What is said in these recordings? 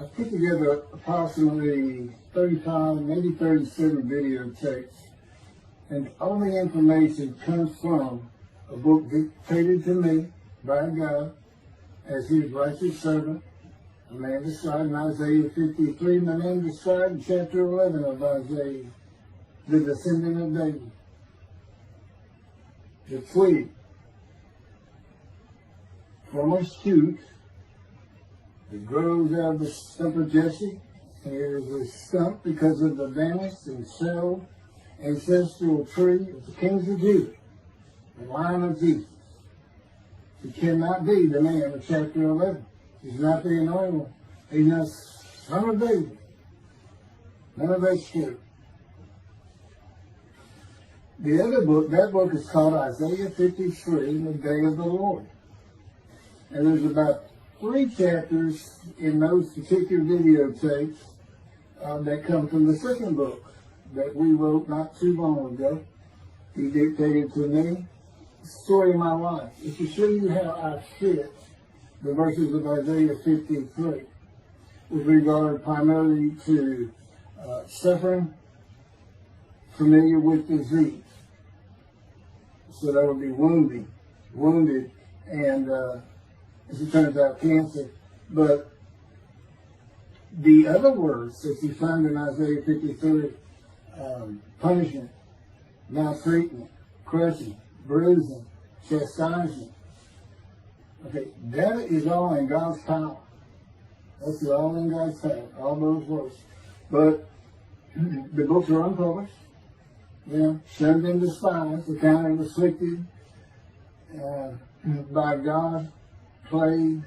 I put together approximately 35, maybe 37 videotapes, and all the information comes from a book dictated to me by God as his righteous servant, a man described in Isaiah 53, and a man described in chapter 11 of Isaiah, the descendant of David, the twig from a shoot that grows out of the stump of Jesse. And it is a stump because of the vanished and shelled ancestral tree of the kings of Judah, the line of Jesus. He cannot be the man of chapter 11. He's not the anointed one. He's not son of David. None of that's true. The other book, that book is called Isaiah 53, the Day of the Lord. And there's about 3 chapters in those particular videotapes that come from the second book that we wrote not too long ago. He dictated to me the story of my life. It's to show you how I fit the verses of Isaiah 53 with regard primarily to suffering, familiar with disease. So that would be wounded, and as it turns out, cancer. But the other words that you find in Isaiah 53, punishment, maltreatment, crushing, bruising, chastisement. Okay, that is all in God's power. That's all in God's power, all those words. But the books are unpublished. Shunned and despised, accounted and afflicted by God, plagued.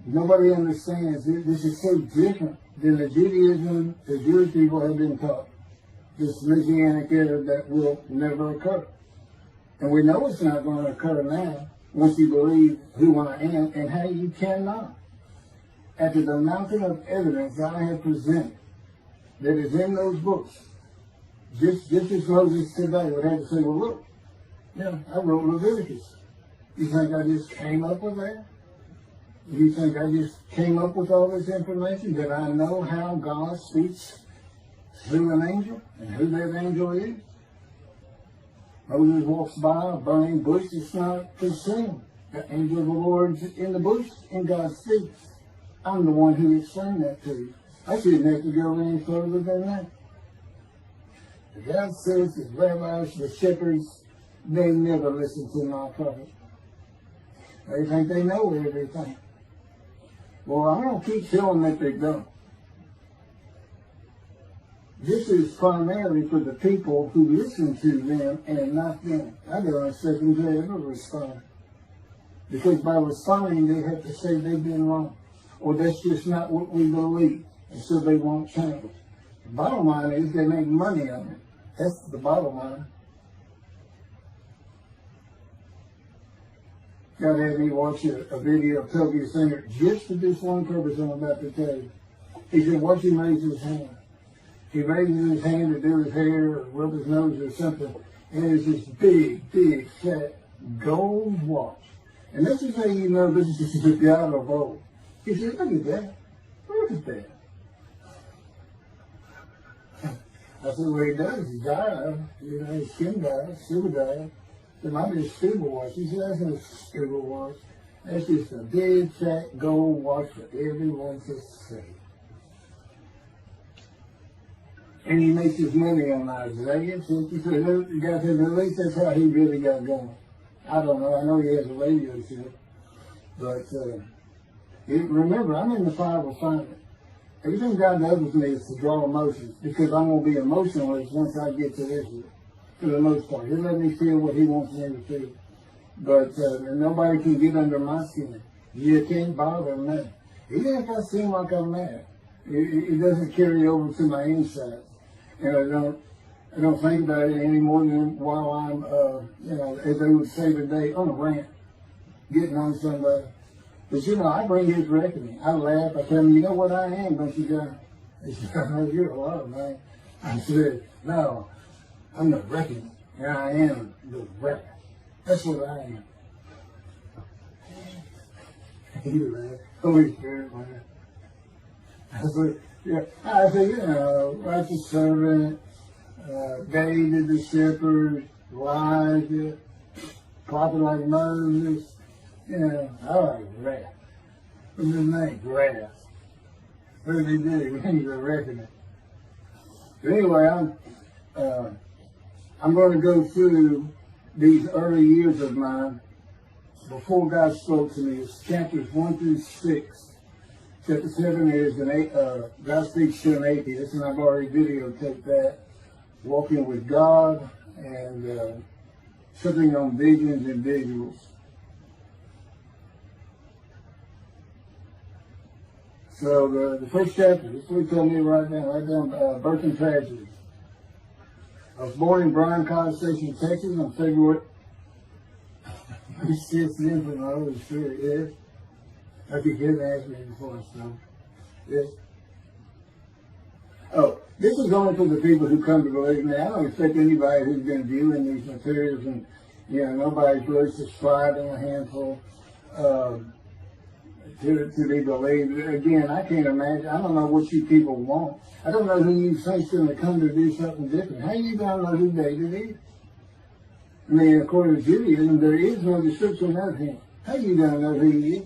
Nobody understands it. This is so different than the Judaism the Jewish people have been taught. This Messianic era that will never occur. And we know it's not going to occur now once you believe who I am and how you cannot. After the mountain of evidence I have presented that is in those books, just as Moses today would have to say, well, look, I wrote Leviticus. You think I just came up with that? You think I just came up with all this information? That I know how God speaks through an angel and who that angel is? Moses walks by a burning bush that's not consumed. The angel of the Lord's in the bush and God speaks. I'm the one who explained that to you. I shouldn't have to go any further than that. God says the rabbis, the shepherds, they never listen to my prophet. They think they know everything. Well, I'm going to keep telling that they don't. This is primarily for the people who listen to them and not them. I don't expect them to ever respond. Because by responding, they have to say they've been wrong. Or that's just not what we believe. And so they won't change. The bottom line is they make money on it. That's the bottom line. God had me watch a video of Toby Singer just for this one purpose I'm about to tell you. He said, watch him raise his hand. He raises his hand to do his hair or rub his nose or something. And there's this big, fat gold watch. And this is how you know this is the God of old. He said, look at that. Look at that. I said, well, he does. He died. His skin died. Scuba died. There might be a scuba watch. He said, that's not a scuba watch. That's just a big, fat gold watch for everyone to see. And he makes his money on Isaiah 53. The guy said, at least that's how he really got going. I don't know. I know he has a radio show. But remember, I'm in the fire of refinement. Everything God does with me is to draw emotions, because I'm going to be emotionless once I get to Israel, for the most part. He'll let me feel what he wants me to feel. But nobody can get under my skin. You can't bother me. Even if I seem like I'm mad, it doesn't carry over to my inside. And I don't think about it any more than while I'm, as they would say today, on a rant, getting on somebody. But I bring his reckoning. I laugh. I tell him, you know what I am, don't you, God? He said, I know you're a lot, man. I said, no, I'm the reckoning. And I am the record. That's what I am. You laugh. Holy Spirit, man. I said, you know, righteous servant, David the shepherd, Elijah, prophet like Moses. You know, I like grass. What's his name? Grass. What did he do? He needs a reckoning. But anyway, I'm going to go through these early years of mine before God spoke to me. It's chapters 1 through 6. Chapter 7 is God speaks to an atheist, and I've already videotaped that. Walking with God and something on visions and visuals. So the first chapter, this is what he told me right now, right down birth and tragedy. I was born in Bryan College Station, Texas on February 6th, from the Holy Spirit, yes. I could get asked me before, so, yes. Oh, this is only for the people who come to believe me. I don't expect anybody who's been viewing these materials and, you know, nobody's really subscribing a handful to be believed. Again, I can't imagine. I don't know what you people want. I don't know who you think's going to come to do something different. How you going to know who David is? I mean, according to Judaism, there is no description of him. How you going to know who he is?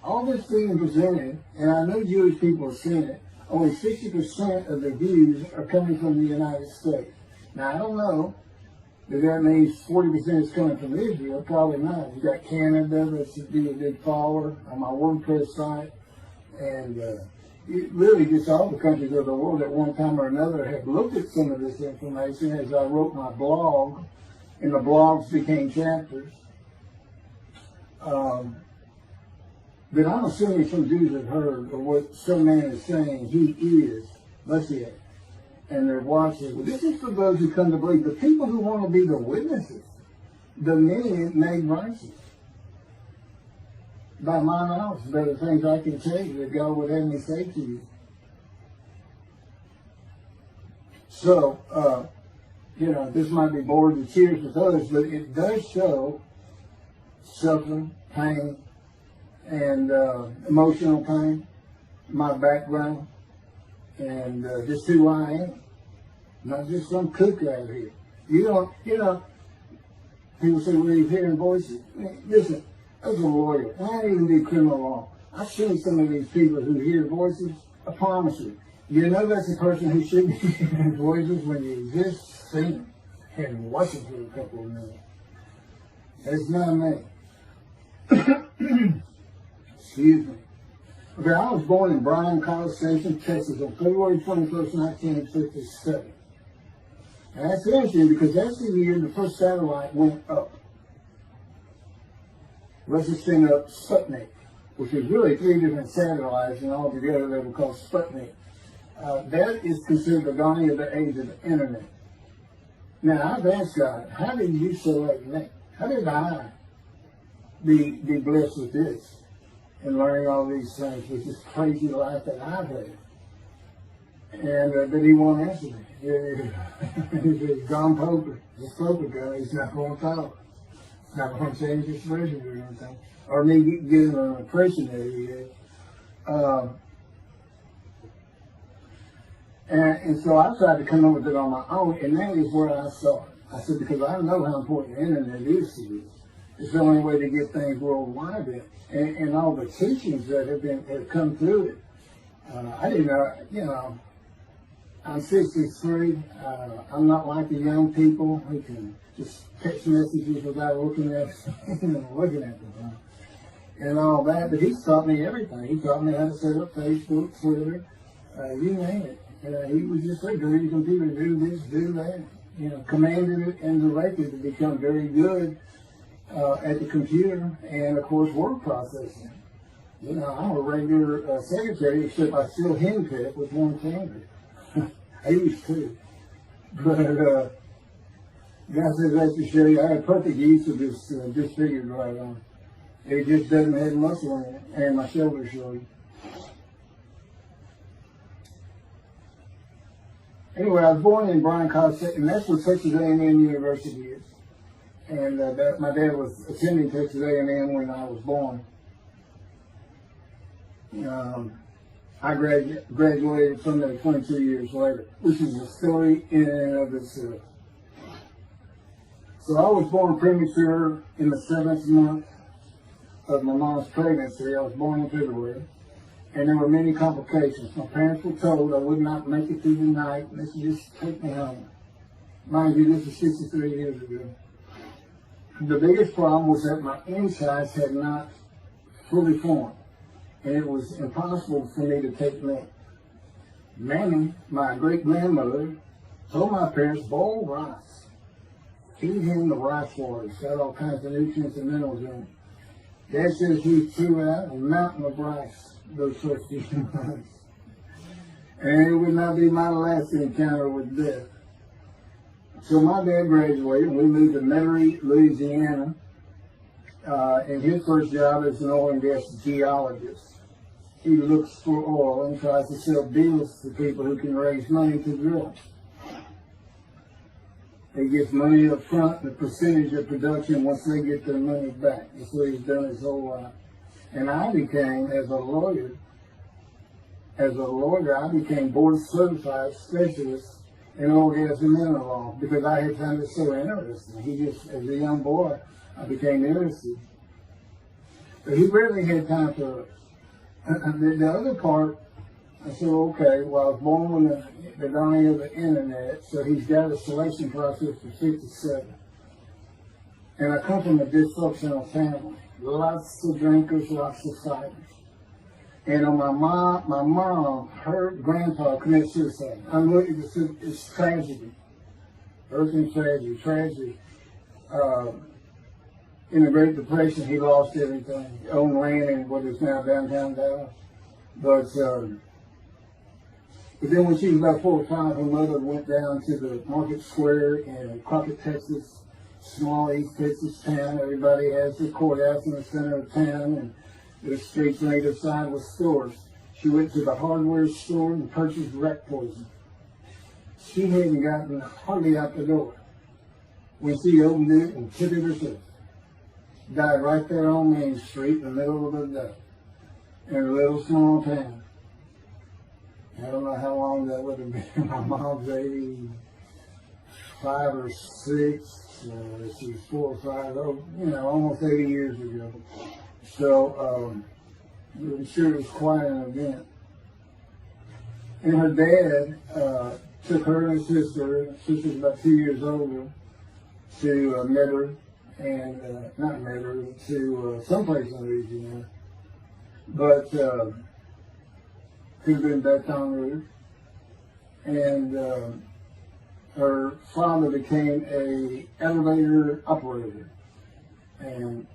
All this being presented, and I know Jewish people have seen it, only 60% of the views are coming from the United States. Now, I don't know if that means 40% is coming from Israel. Probably not. You got Canada that's a big follower on my WordPress site, and really just all the countries of the world at one time or another have looked at some of this information as I wrote my blog, and the blogs became chapters. But I'm assuming some Jews have heard of what some man is saying he is Moshiach, and they're watching. Well, this is for those who come to believe. The people who want to be the witnesses, the men made righteous. By my mouth, there are things I can tell you that God would have me say to you. So, you know, this might be bored to tears with others, but it does show suffering, pain, and emotional pain, my background, and just who I am. Not just some kook out here. You know, people say, well, you're hearing voices. Listen, as a lawyer, and I didn't even do criminal law. I've seen some of these people who hear voices. I promise you. You know that's the person who should be hearing voices when you just see them and watch them for a couple of minutes. That's not me. Excuse me. Okay, I was born in Bryan College Station, Texas on February 21st, 1957. And that's interesting because that's the year the first satellite went up. Russia sent up Sputnik, which is really 3 different satellites, and all together they were called Sputnik. That is considered the dawning of the age of the internet. Now, I've asked God, how did you select me? How did I be blessed with this and learning all these things with this crazy life that I've had? And but he won't answer me. He's John Pope, this Pope guy, he's not going to talk. He's not going to change his version or anything. Or me getting an impression that he is. And so I tried to come up with it on my own, and that is where I saw it. I said, because I know how important the internet is to you. It's the only way to get things worldwide in. And all the teachings that have come through it. I didn't know, you know, I'm 63. I'm not like the young people who can just text messages without looking at them and all that. But he's taught me everything. He taught me how to set up Facebook, Twitter, you name it. He was just like, go to your computer, do this, do that. You know, commanded it and directed to become very good at the computer and, of course, word processing. You know, I'm a regular secretary, except I still henpeck with one finger. I used to. But God says that to show you, I have perfect use of this disfigured right arm. It just doesn't have muscle in it, and my shoulder show you. Anyway, I was born in Bryan College, and that's where Texas A&M University is. And my dad was attending Texas A&M when I was born. I graduated from there 22 years later, which is a story in and of itself. So I was born premature in the 7th month of my mom's pregnancy. I was born in February, and there were many complications. My parents were told I would not make it through the night, and they should just take me home. Mind you, this is 63 years ago. The biggest problem was that my insides had not fully formed, and it was impossible for me to take milk. Mammy, my great-grandmother, told my parents, boil rice. Feed him the rice water. It's got all kinds of nutrients and minerals in it. Dad says he threw out a mountain of rice those first few months. And it would not be my last encounter with death. So my dad graduated, and we moved to Metairie, Louisiana, and his first job as an oil and gas geologist. He looks for oil and tries to sell deals to people who can raise money to drill. He gets money up front, the percentage of production once they get their money back. That's what he's done his whole life. And I became, as a lawyer, I became board certified specialist in oil, gas, and mineral law because I had found it so interesting. As a young boy, I became interested. But he rarely had time for us. The other part, I said, okay, well, I was born with the dawning of the internet, so he's got a selection process for 57. And I come from a dysfunctional family. Lots of drinkers, lots of fighters. And on my mom, her grandpa committed suicide. It's tragedy. Earthly tragedy. In the Great Depression, he lost everything. He owned land in what is now downtown Dallas. But then when she was about 4 or 5, her mother went down to the market square in Crockett, Texas, small East Texas town. Everybody has their courthouse in the center of town, and the streets on either side with stores. She went to the hardware store and purchased rat poison. She hadn't gotten hardly out the door when she opened it and took it herself. Died right there on Main Street in the middle of the day in a little small town. I don't know how long that would have been. My mom's 85 or 6. She was 4 or 5, almost 80 years ago. So I'm sure it was quite an event. And her dad took her and her sister's about 2 years older, to Metairie, and not Metairie, to someplace in Louisiana. But could have been Baton Rouge. And her father became an elevator operator. And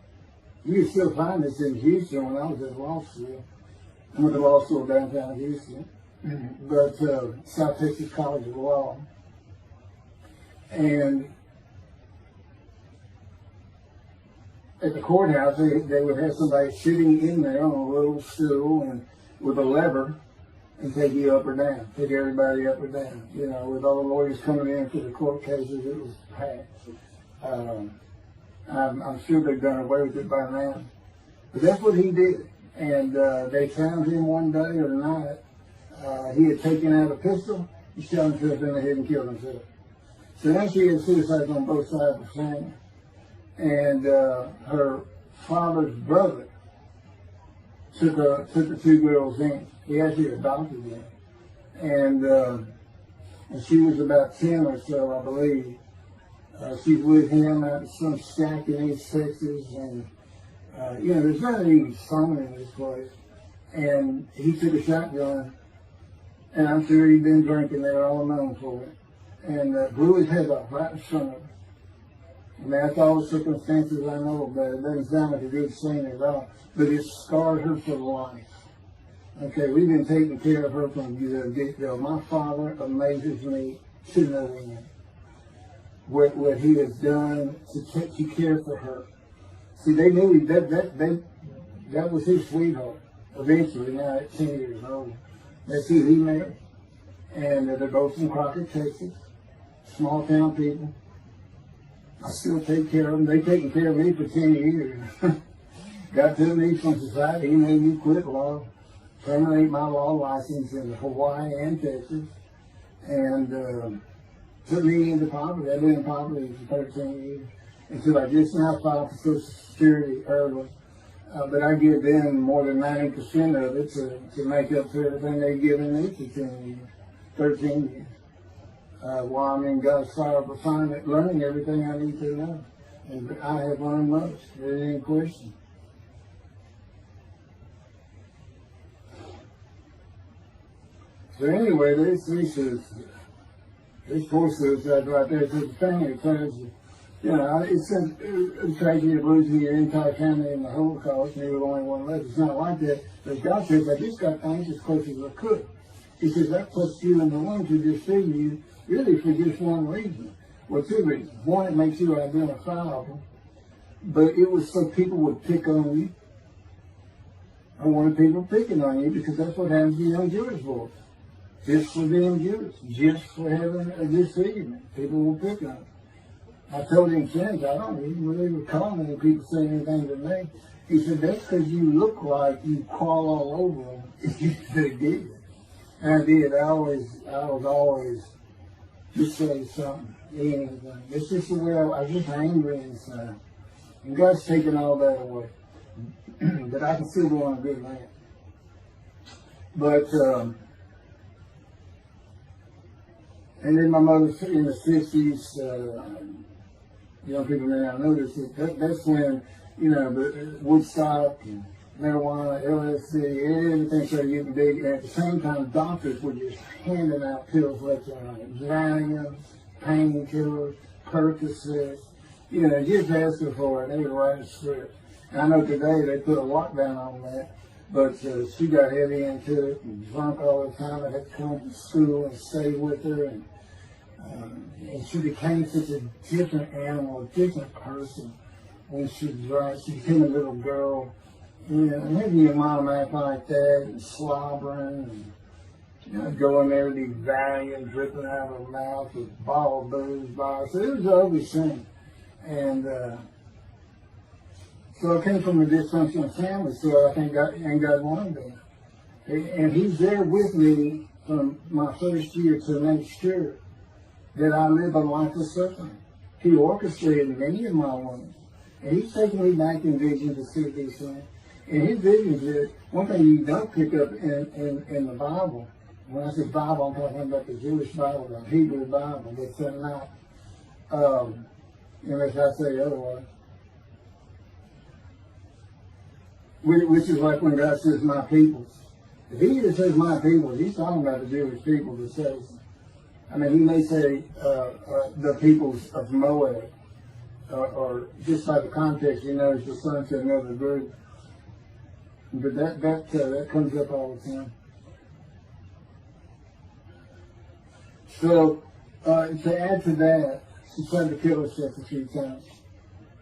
you can still find this in Houston when I was at law school. I went to law school downtown Houston, but South Texas College of Law. And at the courthouse, they would have somebody sitting in there on a little stool and with a lever and take you up or down, take everybody up or down. With all the lawyers coming in for the court cases, it was packed. I'm sure they've done away with it by now. But that's what he did. And they found him one day or night. He had taken out a pistol, he shot himself in the head and killed himself. So now she had suicides on both sides of the family. And her father's brother took the 2 girls in. He actually adopted them. And she was about 10 or so, I believe. She's with him at some shack in East Texas, and there's not any fun in this place. And he took a shotgun, and I'm sure he'd been drinking there all known for it, and blew his head off right in front of her. And that's all the circumstances I know about. It doesn't sound like a good scene at all, but it scarred her for life. Okay, we've been taking care of her from the get-go. My father amazes me to no end. What he has done to care for her. See, they knew that was his sweetheart. Eventually, now at 10 years old, that's who he married. And they're both from Crockett, Texas. Small town people. I still take care of them. They've taken care of me for 10 years. Got to me from society. He made me quit law. terminate my law license in Hawaii and Texas, and put me into poverty. I've been in poverty for 13 years until I just now filed for Social Security early. But I give them more than 90% of it to make up for everything they've given me for 10 years, 13 years. While I'm in God's fire of refinement, learning everything I need to know. And I have learned most. There ain't any question. So anyway, this poor suicide right there, it's a thing that tells you, you know, it's a tragedy of losing your entire family in the Holocaust, and you were the only one left. It's not like that. But God says, I just got things as close as I could. He says, that puts you in the one to deceive you, really for just one reason. Well, two reasons. One, it makes you identifiable, but it was so people would pick on you. I wanted people picking on you because that's what happens to young Jewish boys. Just for being Jewish, just for having a disfigurement. People will pick on you. I told him since, I don't even really recall many people saying anything to me. He said, that's because you look like you crawl all over them if you did. And I did. I was always just say something, anything. It's just the way I was just angry inside. And God's taken all that away. But I can still go on a good man. But, and then my mother's in the 60s, young people may not know this, that's when, you know, the Woodstock and marijuana, LSD, everything started getting big. And at the same time, doctors were just handing out pills left and right. Valium, painkillers, Percocet, you know, just asking for it. They would write a script. And I know today they put a lockdown on that, but she got heavy into it and drunk all the time. I had to come to school and stay with her. And she became such a different animal, a different person when she drank. She became a little girl. You know, maybe your mom act like that and slobbering and, you know, going there to be Valium dripping out of her mouth with bottle of booze by her. So it was an ugly thing. And so I came from a dysfunctional family, so I think God wanted me. And He's there with me from my first year to next year that I live a life of suffering. He orchestrated many of my wounds. And He's taking me back in vision to see these things. And His visions is one thing you don't pick up in the Bible. When I say Bible, I'm talking about the Jewish Bible, the Hebrew Bible. That's not, unless I say otherwise. Which is like when God says, my people. If He just says my people, He's talking about the Jewish people that says, I mean, He may say the peoples of Moab, or just by the context, you know, it's the son to another group. But that comes up all the time. So, to add to that, she tried to kill herself a few times.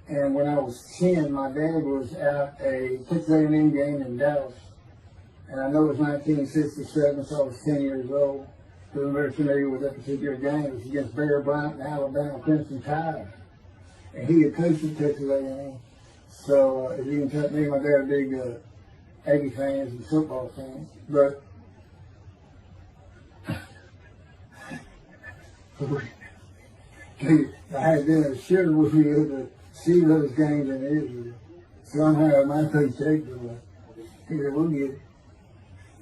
And when I was 10, my dad was at a Texas A&M game in Dallas. And I know it was 1967, so I was 10 years old. So I'm very familiar with that particular game. It was against Bear Bryant and Alabama Crimson Tide. And he had coached at Texas A&M. So, as you can tell, me and my dad are big Aggie fans and football fans. But I had dinner sure with me to see those games in Israel. Somehow my coach shaked it. He said, we'll get it.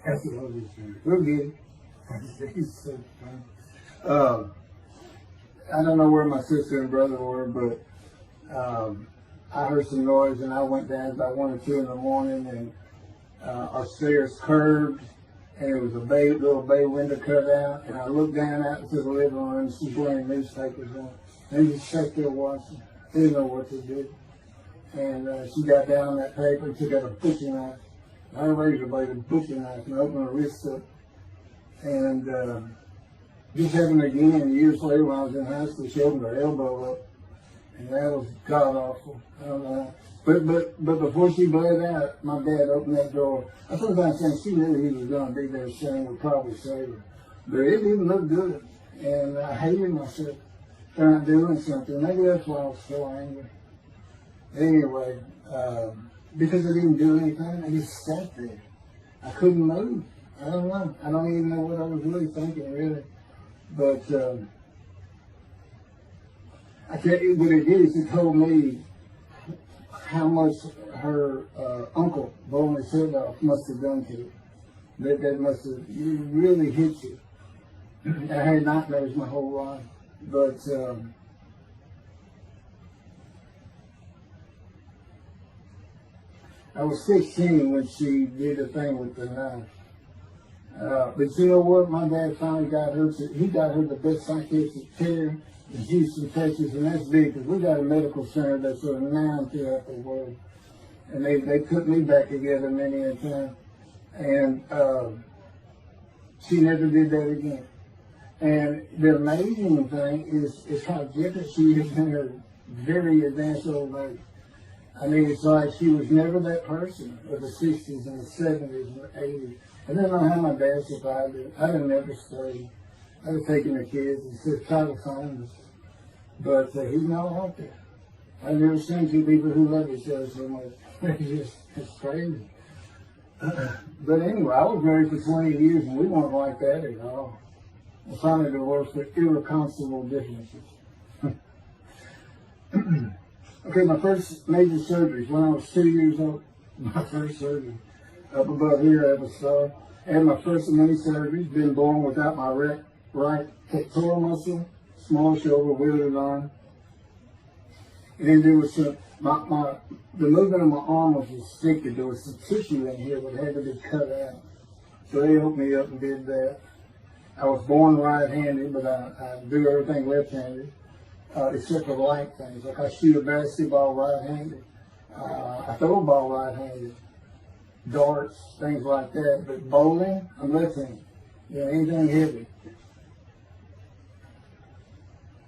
That's what I was saying. We'll get it. He's so funny. I don't know where my sister and brother were, but I heard some noise and I went down about 1 or 2 in the morning, and our stairs curved, and there was a little bay window cut out, and I looked down out into the living room, and she's wearing newspapers on. And just sat there watching. Didn't know what to do. And she got down on that paper and took out a butcher knife. I razor blade, a butcher knife, and opened her wrist up. And just happened again years later when I was in high school. She opened her elbow up, and that was god awful. I don't know. But before she bled out, my dad opened that door. I sometimes think she knew he was going to be there soon, would probably save her. But it didn't look good, and I hated myself for not doing something. Maybe that's why I was so angry. Anyway, because I didn't do anything, I just sat there. I couldn't move. I don't know. I don't even know what I was really thinking, really. But I tell you what it is. It told me how much her uncle blowing his head off must have done to her. That must have really hit you. I had nightmares my whole life, but I was 16 when she did a thing with the knife. But you know what? My dad finally got her. He got her the best psychiatric care in Houston, Texas, and that's big because we got a medical center that's renowned throughout the world. And they put me back together many a time. And she never did that again. And the amazing thing is how different she is in her very advanced old age. I mean, it's like she was never that person of the 60s and the 70s and the 80s. I don't know how my dad survived it. I'd have never stayed. I'd have taken the kids and said, try to find us. But he's not like that. I've never seen two people who love each other so much. It's crazy. But anyway, I was married for 20 years and we weren't like that at all. I finally divorced for irreconcilable differences. Okay, my first major surgery when I was 2 years old. My first surgery. Up above here, I have a scar. I had my first of many surgeries. Been born without my right pectoral muscle, small shoulder, wielded arm. And then there was some, the movement of my arm was restricted. There was some tissue in here that had to be cut out. So they hooked me up and did that. I was born right-handed, but I do everything left-handed. Except for light things. Like I shoot a basketball right-handed. I throw a ball right-handed. Darts, things like that. But bowling, I'm left-handed. Anything heavy.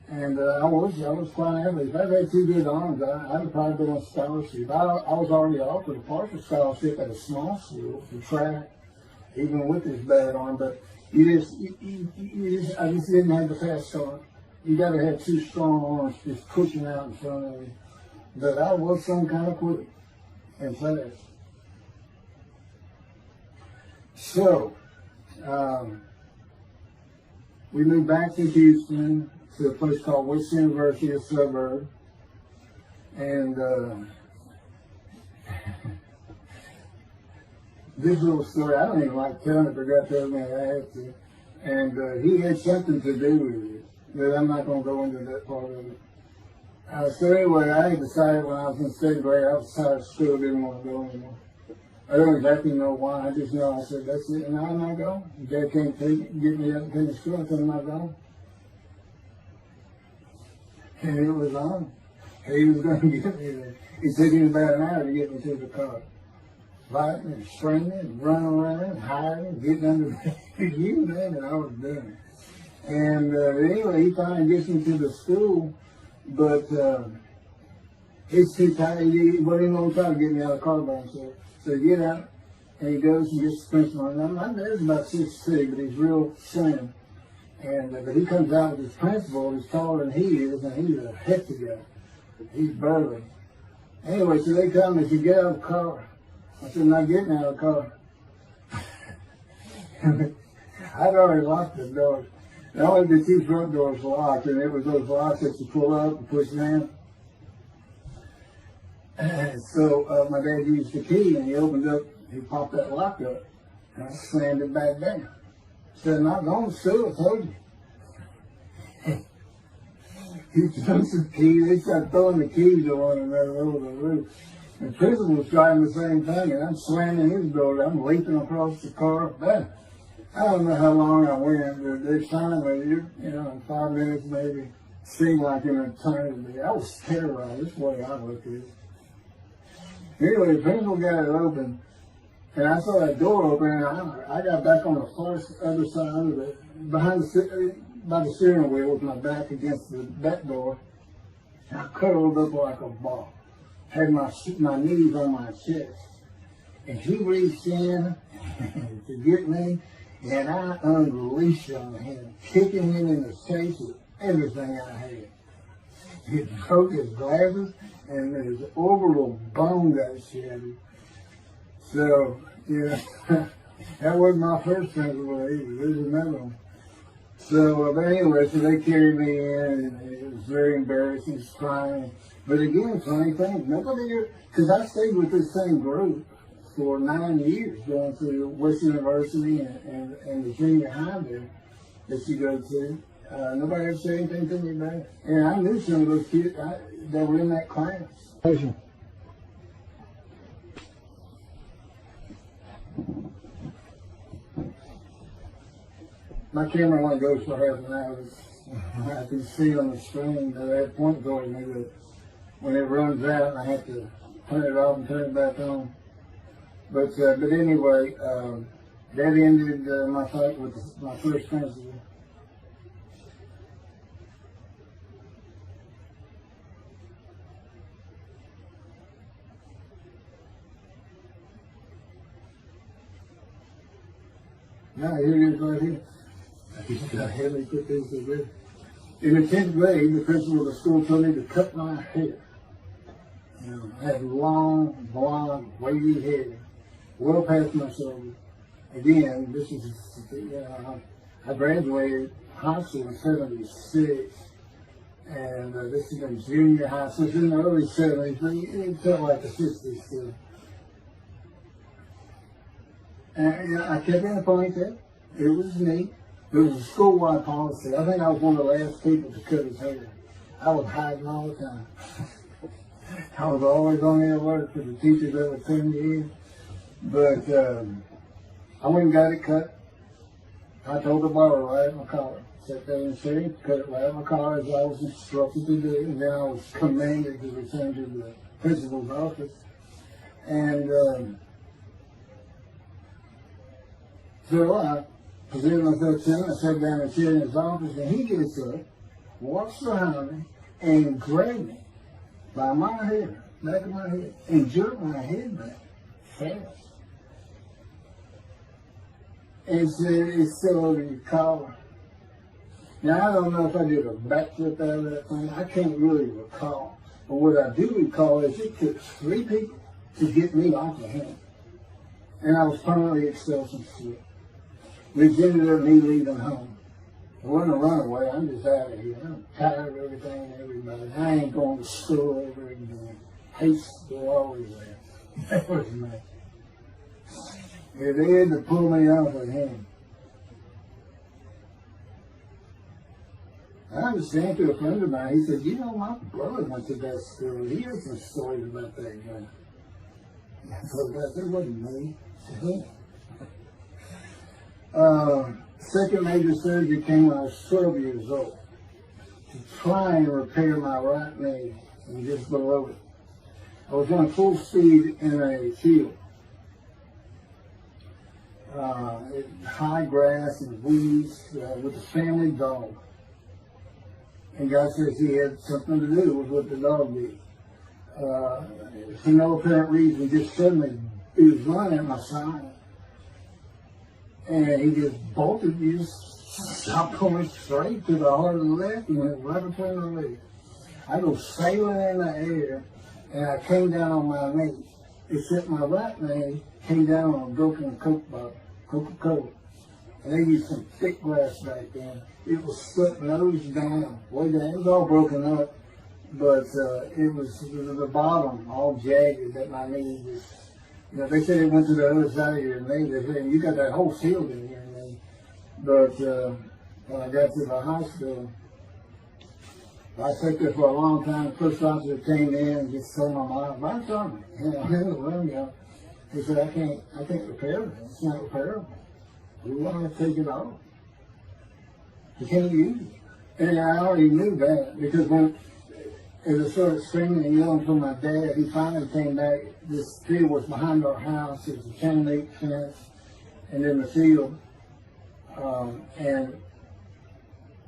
And I was quite average. If I had two good arms, I'd have probably been on scholarship. I was already offered a partial scholarship at a small school for track, even with this bad arm. But I just didn't have the fast start. You got to have two strong arms just pushing out in front of you. But I was some kind of quick and fast. So, we moved back to Houston to a place called West University, a suburb. And this little story, I don't even like telling it, but I got to tell me I had to. And he had something to do with it. But I'm not going to go into that part of it. So anyway, I decided when I was in 7th grade, I was tired of school, didn't want to go anymore. I don't exactly know why. I just know I said, that's it, and now I'm not going. Dad can't get me up and finish school until I'm not going. And it was on. He was going to get me there. It took him about an hour to get me to the car. Fighting and screaming and running around, hiding, getting under the you name it, I was doing it. And anyway, he finally gets me to the school, but he's too tired. He wasn't going to try to get me out of the car by himself. So he get out, and he goes and gets the principal. And my dad's about 6'2", but he's real slim. And but he comes out with his principal, he's taller than he is, and he's a hefty guy. He's burly. Anyway, so they come and said, get out of the car. I said, I'm not getting out of the car. I'd already locked the door. Only the two front doors were locked, and it was those locks that you pull up and push down. And so my dad used the key, and he opened up, he popped that lock up, and I slammed it back down. Said, I'm not going to school, I told you. He took some keys, they started throwing the keys on another over the roof. And the principal was trying the same thing, and I'm slamming his door, I'm leaping across the car. Man, I don't know how long I went, but this time, in 5 minutes maybe, seemed like an eternity. I was terrorized, this way I looked at it. Anyway, the principal got it open, and I saw that door open, and I got back on the far other side of it, by the steering wheel with my back against that door. And I cuddled up like a ball. Had my knees on my chest. And he reached in to get me, and I unleashed on him, kicking him in the face with everything I had. He broke his glasses, and his orbital bone got shattered. So, That wasn't my first principal either. There's another one. So, but anyway, so they carried me in, and it was very embarrassing, just crying. But again, funny thing, nobody, because I stayed with this same group for 9 years, going through West University and the junior high there that you go to. Nobody ever said anything to me about it. And I knew some of those kids that were in that class. My camera only goes for half an hour. I can see on the screen that I have point going me that when it runs out, I have to turn it off and turn it back on. But anyway, that ended my fight with my first principal. Now here it is right here. I heavily put these together. In the 10th grade, the principal of the school told me to cut my hair. You know, I had long, blonde, wavy hair, well past my shoulder. Again, this is, I graduated high school in 76, and this is in junior high school. It's in the early 70s, but it felt like the 60s still. And I kept in a ponytail. It was neat. It was a school-wide policy. I think I was one of the last people to cut his hair. I was hiding all the time. I was always on the alert for the teachers that would send me in. But I went and got it cut. I told the barber right at my collar. Sat there in the city, cut it right at my collar as I was instructed to do. And then I was commanded to return to the principal's office. And so I presented myself to him. I sat down and sat in his office, and he gets up, walks behind me, and grabbed me by my hair, back of my head, and jerked my head back fast. And said, "It's still over your collar." Now, I don't know if I did a backflip out of that thing. I can't really recall. But what I do recall is it took 3 people to get me off of him. And I was permanently expelled from school. Which ended up me leaving home. It wasn't a runaway. I'm just out of here. I'm tired of everything and everybody. I ain't going to school ever again. Hate school always there. That was me. Yeah, they had to pull me off of him. I understand through a friend of mine. He said, "You know, my brother went to that school. He has some stories about that guy." So that wasn't me. Second major surgery came when I was 12 years old to try and repair my right knee and just below it. I was on full speed in a field. High grass and weeds with a family dog. And God says he had something to do with what the dog did. For no apparent reason, just suddenly he was running at my side. And he just bolted, he just stopped going straight to the heart of the left and went right between the legs. I go sailing in the air, and I came down on my knee. Except my right knee came down on a broken Coke bottle, Coca-Cola. And they used some thick glass back then. It was split nose down, way down. It was all broken up, but it was the bottom all jagged that my knee was. You know, they said it went to the other side of your knee. They said, "You got that whole field in your knee." But when I got to the hospital, I sat there for a long time. The first officer came in and just told my mom, "I'm sorry, you know, I'm in the room, you know." He said, I can't repair it. It's not repairable. We want to take it off. You can't use it." And I already knew that because when as I started screaming and yelling for my dad, he finally came back. This field was behind our house. It was a chain link fence, and in the field. And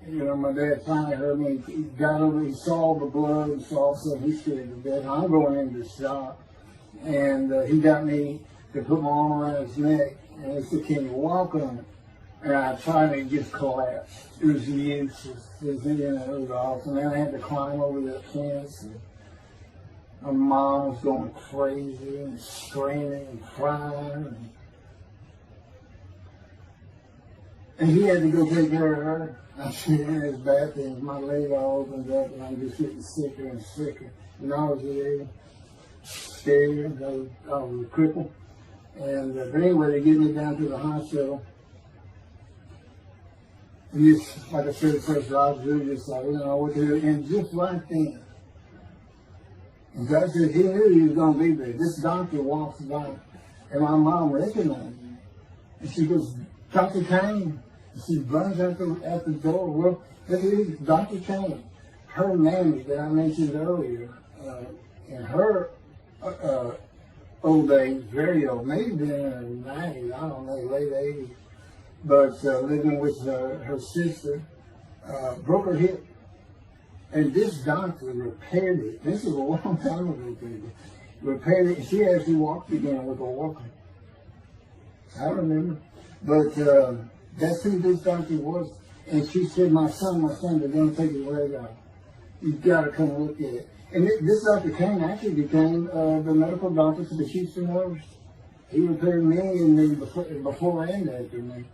you know, my dad finally heard me. He got over. He saw the blood and saw something. He scared to death. And I'm going into the shop, and he got me to put my arm around his neck, and he said, "Can you walk on it?" And I finally just collapsed. It was useless. It was awesome. And then I had to climb over that fence. And my mom was going crazy and screaming and crying. And he had to go take care of her. I'm sitting in his bathroom, my leg all opens up, and I'm just getting sicker and sicker. And I was there, scared, I was a cripple. And but anyway, they get me down to the hospital. And just, like I said, the first officer, just like, you know, what to do. And just right then, and God said he knew he was going to be there. This doctor walks by, and my mom recognized me. And she goes, Dr. Kane. And she runs out the door. Well, it is Dr. Kane. Her mammy that I mentioned earlier, in her old age, very old, maybe in her 90s, I don't know, late 80s, but living with her sister, broke her hip. And this doctor repaired it. This is a long time ago, people. Repaired it, and she actually walked again with a walker. I remember. But that's who this doctor was. And she said, my son, they're going to take his leg out. You've got to come look at it. And this Dr. Kane actually became the medical doctor for the Houston Royals. He repaired me and me before and after me.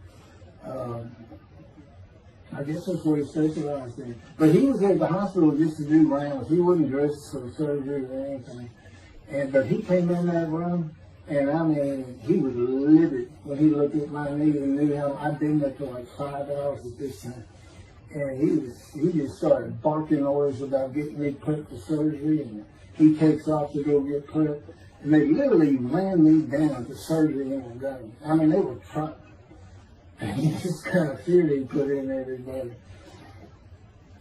I guess that's what he specialized in. But he was at the hospital just to do rounds. He wasn't dressed for the surgery or anything. But he came in that room, and I mean, he was livid when he looked at my knee and knew how I'd been there for like 5 hours at this time. And he just started barking orders about getting me prepped for surgery, and he takes off to go get prepped. And they literally ran me down to surgery in the gun. I mean, they were trying. And this kind of fear he put in everybody.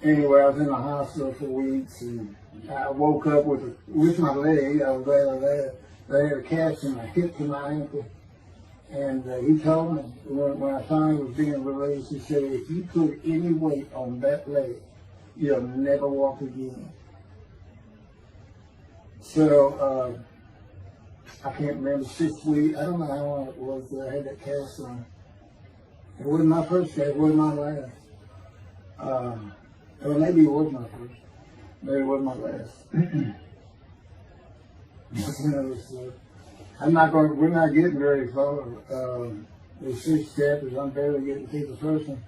Anyway, I was in the hospital for weeks, and I woke up with my leg. I was glad of that. They had a cast in my hip to my ankle. And he told me, when I finally was being released, he said, if you put any weight on that leg, you'll never walk again. So, I can't remember, 6 weeks, I don't know how long it was that I had that cast on. It wasn't my first cast, it wasn't my last. Well, maybe it was my first. Maybe it wasn't my last. That's another story. We're not getting very far. There's 6 chapters, I'm barely getting through the first one.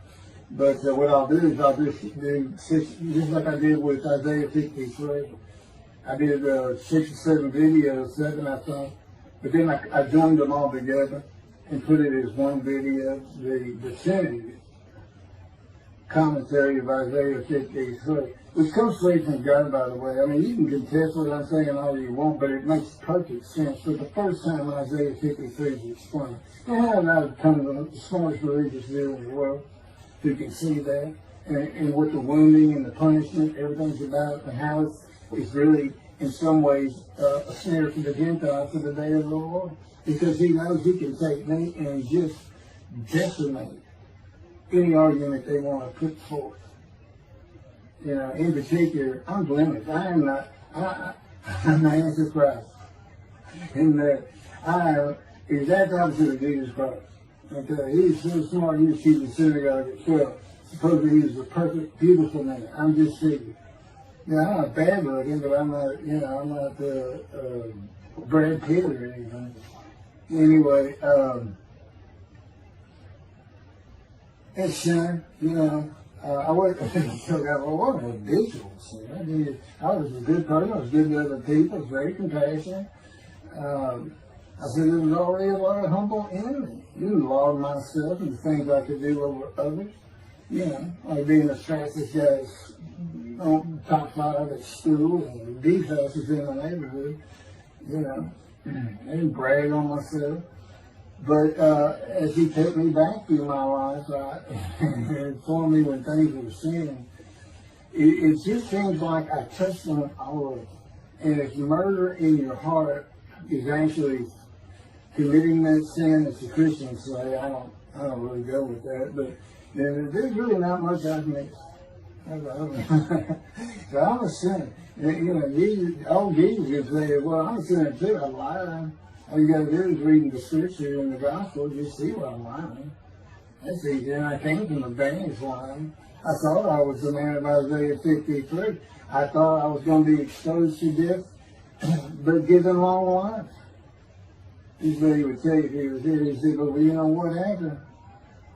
But what I'll do is I'll just do 6, just like I did with Isaiah 53. I did 6 or 7 videos, 7 I thought. But then I joined them all together and put it as one video, the definitive commentary of Isaiah 53, which comes straight from God, by the way. I mean, you can contest what I'm saying all you want, but it makes perfect sense. For the first time, Isaiah 53 is explained. And how I've come to the smartest religious view in the world who can see that, and what the wounding and the punishment, everything's about, and how it's really, in some ways, a snare for the Gentiles for the day of the Lord. Because he knows he can take me and just decimate any argument they want to put forth. You know, in particular, I'm blemished. I'm the Antichrist. And I am the exact opposite of Jesus Christ. Okay, he's so smart, he was keeping the synagogue at 12. Supposedly he was a perfect, beautiful man. I'm just thinking. You know, I'm not bad looking, but I'm not, I'm not Brad Pitt or anything. Anyway, it's sin, I wasn't a habitual sin. I was a good person, I was good to other people, I was very compassionate. I said there was already a lot of humble in me. You knew a lot of myself and the things I could do over others. Like being the fastest guy on top 5 at school and the fastest in the neighborhood. I didn't brag on myself. But as he took me back through my life, and informed me when things were sin, it just seems like I touched on all of it. And if murder in your heart is actually committing that sin, as the Christians say, I don't really go with that, but there's really not much I can miss. So I'm a sinner. Jesus would say, well, I'm a sinner too, I'm lying. All you got to do is read the scripture and the gospel, you see what I'm lying. That's easy, and I came from a banished lying. I thought I was the man of Isaiah 53. I thought I was going to be exposed to death, but given long life. This is what he would say if he was here. He said, well, you know what happened?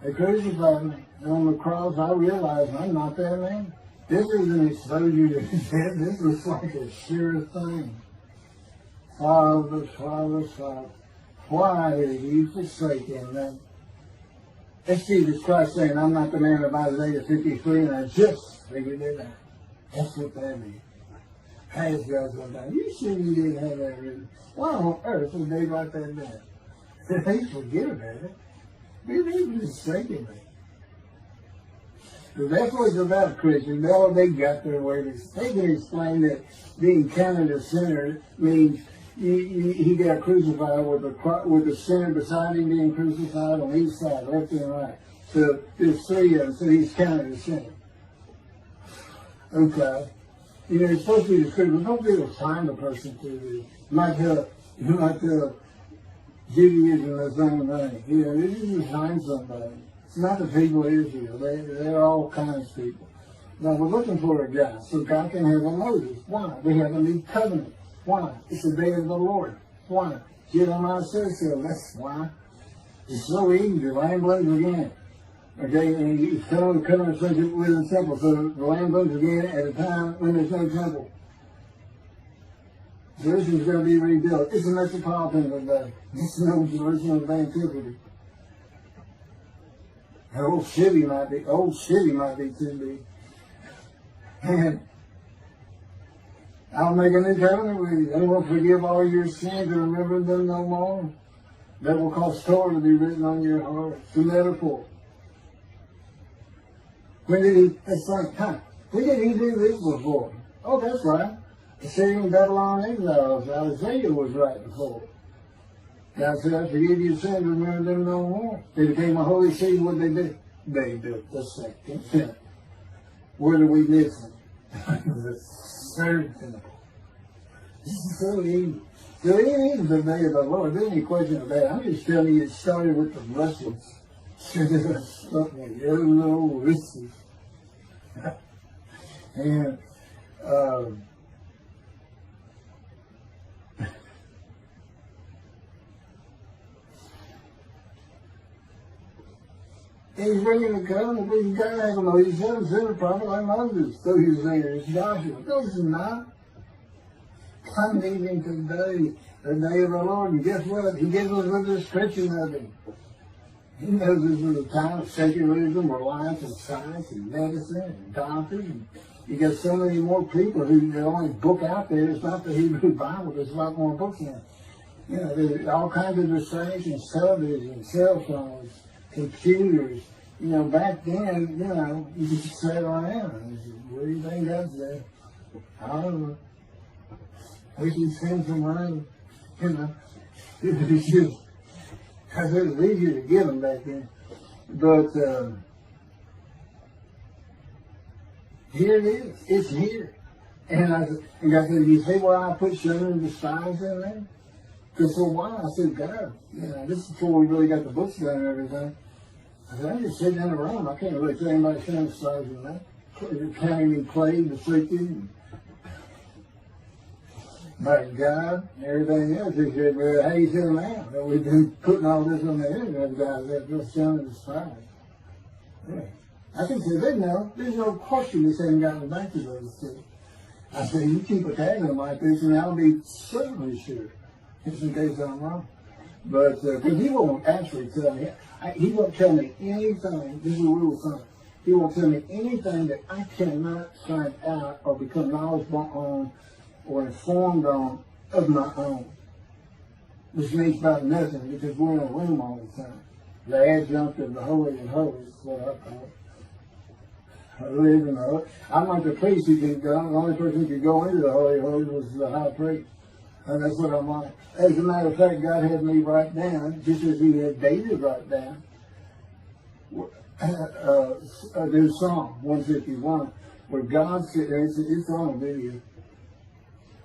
They crucified me. And on the cross, I realized I'm not that man. This isn't exposure to death. This was like a sure thing. Father, Father, Father, why are you forsaken me? That's Jesus Christ saying, I'm not the man of Isaiah 53, and I just figured it out. That's what that means. Has God gone down? You sure you didn't have that written? Why on earth would they write that down? They forget about it. They just thinking it. So that's what it's about, Christians. They got their way. They can explain that being counted a sinner means he got crucified with the sinner beside him being crucified on each side, left and right. So there's three of them, so he's counted a sinner. Okay. It's supposed to be the truth. Don't be able to find a person to do. Like Judaism, the same thing. This is to find somebody. It's not the people of Israel. They're all kinds of people. Now we're looking for a guy so God can have a Moses. Why? We have a new covenant. Why? It's the day of the Lord. Why? Jeremiah says so. That's why. It's so easy. The lamb blooms again. Okay, and you tell the covenant within the temple. So the lamb blooms again at a time when there's no temple. Jerusalem's going to be rebuilt. It's a metropolitan today. It's no Jerusalem of antiquity. The old city might be too big. And I'll make a new covenant with you. I will forgive all your sins and remember them no more. That will cause Torah to be written on your heart. It's a metaphor. When did he do this before? Oh, that's right. The Syrian Babylon exiles. Isaiah was right before. God said, I forgive your sins and remember them no more. They became a holy city. What did they do? They built the second temple. What are we missing? The third temple. This is so easy. So it is the day of the Lord. There's any question of that. I'm just telling you it started with the Russians. And he's bringing the covenant, but he's got to have a Moses. He's never sent a prophet like Moses. So he was saying, it's Joshua. No, it's not. I'm leaving today, the day of the Lord. And guess what? He gives us a description of him. He knows this is a time of secularism, reliance on science and medicine and doctors. And you got so many more people who the only book out there is not the Hebrew Bible. There's a lot more books now. There's all kinds of distractions, television, cell phones, computers. Back then, you just sat around and said, what do you think that's there? I don't know. We can send some rain. It's just, because it was easier to get them back then. But here it is. It's here. And God said, you see where I put Shimon and the spies in there? Because for a while I said, God, this is before we really got the books done and everything. I said, I'm just sitting in a room. I can't really tell anybody Shimon the spies in that. Counting and plague, afflicted, by God and everything else. He said, well, how you feel now? That we've been putting all this on the internet, guys, that just sounded the spies. Yeah. I can say, there's no question this ain't gotten back to those two. I said, you keep a tag on them like this, and I'll be certainly sure, just in case I'm wrong. But, because he won't actually tell me, he won't tell me anything, this is a rule of thumb, he won't tell me anything that I cannot find out or become knowledgeable on or informed on of my own. Which means about nothing, because we're in a room all the time. The adjunct of the Holy of Holies is what I call it. I live in the Holy. I'm like the priest who can go, the only person who could go into the Holy of Holies was the high priest. And that's what I'm like. As a matter of fact, God had me write down, just as he had David write down, there's Psalm 151, where God said, it's on video,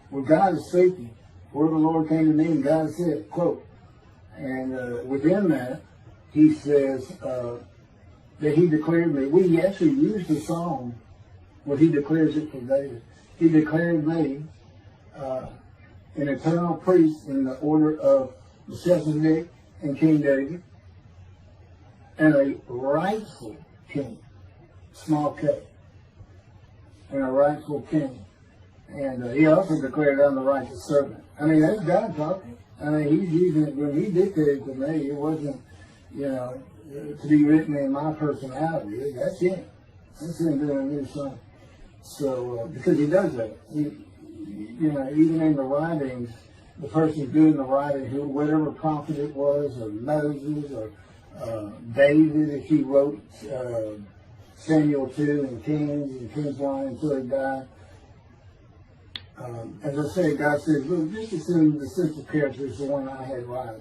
where God is speaking, where the Lord came to me and God said, quote, and within that, he says that he declared me. We actually used the song where he declares it for David. He declared me an eternal priest in the order of Melchizedek and King David. and a rightful king, small k, and a rightful king. And he also declared, I'm the righteous servant. I mean, that's God talking. I mean, he's using it when he dictated to me. It wasn't, to be written in my personality. That's him. That's him doing a new song. So, because he does that. Even in the writings, the person doing the writing, whatever prophet it was, or Moses, or David, if he wrote Samuel 2 and Kings 1 until he died. As I say, God says, look, just assume the central character is the one I had right.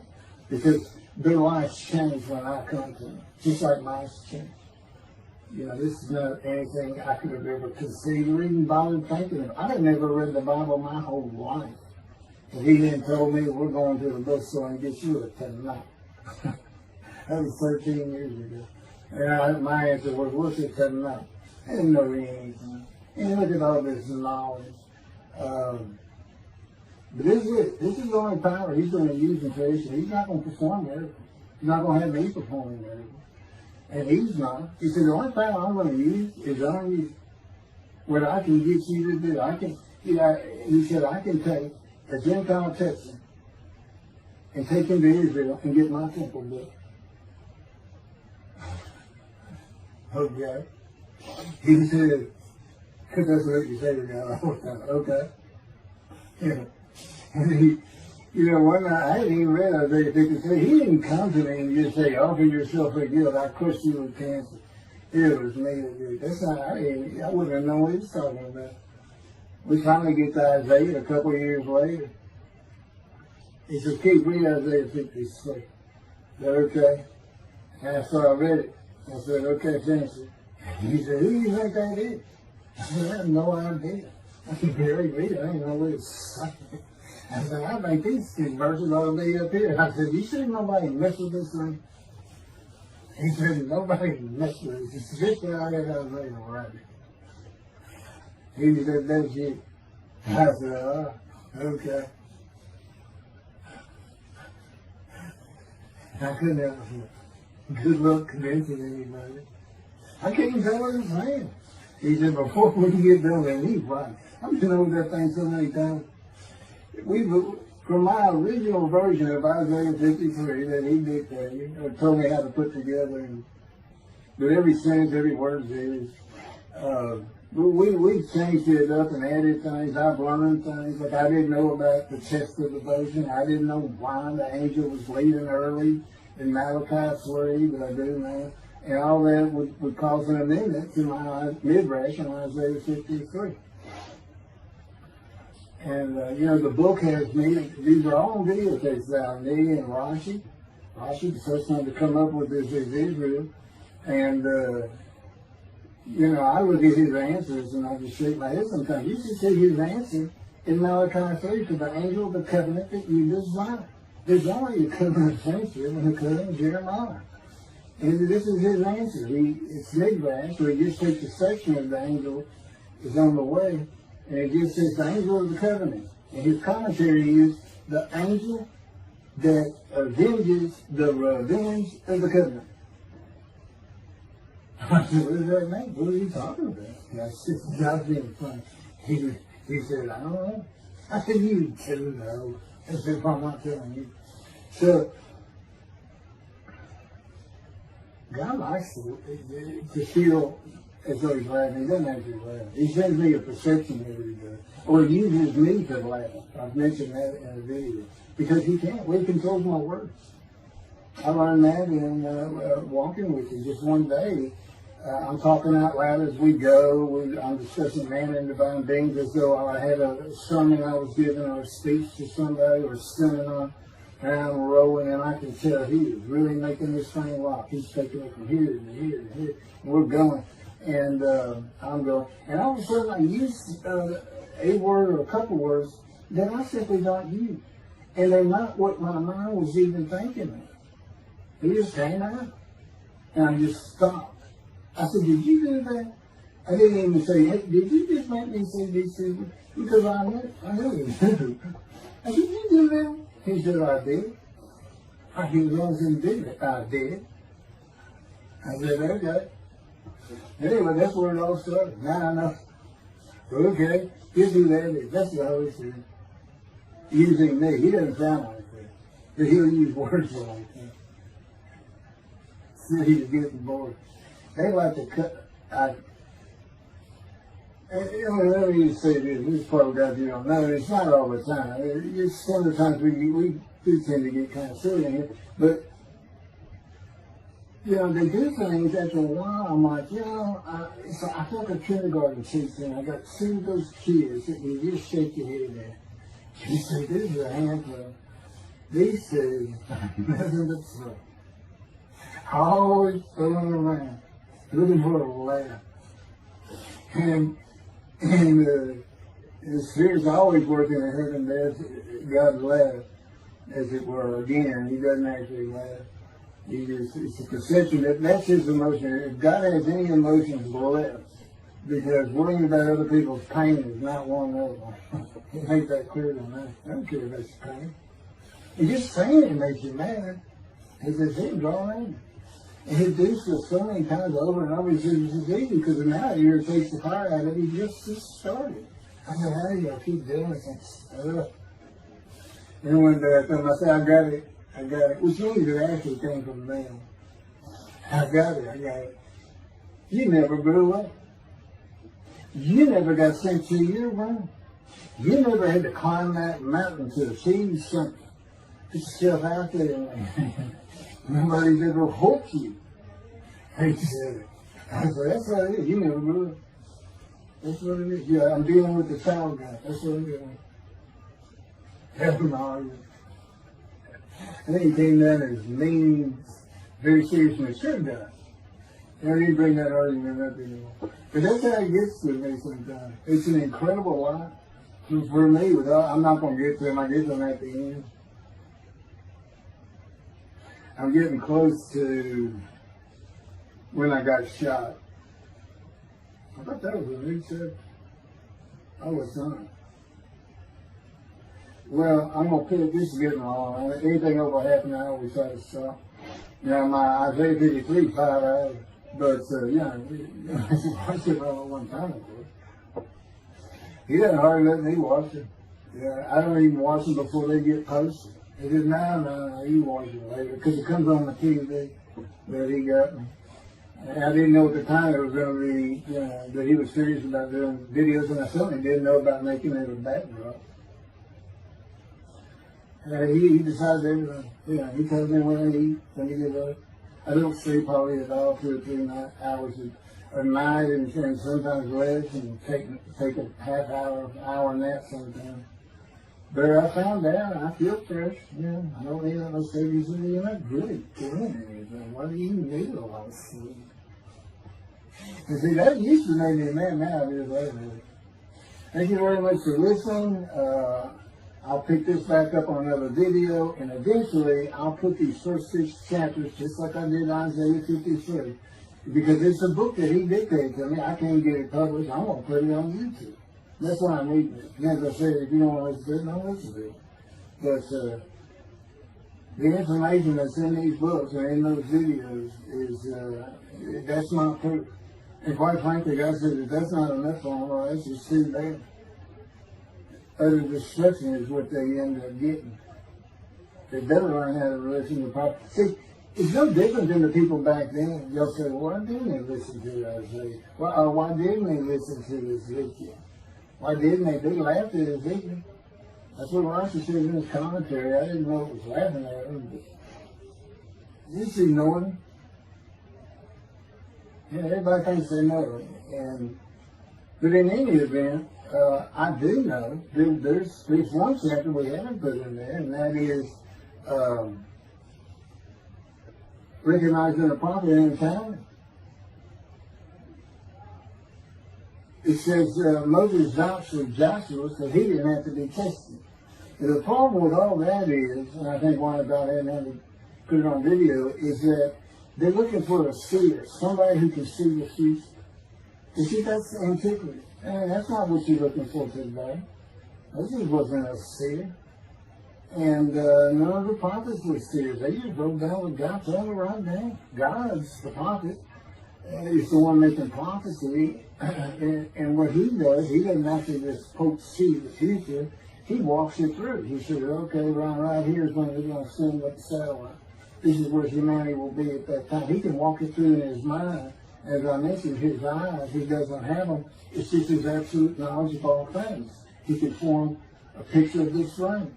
Because their lives change when I come to them, just like mine change. This is not anything I could have ever conceived or even bothered thinking of. I had never read the Bible my whole life. And he then told me, we're going to the bookstore and get you a Talmud. That was 13 years ago. And my answer was, what's a Talmud? I didn't know anything. And look at all this knowledge. But this is it. This is the only power he's going to use in creation. He's not going to perform miracles. He's not going to have me performing miracles. And he's not. He said, the only power I'm going to use is only what I can get you to do. He said, I can take a Gentile Texan and take him to Israel and get my temple built. Okay. He said, because that's what you say to God all the time. Okay. And one night, I hadn't even read Isaiah 53. He didn't come to me and just say, offer yourself for guilt. I crushed you with cancer. It was me that did. That's not, I wouldn't have known what he was talking about. We finally get to Isaiah a couple of years later. He said, keep reading Isaiah 53. Is that okay? And so I read it. I said, okay, finish it. He said, who do you think that is? I said, I have no idea. I can barely read it. I don't know what it's saying. I said, I think these verses ought to be up here. I said, you sure nobody messed with this thing? He said, nobody messed with it. He said, this thing I got out of there right. He said, that's you. I said, okay. I couldn't have good luck convincing anybody. I can't even tell what he's saying. He said, before we can get done with it, right. I've been over that thing so many times. From my original version of Isaiah 53 that he dictated, or told me how to put together, but every sentence, every word is, we changed it up and added things. I've learned things. Like I didn't know about the chest of devotion. I didn't know why the angel was leaving early in Malachi 3, but I do now. And all that would cause an amendment to my midrash in Isaiah 53. And, the book has me, these are all videotapes out, me and Rashi. Rashi, the first one to come up with this is Israel. And, I look at his answers and I just shake my head sometimes. You should see his answer in Malachi 3 to the angel of the covenant that you desire. There's only a covenant of friendship and a covenant of Jeremiah. And this is his answer. It's midrash, so he just takes a section of the angel is on the way. And it just says the angel of the covenant. And his commentary is the angel that avenges the revenge of the covenant. I said, what does that mean? What are you talking about? And I said, God's being funny. He said, I don't know. I said, you do know. I said, I'm not telling you. So, God likes to feel as though he's laughing. He doesn't actually laugh. He sends me a perception every day. Or he uses me to laugh. I've mentioned that in a video. Because he can't. He controls my words. I learned that in walking with you. Just one day, I'm talking out loud as we go. I'm discussing man and divine beings as though I had a sermon I was giving or a speech to somebody or a seminar. And I'm rolling, and I can tell he is really making this thing rock. He's taking it from here to here to here. And we're going. And I'm going. And all of a sudden, I use a word or a couple words that I simply don't use. And they're not what my mind was even thinking of. He just came out. And I just stopped. I said, did you do that? I didn't even say, hey, did you just make me say these things? Because I knew he did. I said, did you do that? He said, I did. I said, as long as he did it, I did. I said, okay. Anyway, that's where it all started. Now I know. Okay, he'll do that. That's the Holy Spirit. Using me. He doesn't sound like that. But he'll use words like that. So he's getting bored. They like to cut. Let me just say this program, you don't know, it's not all the time. It's some of the times we do tend to get kind of silly in here. But, you know, they do things after a while. I'm like, you know, so I feel like a kindergarten teacher, and I got two of those kids that you just shake your head at. You say, this is a handful. These two, nothing but trouble. Always throwing around, looking for a laugh. And the Spirit's always working in heaven as God laughs, as it were. Again, he doesn't actually laugh. It's a perception that's his emotion. If God has any emotions left, because worrying about other people's pain is not one of them. He makes that clear to me. I don't care about your pain. And just saying it makes you mad. It's as if drawn in. And he does this so many times over and over. He says it's easy because now it irritates the fire out of it. He just started. I said, how do you keep doing this stuff? And one day I told him, I said, I got it. Which means it actually came from them. I got it. You never grew up. You never got sent to your room. You never had to climb that mountain to achieve something. Put yourself out there, man. Nobody's ever hoped you. He said, I said, that's what it is. You never grew up. That's what it is. Yeah, I'm dealing with the child guy. That's what it is. Having an argument. And then he came down as mean, very serious and mature guy. And I didn't bring that argument up anymore. But that's how it gets with me sometimes. It's an incredible life. For me, I'm not going to get to him. I get to him at the end. I'm getting close to when I got shot. I thought that was a new chapter. I was not. Well, I'm going to put this is getting long. Anything over half an hour, we try to stop. Now, my Isaiah 53, 5 hours. But, yeah, I watched it all at one time, of course. He doesn't hardly let me watch it. Yeah, I don't even watch them before they get posted. He said, no, you watch it later, because it comes on the TV that he got me. And I didn't know at the time it was going to be, you know, that he was serious about doing videos, and I certainly didn't know about making it a backdrop. He decides everything. Yeah, he tells me when I eat, when he gets up. I don't sleep probably at all 2 or 3 hours a night, and sometimes less, and take a half hour nap sometimes. But I found out I feel fresh. Yeah, I don't need no sleep. He said, you're not really doing anything. Why do you need a lot of sleep? And see, that used to make me mad. Now it is later. Thank you very much for listening. I'll pick this back up on another video, and eventually I'll put these first 6 chapters, just like I did Isaiah 53, because it's a book that he dictated to me. I can't get it published. I'm going to put it on YouTube. That's why I'm reading it. And as I said, if you don't want to listen to it, don't listen to it. But the information that's in these books and in those videos is, that's not proof. And quite frankly, God said if that's not enough for them, well, that's just too bad. Utter destruction is what they end up getting. They better learn how to listen to proper. See, it's no different than the people back then. They'll say, well, why didn't they listen to Isaiah? Why didn't they listen to Ezekiel? Why didn't they? They laughed at Ezekiel. That's what Rashi said in his commentary. I didn't know it was laughing at him, but just ignored him. Yeah, everybody thinks they know it. But in any event, I do know there's one chapter we haven't put in there, and that is recognizing a prophet in time. It says Moses vouched for Joshua so he didn't have to be tested. And the problem with all that is, and I think why God hadn't had to put it on video, is that they're looking for a seer, somebody who can see the future. You see, that's antiquity. And that's not what you're looking for today. This wasn't a seer. And none of the prophets were seers. They just wrote down what God told them right now. God's the prophet. He's the one making prophecy. And what he does, he doesn't actually just see the future. He walks it through. He says, okay, right here is when they're going to send up the satellite. This is where humanity will be at that time. He can walk it through in his mind. As I mentioned, his eyes, he doesn't have them. It's just his absolute knowledge of all things. He can form a picture of this frame.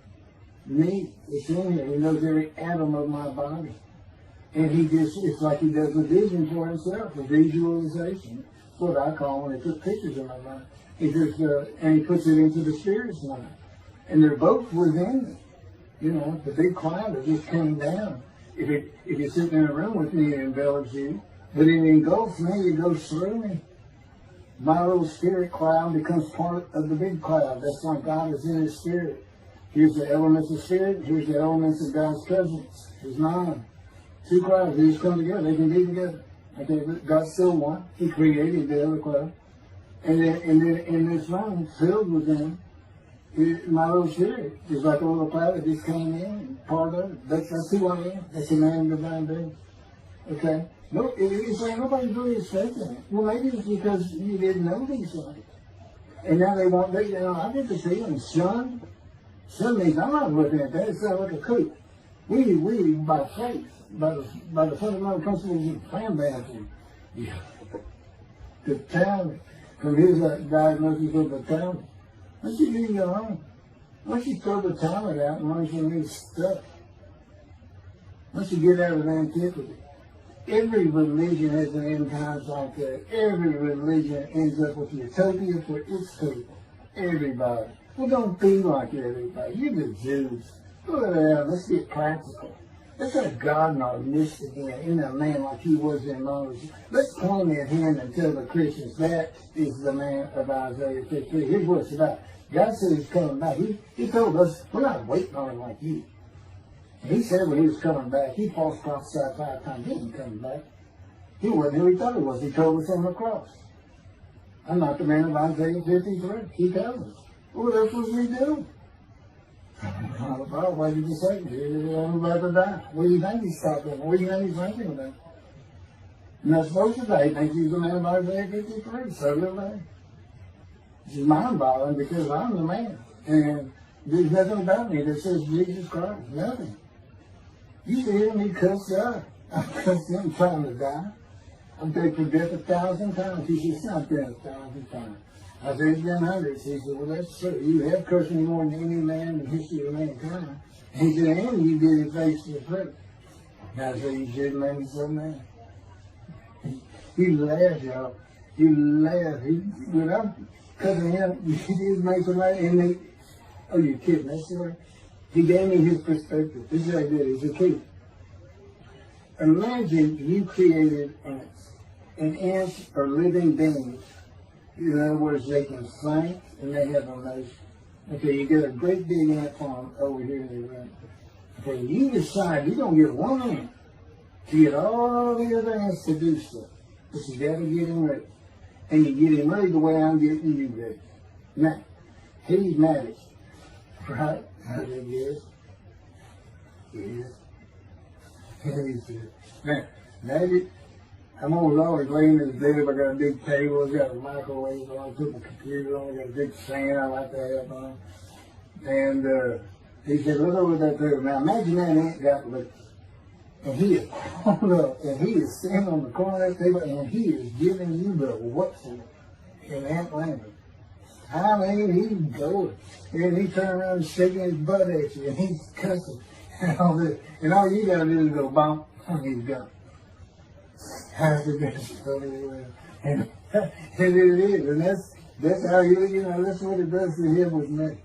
Me, it's in here. He knows every atom of my body. And it's like he does a vision for himself, a visualization. That's what I call when he puts pictures in my mind. And he puts it into the spirit's mind. And they're both within me. You know, the big cloud that just came down. If you're sitting in a room with me, it envelops you. But it engulfs me, it goes through me. My little spirit cloud becomes part of the big cloud. That's why God is in his spirit. Here's the elements of spirit, here's the elements of God's presence. There's 9. 2 clouds, they just come together, they can be together. Okay, God's still one. He created the other cloud. And then in this room, filled with them, my little spirit is like a little cloud that just came in, part of it. That's who I am. That's the man of divine being. Okay? No, it's like nobody's really expecting it. Well, maybe it's because you didn't know these things. And now I get to see them, son. Son means I'm not looking at that. It sounds like a coup. We by faith, by the fundamental principles of plan baptism. Yeah. The talent, from his diagnosis of the talent. Why don't you leave your own? Why don't you throw the talent out and learn some new stuff? Why don't you get out of antiquity? Every religion has an end times like that. Every religion ends up with utopia for its people. Everybody. Well, don't be like everybody. You're the Jews. Well, let's get practical. Let's have God in our midst again, in a man like he was in Moses. Let's point at him and tell the Christians that is the man of Isaiah 53. Here's what it's about. God said he's coming back. He told us, we're not waiting on him like you. He said when he was coming back, he false prophesied 5 times. He wasn't coming back. He wasn't who he thought he was. He told us on the cross. I'm not the man of Isaiah 53. He tells us. What else was we doing? Well, what did you say? I'm about to die. What do you think he's talking? What do you think he's thinking about? And that's supposed to say, he thinks he's the man of Isaiah 53. So do they. It's mind-boggling because I'm the man. And there's nothing about me that says Jesus Christ. Nothing. You see him, he cussed up. I cussed him trying to die. I'm taken for death 1,000 times. He said, it's not death 1,000 times. I said, it's been hundreds. He said, well, that's true. You have cursed me more than any man in the history of mankind. And he said, and you did it face to the face. And I said, you should have made me so mad. He laughed, y'all. He laughed. When I'm cussing him, he did make somebody, and they, oh, you're kidding, that's the way. He gave me his perspective. This is what I did. It's a key. Imagine you created ants. And ants are living beings. In other words, they can think and they have emotion. Okay, you get a great big ant farm over here in the room. Okay, you decide you're going to get one ant to get all the other ants to do stuff. But you got to get him ready. And you get him ready the way I'm getting you ready. Now, he's mad at you. Right? How big he is? He is. Now, imagine, I'm always laying in the bed. I got a big table, I got a microwave on, I put my computer on, I got a big fan I like to have on. And he said, look over that table. Now imagine that ant got licked. And he is pulled up, and he is standing on the corner of that table, and he is giving you the what for in ant language. I mean, he's going. And he turned around and shaking his butt at you, and he's cussing. And all this. And all you got to do is go bump, and he's gone. And it is. And that's how you know, that's what it does to him with me.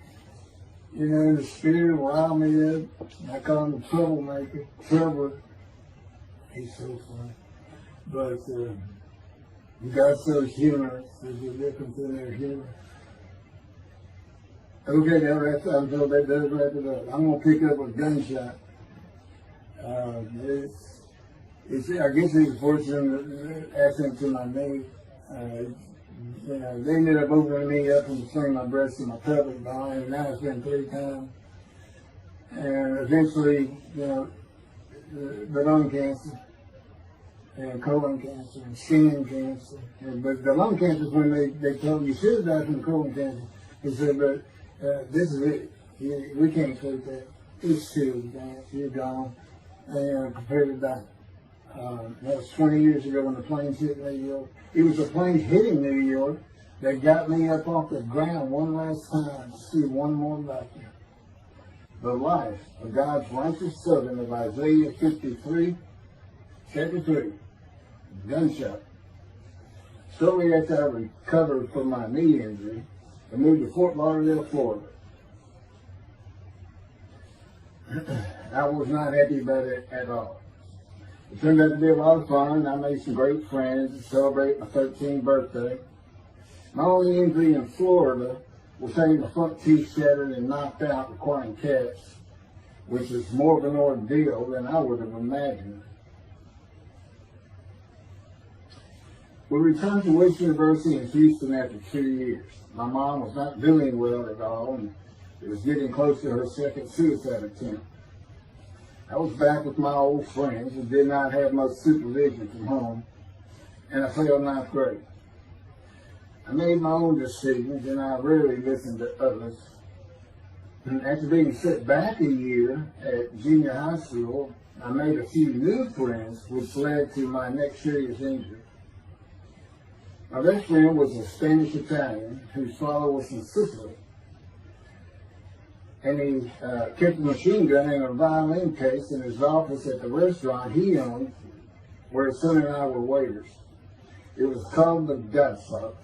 You know, the spirit wild me up. I call him the troublemaker. Trouble. He's so funny. But God's so humorous. There's a difference in their humor. Okay, I'm told that does wrap it up. I'm going to pick up a gunshot. I guess it's fortunate accident to my knee. You know, they ended up opening me up and swinging my breast and my pelvic behind, and now it's been 3 times. And eventually, the lung cancer and colon cancer and skin cancer. But the lung cancer is when they told you should have died from colon cancer. They said, but this is it. We can't take that. It's too advanced. You're gone. And prepared to die. That was 20 years ago when the plane hit New York. It was the plane hitting New York that got me up off the ground one last time to see one more vacuum. The life of God's righteous servant of Isaiah 53, chapter 3, gunshot. Shortly after I recovered from my knee injury, I moved to Fort Lauderdale, Florida. I was not happy about it at all. It turned out to be a lot of fun. I made some great friends to celebrate my 13th birthday. My only injury in Florida was having the front teeth shattered and knocked out, requiring caps, which is more of an ordeal than I would have imagined. We returned to West University in Houston after 2 years. My mom was not doing well at all, and it was getting close to her second suicide attempt. I was back with my old friends and did not have much supervision from home, and I failed ninth grade. I made my own decisions, and I rarely listened to others. And after being set back a year at junior high school, I made a few new friends, which led to my next serious injury. My best friend was a Spanish Italian whose father was from Sicily. And he kept a machine gun and a violin case in his office at the restaurant he owned, where his son and I were waiters. It was called the Godfather.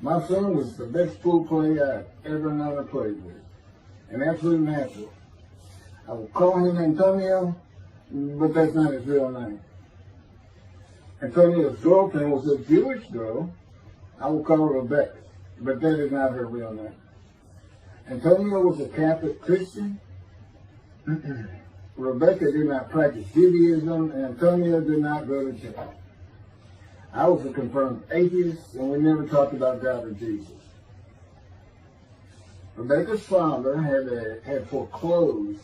My son was the best pool player I've ever known to play with, an absolute natural. I will call him Antonio, but that's not his real name. Antonio's girlfriend was a Jewish girl. I will call her Rebecca, but that is not her real name. Antonio was a Catholic Christian. Rebecca did not practice Judaism, and Antonio did not go to church. I was a confirmed atheist, and we never talked about God or Jesus. Rebecca's father had foreclosed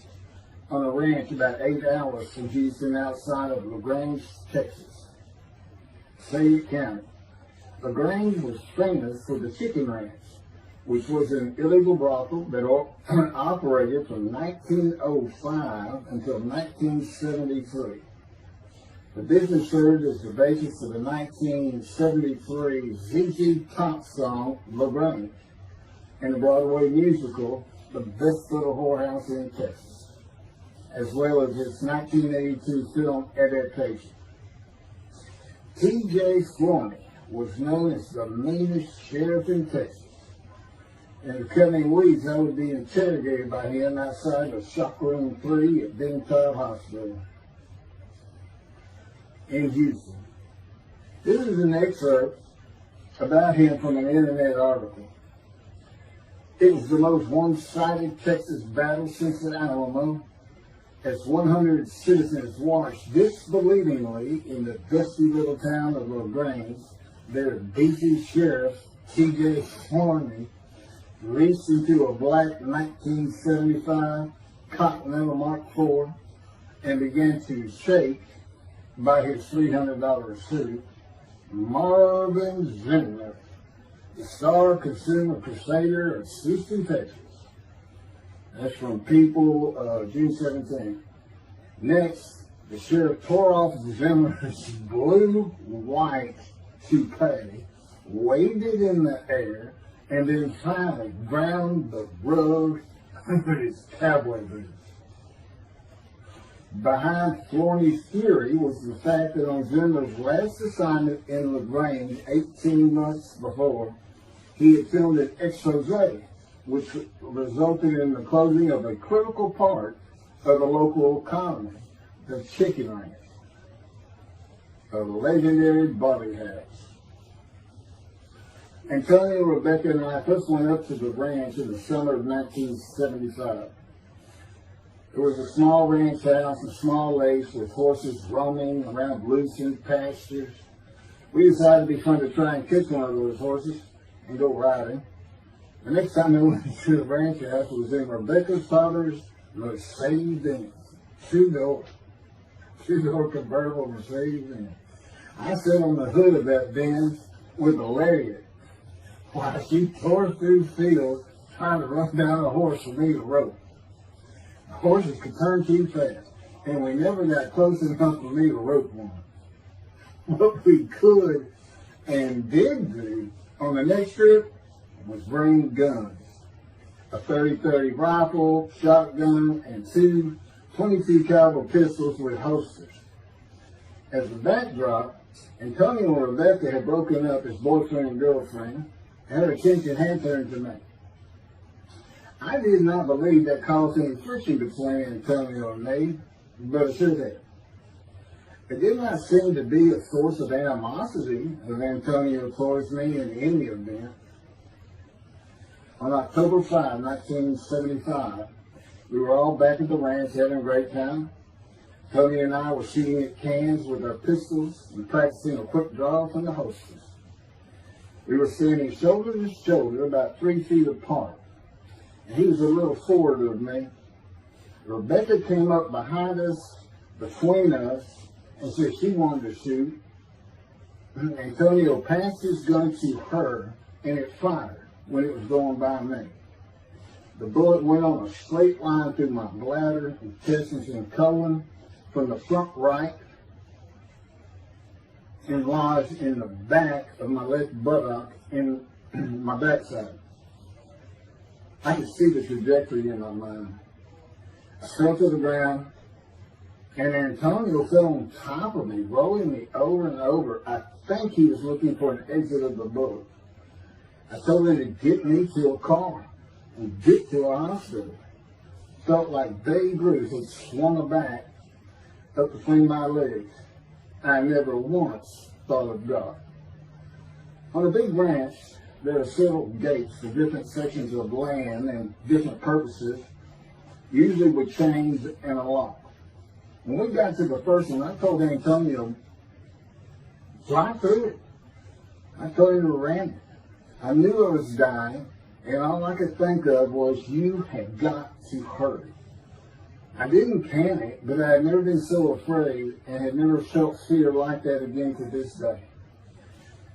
on a ranch about 8 hours from Houston outside of LaGrange, Texas, Fayette County. LaGrange was famous for the chicken ranch, which was an illegal brothel that operated from 1905 until 1973. The business served as the basis for the 1973 ZZ Top song, LaGrange, and the Broadway musical, The Best Little Whorehouse in Texas, as well as its 1982 film adaptation. T.J. Flourney was known as the meanest sheriff in Texas. In the coming weeks, I would be interrogated by him outside of Shock Room 3 at Ben Taub Hospital in Houston. This is an excerpt about him from an internet article. It was the most one-sided Texas battle since the Alamo, as 100 citizens watched disbelievingly in the dusty little town of LaGrange, their beefy sheriff, T.J. Flourney, reached into a black 1975 Continental Mark IV and began to shake by his $300 suit Marvin Zimler, the star consumer crusader of Houston, Texas. That's from People, June 17. Next, the sheriff tore off Zimmer's blue-white toupee, waved it in the air, and then finally ground the rug with his cowboy boots. Behind Flourney's theory was the fact that on Zimmer's last assignment in LaGrange 18 months before, he had filmed an expose, which resulted in the closing of a critical part of the local economy, the chicken ranch, a legendary Bobby house. Antonio, Rebecca, and I first went up to the ranch in the summer of 1975. It was a small ranch house, a small lakes with horses roaming around lucerne pastures. We decided it'd be fun to try and catch one of those horses and go riding. The next time I went to the ranch house was in Rebecca's father's Mercedes-Benz. Two-door convertible Mercedes-Benz. I sat on the hood of that Benz with a lariat while she tore through fields trying to run down a horse for me to rope. The horses could turn too fast, and we never got close enough for me to rope one. What we could and did do on the next trip was bring guns. A 30-30 rifle, shotgun, and two 22 caliber pistols with holsters. As a backdrop, Antonio and Rebecca had broken up as boyfriend and girlfriend, and her attention had turned to me. I did not believe that caused any friction between Antonio and me, but it should have. It did not seem to be a source of animosity of Antonio towards me in any event. On October 5, 1975, we were all back at the ranch having a great time. Tony and I were shooting at cans with our pistols and practicing a quick draw from the holsters. We were standing shoulder to shoulder, about 3 feet apart, and he was a little forward of me. Rebecca came up behind us, between us, and said she wanted to shoot. Antonio passed his gun to her, and it fired when it was going by me. The bullet went on a straight line through my bladder, intestines, and colon from the front right and lodged in the back of my left buttock in my backside. I could see the trajectory in my mind. I fell to the ground, and Antonio fell on top of me, rolling me over and over. I think he was looking for an exit of the bullet. I told him to get me to a car and get to a hospital. Felt like Babe Ruth had swung a bat up between my legs. I never once thought of God. On a big ranch, there are several gates for different sections of land and different purposes, usually with chains and a lock. When we got to the first one, I told Antonio, drive through it. I told him to ram it. I knew I was dying, and all I could think of was, you had got to hurry. I didn't panic, but I had never been so afraid and had never felt fear like that again to this day.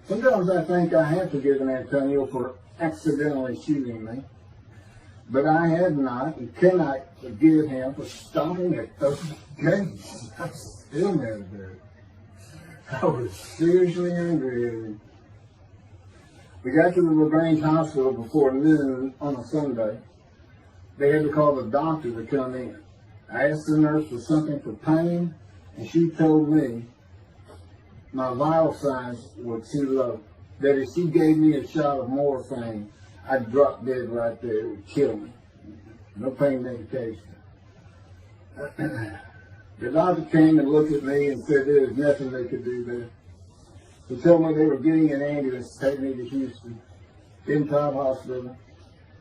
Sometimes I think I have forgiven Antonio for accidentally shooting me, but I have not and cannot forgive him for stopping at those gates. I still never did. I was seriously angry at him. We got to the LaGrange Hospital before noon on a Sunday. They had to call the doctor to come in. I asked the nurse for something for pain, and she told me my vital signs were too low. That if she gave me a shot of morphine, I'd drop dead right there. It would kill me. No pain medication. The doctor came and looked at me and said there was nothing they could do there. He told me they were getting an ambulance to take me to Houston, Top Hospital,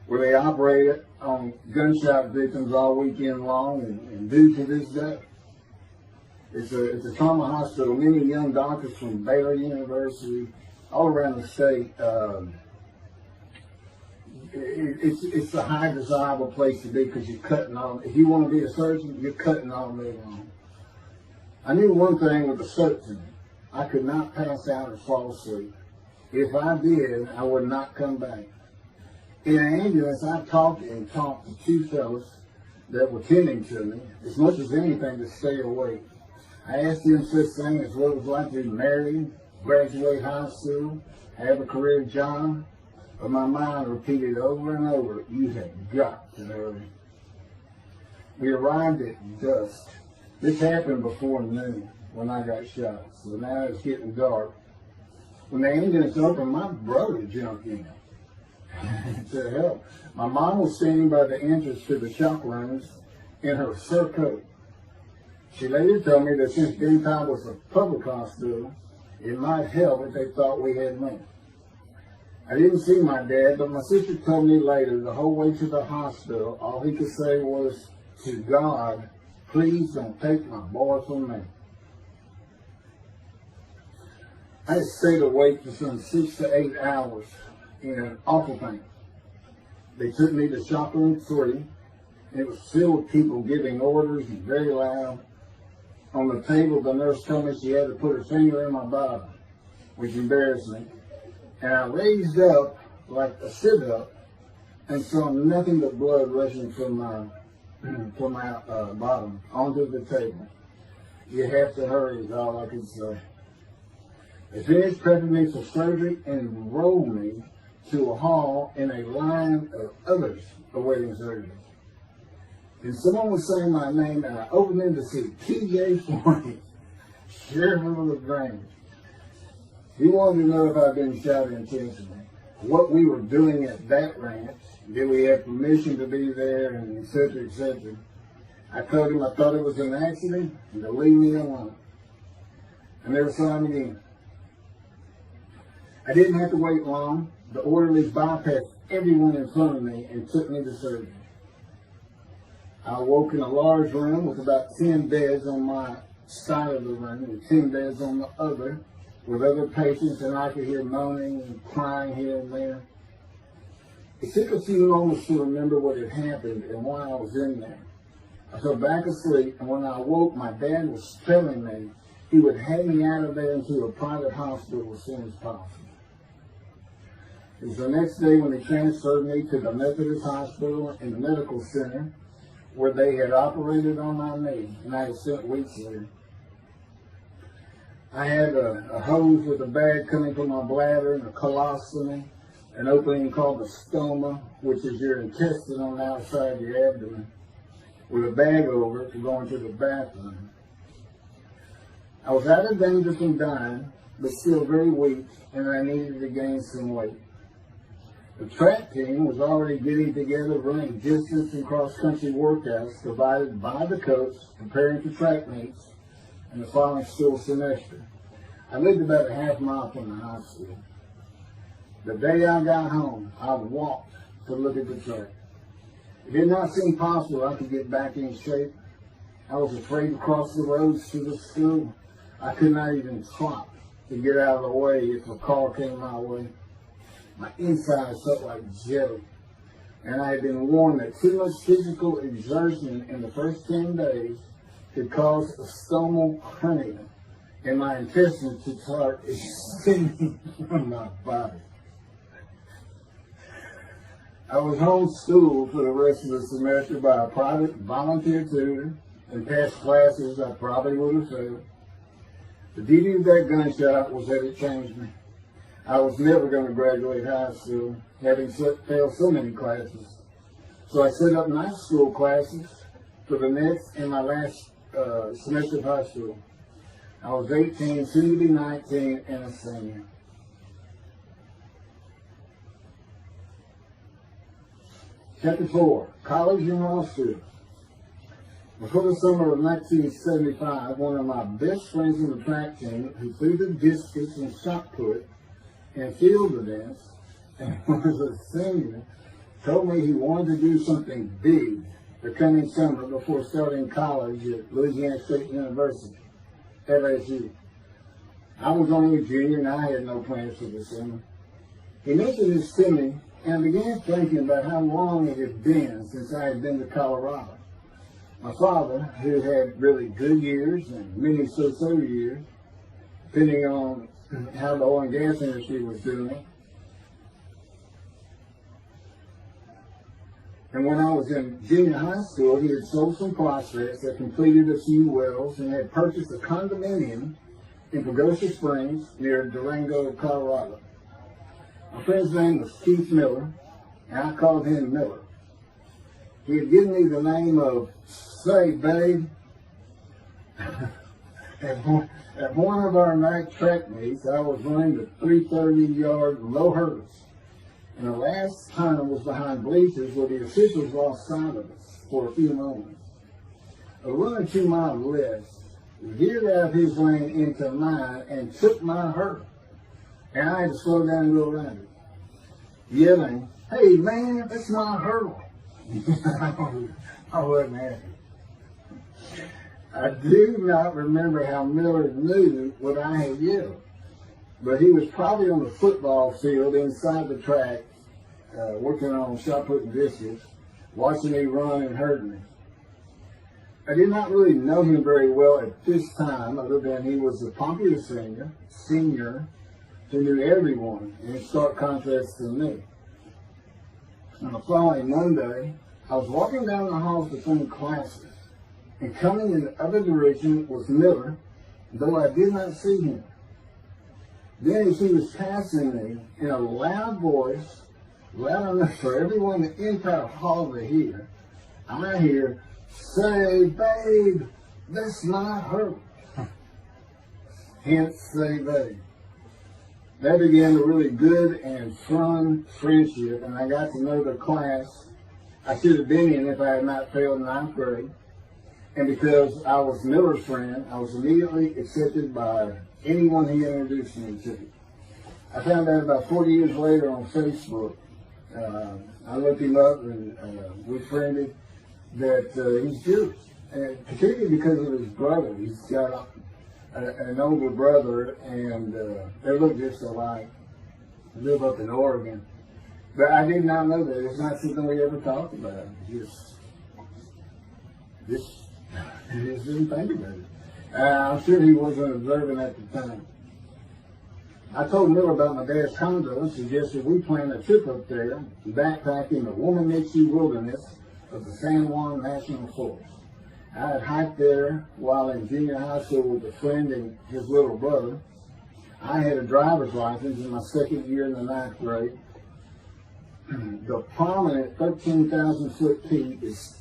where they operated on gunshot victims all weekend long and do to this day. It's a trauma hospital. Many young doctors from Baylor University, all around the state. It's a high desirable place to be because you're cutting all. If you want to be a surgeon, you're cutting all day long. I knew one thing with a certainty. I could not pass out or fall asleep. If I did, I would not come back. In an ambulance, I talked to two fellows that were tending to me, as much as anything to stay awake. I asked them such things as what it was like to be married, graduate high school, have a career job, but my mind repeated over and over, you have got to hurry. We arrived at dusk. This happened before noon when I got shot, so now it's getting dark. When the ambulance opened, my brother jumped in to help. My mom was standing by the entrance to the shock rooms in her fur coat. She later told me that since Top was a public hospital, it might help if they thought we had money. I didn't see my dad, but my sister told me later, the whole way to the hospital, all he could say was, to God, please don't take my boy from me. I stayed awake for some 6 to 8 hours in awful pain. They took me to shop room 3. It was filled with people giving orders and very loud. On the table, the nurse told me she had to put her finger in my bottom, which embarrassed me. And I raised up like a sit-up and saw nothing but blood rushing from my bottom onto the table. You have to hurry is all I could say. They finished prepping me for surgery and enrolled me to a hall in a line of others awaiting surgery. And someone was saying my name, and I opened in to see T.J. Forney, Sheriff of LaGrange. He wanted to know if I'd been shot intentionally, what we were doing at that ranch, did we have permission to be there, and et cetera, et cetera. I told him I thought it was an accident, and to leave me alone. I never saw him again. I didn't have to wait long. The orderlies bypassed everyone in front of me and took me to surgery. I awoke in a large room with about 10 beds on my side of the room and 10 beds on the other, with other patients, and I could hear moaning and crying here and there. It took a few moments to remember what had happened and why I was in there. I fell back asleep, and when I awoke, my dad was telling me he would have me out of there into a private hospital as soon as possible. It was the next day when they transferred me to the Methodist Hospital in the medical center, where they had operated on my knee, and I had spent weeks there. I had a hose with a bag coming from my bladder and a colostomy, an opening called the stoma, which is your intestine on the outside of your abdomen, with a bag over it to go into the bathroom. I was out of danger from dying, but still very weak, and I needed to gain some weight. The track team was already getting together, running distance and cross-country workouts provided by the coach, preparing for track meets and the following school semester. I lived about a half mile from the hospital. The day I got home, I walked to look at the track. It did not seem possible I could get back in shape. I was afraid to cross the roads to the school. I could not even stop to get out of the way if a car came my way. My insides felt like jelly, and I had been warned that too much physical exertion in the first 10 days could cause a stomal hernia, and my intestines to start extending from my body. I was homeschooled for the rest of the semester by a private volunteer tutor, and passed classes I probably would have failed. The beauty of that gunshot was that it changed me. I was never going to graduate high school, having failed so many classes. So I set up night school classes for the next and my last semester of high school. I was 18, soon to be 19, and a senior. Chapter 4, College and Law School. Before the summer of 1975, one of my best friends in the track team, who threw the discus and shot put and field events, and was a senior, told me he wanted to do something big the coming summer before starting college at Louisiana State University, LSU. I was only a junior and I had no plans for the summer. He mentioned this to me, and I began thinking about how long it had been since I had been to Colorado. My father, who had really good years and many so-so years, depending on how the oil and gas industry was doing. And when I was in junior high school, he had sold some prospects, had completed a few wells, and had purchased a condominium in Pagosa Springs near Durango, Colorado. My friend's name was Keith Miller, and I called him Miller. He had given me the name of Say Babe. At one of our night track meets, I was running the 330-yard low hurdles, and the last time was behind bleachers where the officials lost sight of us for a few moments. A runner 2 miles left veered out of his lane into mine and took my hurdle, and I had to slow down and go around it, yelling, "Hey man, that's my hurdle." I wasn't happy. I do not remember how Miller knew what I had yelled, but he was probably on the football field inside the track, working on shot putting discs, watching me run and hurt me. I did not really know him very well at this time, other than he was a popular senior who knew everyone, in stark contrast to me. On the following Monday, I was walking down the halls between classes, and coming in the other direction was Miller, though I did not see him. Then as he was passing me, in a loud voice, loud enough for everyone in the entire hall to hear, I hear, "Say, babe, that's not her." Hence, say, babe. That began a really good and fun friendship, and I got to know the class I should have been in if I had not failed ninth grade. And because I was Miller's friend, I was immediately accepted by anyone he introduced me to. I found out about 40 years later on Facebook. I looked him up and we friended that he's Jewish, and particularly because of his brother. He's got an older brother, and they look just alike. They live up in Oregon. But I did not know that. It's not something we ever talked about. Just didn't think about it. I'm sure he wasn't observant at the time. I told Miller about my dad's condo and suggested we plan a trip up there, backpacking the Womanichi wilderness of the San Juan National Forest. I had hiked there while in junior high school with a friend and his little brother. I had a driver's license in my second year in the ninth grade. The prominent 13,000-foot peak is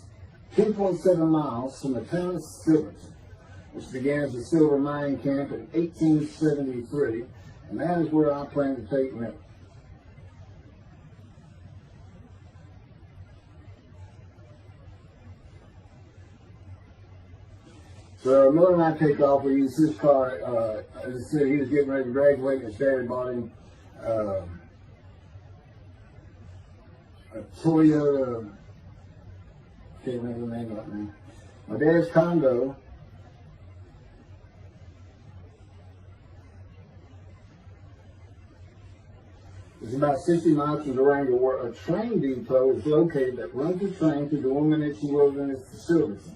10.7 miles from the town of Silverton, which began as a silver mining camp in 1873, and that is where I plan to take Miller. So Miller and I take off. We use his car. As I said, he was getting ready to graduate, and his dad bought him a Toyota. Can't remember the name of it now. My dad's condo is about 60 miles from Durango, where a train depot is located that runs the train to the Womanichi Wilderness facility.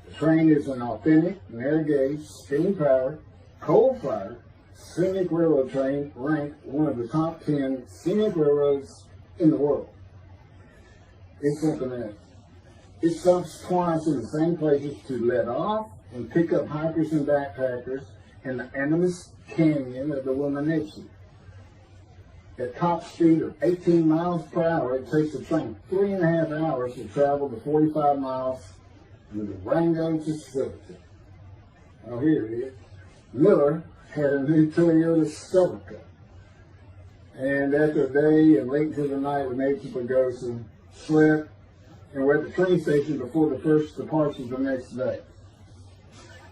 The train is an authentic, narrow gauge, steam-powered, coal-fired, scenic railroad train ranked one of the top 10 scenic railroads in the world. It's something else. It stops twice in the same places to let off and pick up hikers and backpackers in the Animas Canyon of the Womanichi. At top speed of 18 miles per hour, it takes the train 3.5 hours to travel the 45 miles from Durango to Silverton. Oh, here it is. Miller had a new Toyota Celica. And after a day and late into the night, we made to Pagosa, slept, and we're at the train station before the first departure the next day.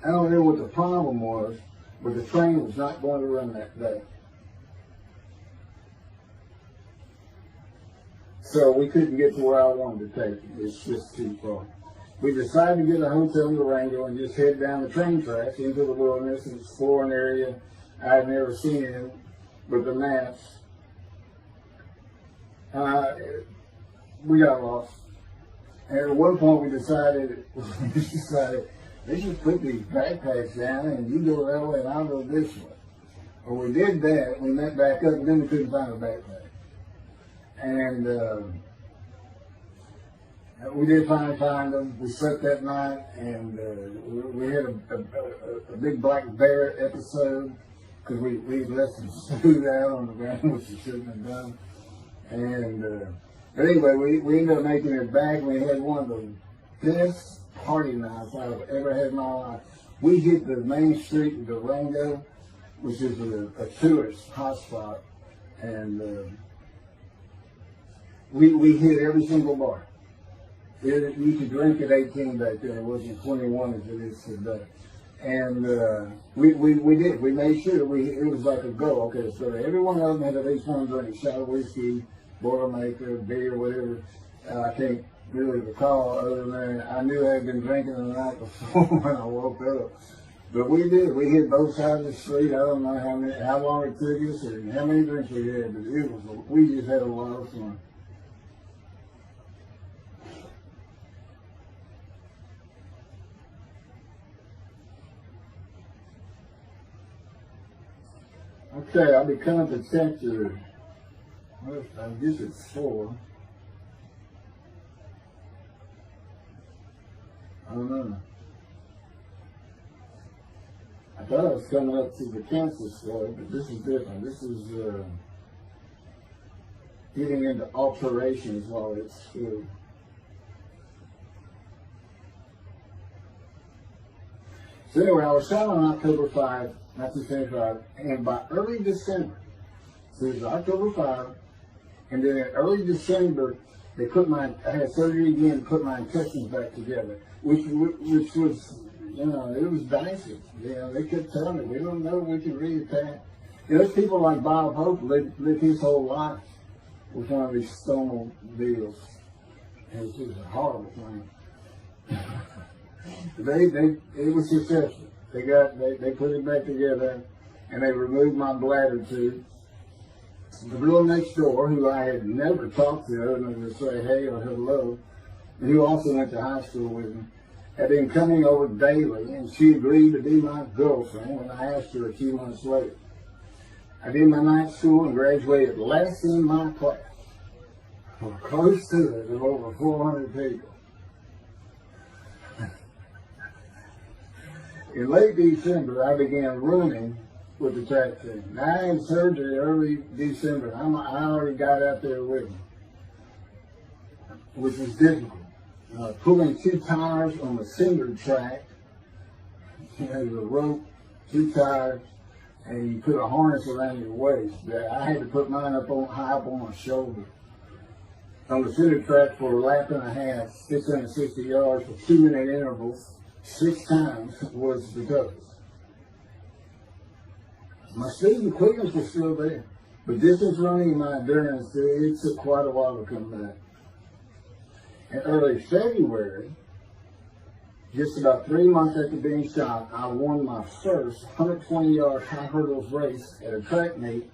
I don't know what the problem was, but the train was not going to run that day. So we couldn't get to where I wanted to take it. It's just too far. We decided to get a hotel in Durango and just head down the train tracks into the wilderness and explore an area I'd never seen in with the maps. We got lost. And at one point we decided, let's just put these backpacks down and you go that way and I'll go this way. Well, we did that, we went back up, and then we couldn't find a backpack. And we did finally find them. We slept that night, and we had a big black bear episode because we left some food out on the ground, which we shouldn't have done. And but anyway, we ended up making it back. We had one of the best party nights I've ever had in my life. We hit the main street in Durango, which is a tourist hotspot, and we hit every single bar. You could drink at 18 back then. It wasn't 21 as it is today. And we did. We made sure it was like a go. Okay, so every one of them had at least one drink: shot of whiskey, Boilermaker, beer, whatever. I can't really recall other than I knew I had been drinking the night before when I woke up. But we did. We hit both sides of the street. I don't know how long it took us or how many drinks we had, but we just had a lot of fun. Okay, I'll be coming to chapter, well, I guess it's 4. I don't know. I thought I was coming up to the cancer story, but this is different. This is getting into alterations while it's school. So anyway, I was shot on October 5, 1975, and by early December, so it was October 5, and then in early December, I had surgery again to put my intestines back together, which was, it was dicey. They kept telling me, we don't know, we can reattach. There's people like Bob Hope lived his whole life with one of these stone deals. And it's just a horrible thing. It was successful. They put it back together, and they removed my bladder tube. The girl next door, who I had never talked to other than to say hey or hello, and who also went to high school with me, had been coming over daily, and she agreed to be my girlfriend when I asked her a few months later. I did my night school and graduated last in my class, or close to it, of over 400 people. In late December, I began running with the track team. Now, I had surgery early December. I already got out there with them, which was difficult. Pulling 2 tires on the cinder track, there's a rope, 2 tires, and you put a harness around your waist. I had to put mine high up on my shoulder. On the cinder track for a lap and a half, 660 yards for 2-minute intervals, 6 times was the toughest. My speed and quickness was still there, but distance running and my endurance, it took quite a while to come back. In early February, just about 3 months after being shot, I won my first 120-yard high hurdles race at a track meet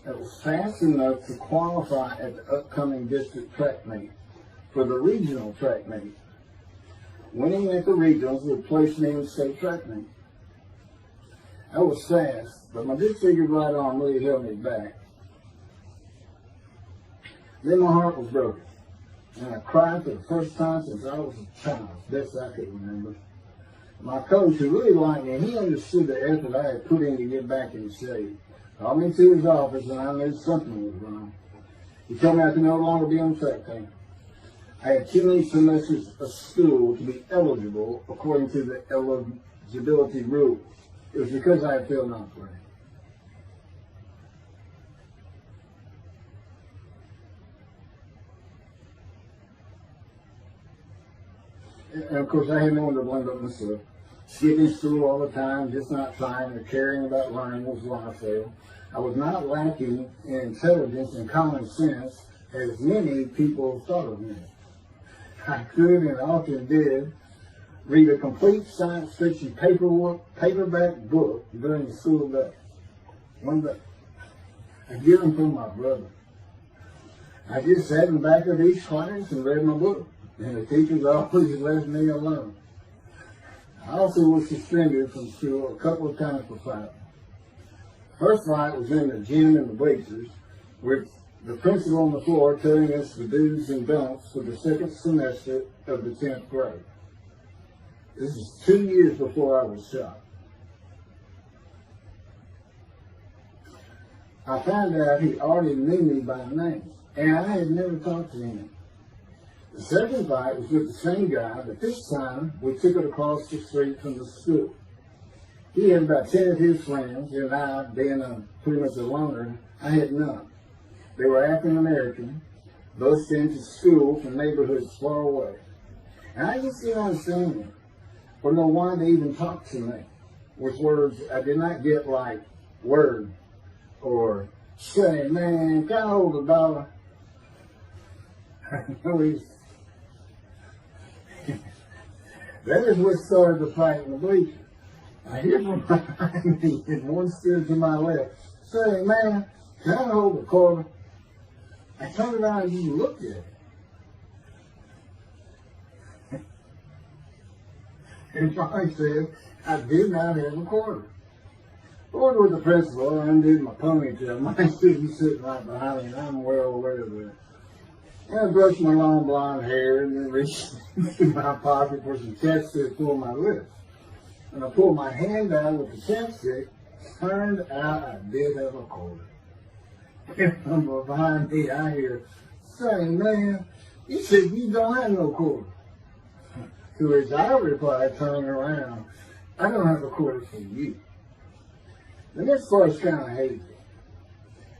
that was fast enough to qualify at the upcoming district track meet for the regional track meet. Winning at the regionals would place me in the state track meet. I was fast, but my disfigured right arm really held me back. Then my heart was broken, and I cried for the first time since I was a child, best I could remember. My coach, who really liked me, he understood the effort I had put in to get back in shape. Called me to his office, and I knew something was wrong. He told me I could no longer be on track team. I had too many semesters of school to be eligible according to the eligibility rules. It was because I had failed ninth grade. And of course, I had no one to blame but myself. Skipping school all the time, just not trying or caring about learning was why I failed. I was not lacking in intelligence and common sense as many people thought of me. I could and often did read a complete science fiction paperback book during the school day. One day, I get them from my brother. I just sat in the back of each class and read my book, and the teachers always left me alone. I also was suspended from school a couple of times for fighting. First fight was in the gym and the bleachers, with the principal on the floor telling us the do's and don'ts for the second semester of the 10th grade. This is 2 years before I was shot. I found out he already knew me by name, and I had never talked to him. The second fight was with the same guy, but this time we took it across the street from the school. He had about 10 of his friends, and I, being pretty much a loner, I had none. They were African American, both sent to school from neighborhoods far away. And I just didn't understand them, or know why they even talked to me with words I did not get, like word or say, man, can I hold $1? That is what started the fight in the bleachers. I hear from behind me, and one stood to my left, say, man, can I hold $1? I turned around and just looked at it. And finally said, I did not have $1. Ordered with the principal, I undid my ponytail. My student sitting right behind me, and I'm well aware of that. And I brushed my long blonde hair and then reached into my pocket for some chapstick for my lips. And I pulled my hand out with the chapstick. Turned out I did have a quarter. And from behind me, I hear, "Say, man, you said you don't have no quarter." To which I replied, turning around, "I don't have a quarter for you." The next part's kind of hazy.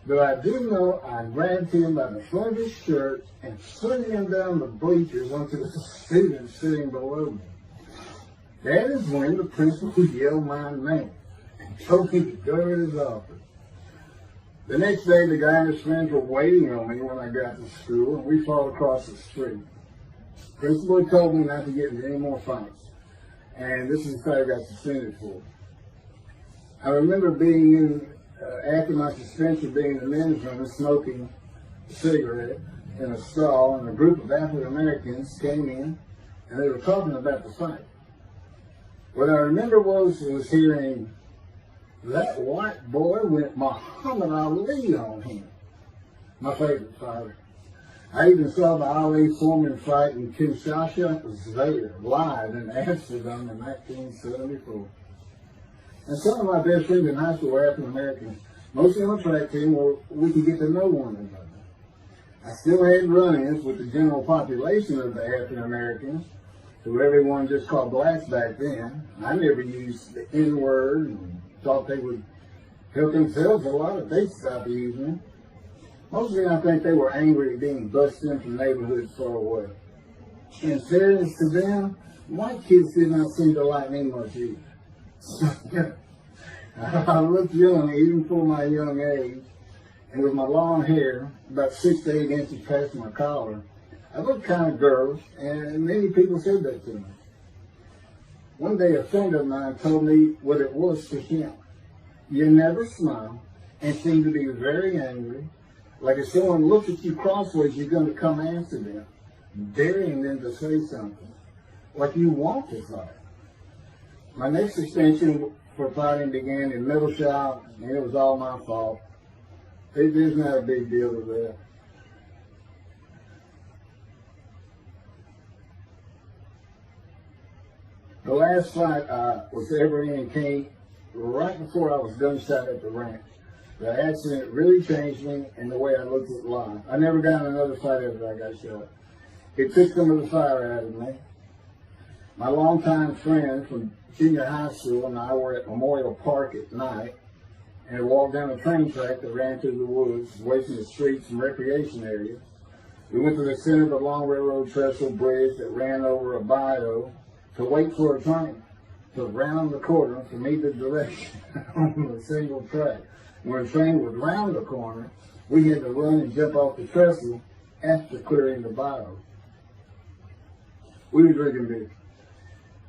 But I do know I grabbed him by the front of his shirt and threw him down the bleachers onto the student sitting below me. That is when the principal yelled my name and told me to go to his office. The next day, the guy and his friends were waiting on me when I got to school, and we fought across the street. The principal told me not to get into any more fights, and this is what I got suspended for. I remember being after my suspension, being in the men's room smoking a cigarette in a stall, and a group of African Americans came in, and they were talking about the fight. What I remember was hearing, "That white boy went Muhammad Ali on him." My favorite fighter. I even saw the Ali Foreman fight in Kinshasa there, live in Amsterdam in 1974. And some of my best friends in high school were African Americans, mostly on the track team where we could get to know one another. I still had run-ins with the general population of the African Americans, who everyone just called blacks back then. I never used the N-word and thought they would help themselves a lot if they stopped using it. Mostly I think they were angry at being busted in from neighborhoods far away. In fairness to them, white kids did not seem to like me much either. I looked young, even for my young age, and with my long hair, about 6 to 8 inches past my collar, I looked kind of girlish, and many people said that to me. One day, a friend of mine told me what it was to him. You never smile and seem to be very angry. Like if someone looks at you crossways, you're going to come after them, daring them to say something, like you want to fight. My next suspension for fighting began in middle shop, and it was all my fault. There's not a big deal with that. The last fight I was ever in came right before I was done shot at the ranch. The accident really changed me and the way I looked at life. I never got in another fight after I got shot. It took some of the fire out of me. My longtime friend from junior high school and I were at Memorial Park at night and walked down a train track that ran through the woods, away from the streets and recreation areas. We went to the center of a long railroad trestle bridge that ran over a bayou to wait for a train to round the corner from either direction on a single track. When the train would round the corner, we had to run and jump off the trestle after clearing the bayou. We were drinking beer.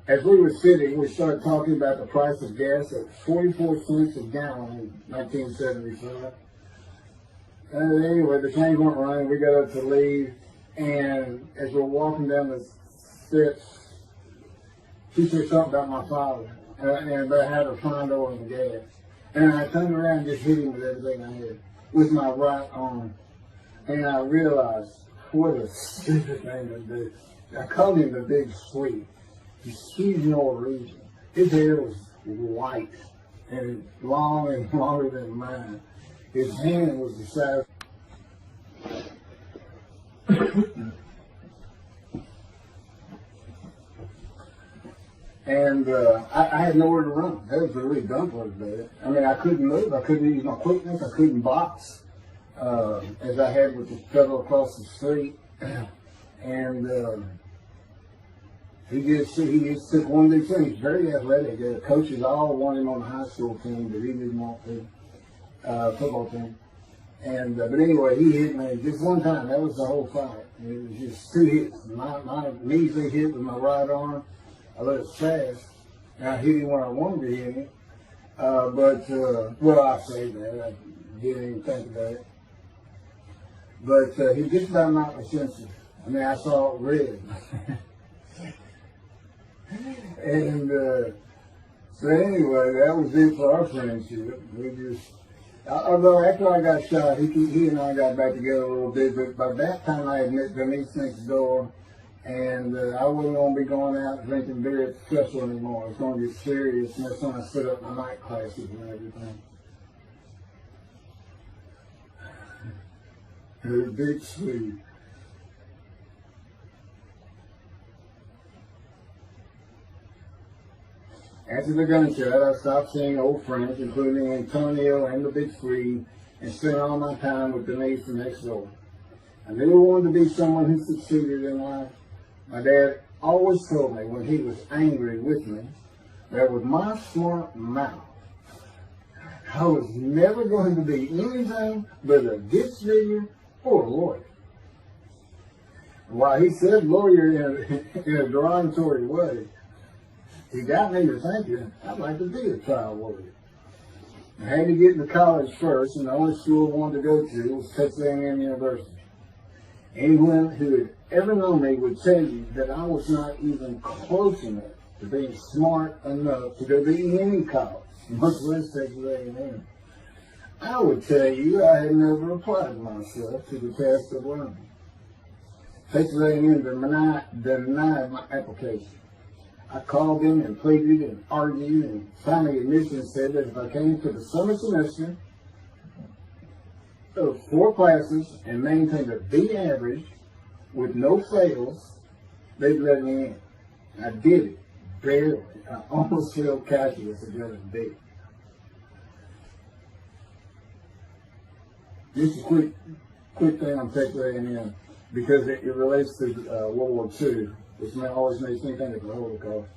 As we were sitting, we started talking about the price of gas at 44 cents a gallon in 1975. Anyway, the trains weren't running. We got up to leave, and as we're walking down the steps, she said something about my father and about how to find oil and gas. And I turned around and just hit him with everything I had, with my right arm. And I realized what a stupid thing to do. I called him the Big Sweet. He's huge Norwegian. His hair was white and long and longer than mine. His hand was the size. And I had nowhere to run. That was the really dumb part about it. I mean, I couldn't move. I couldn't use my quickness. I couldn't box as I had with the fellow across the street. And he just took one big thing. He's very athletic. The coaches all wanted him on the high school team, but he didn't want the football team. And but anyway, he hit me just one time. That was the whole fight. It was just 2 hits. My measly hit with my right arm. I let it fast, and I hit him where I wanted to hit him. Well, I say that. I didn't even think about it. But he just about knocked me senseless. I mean, I saw it red. And So anyway, that was it for our friendship. We just, although after I got shot, he and I got back together a little bit, but by that time I had met Denise next door, and I wasn't going to be going out drinking beer at the festival anymore. It was going to get serious, and that's when I set up my night classes and everything. Her big sleeve. After the gunshot, I stopped seeing old friends, including Antonio and the Big Three, and spent all my time with Denise next door. I never wanted to be someone who succeeded in life. My dad always told me when he was angry with me that with my smart mouth, I was never going to be anything but a ditch digger or a lawyer. While he said lawyer in a derogatory way, he got me to thinking I'd like to be a trial lawyer. I had to get into college first, and the only school I wanted to go to was Texas A&M University. Anyone who had ever known me would tell you that I was not even close enough to being smart enough to go to any college, much less Texas A&M. I would tell you I had never applied myself to the task of learning. Texas A&M denied my application. I called them and pleaded and argued, and finally admissions said that if I came to the summer semester of 4 classes and maintained a B average with no fails, they'd let me in. I did it, barely. I almost failed calculus and got a B. Just a quick thing on Texas A&M, because it relates to World War II. Which always makes me think of the Holocaust,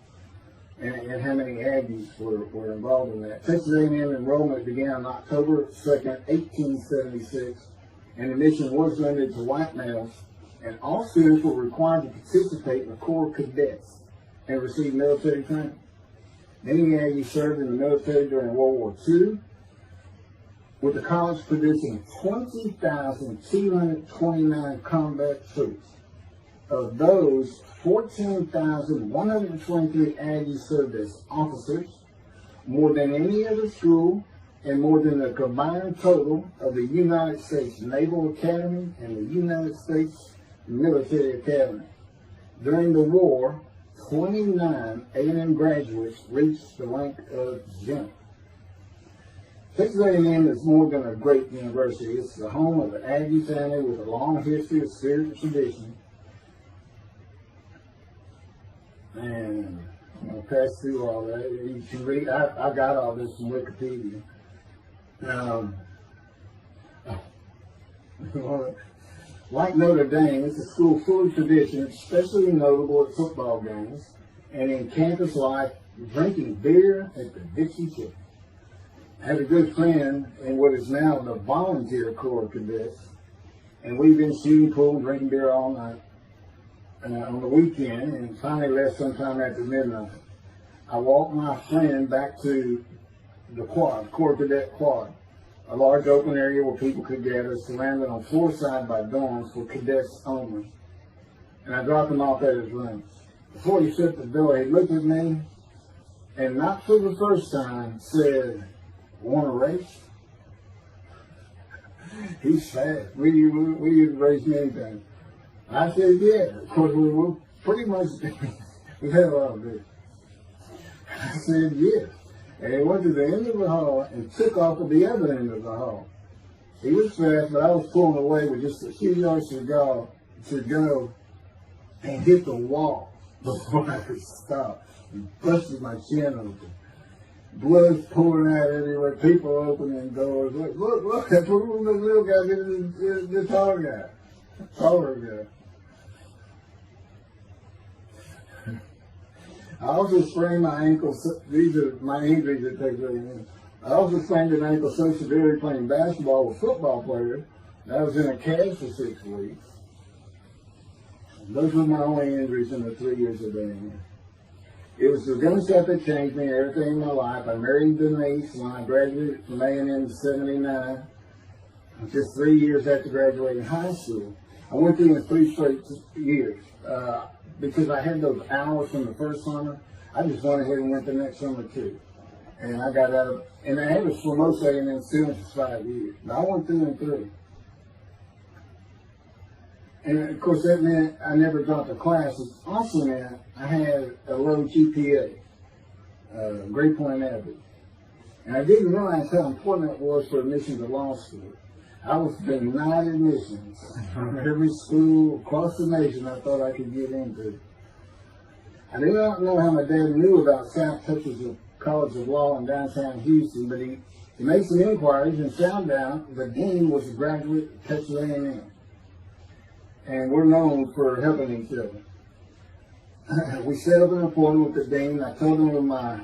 and how many Aggies were involved in that. Texas A&M enrollment began on October 2nd, 1876, and admission was limited to white males, and all students were required to participate in the Corps of Cadets and receive military training. Many Aggies served in the military during World War II, with the college producing 20,229 combat troops. Of those, 14,123 Aggies served as officers, more than any other school, and more than the combined total of the United States Naval Academy and the United States Military Academy. During the war, 29 A&M graduates reached the rank of general. Texas A&M is more than a great university. It's the home of the Aggie family with a long history of spiritual tradition. And I'll pass through all that. You can read. I got all this from Wikipedia. Like Notre Dame, it's a school full of tradition, especially notable at football games and in campus life, drinking beer at the Dixie Chicken. I had a good friend in what is now the Volunteer Corps of Cadets, and we've been shooting pool and drinking beer all night. On the weekend, and finally left sometime after midnight. I walked my friend back to the quad, Corps Cadet Quad, a large open area where people could gather, surrounded on 4 sides by dorms for cadets only. And I dropped him off at his room. Before he shut the door, he looked at me, and not for the first time, said, "Want to race?" He's fast. We used to race many times. I said, yeah. Of course, we were pretty much, we had a lot of beer. I said, yes. And he went to the end of the hall and took off at the other end of the hall. He was fast, but I was pulling away with just a few yards to go and hit the wall before I could stop and busted my chin open. Blood's pouring out everywhere, people opening doors. Look, that's what the little guy did to the tall guy. Taller guy. I also sprained my ankle. These are my injuries that take really. I also sprained an ankle so severely playing basketball with football players that I was in a cast for 6 weeks. Those were my only injuries in the 3 years of being here. It was the gunshot that changed me, everything in my life. I married Denise when I graduated from A&M in '79. Just 3 years after graduating high school. I went through in 3 straight years. Because I had those hours from the first summer, I just went ahead and went the next summer too. And I got out of, and I was for most A&M students for 5 years. But I went through and through. And of course that meant I never dropped a class. It also meant I had a low GPA, grade point average. And I didn't realize how important it was for admission to law school. I was denied admissions from every school across the nation I thought I could get into. I do not know how my dad knew about South Texas College of Law in downtown Houston, but he made some inquiries and found out the dean was a graduate of Texas A&M. And we're known for helping each other. We set up an appointment with the dean. I told him of my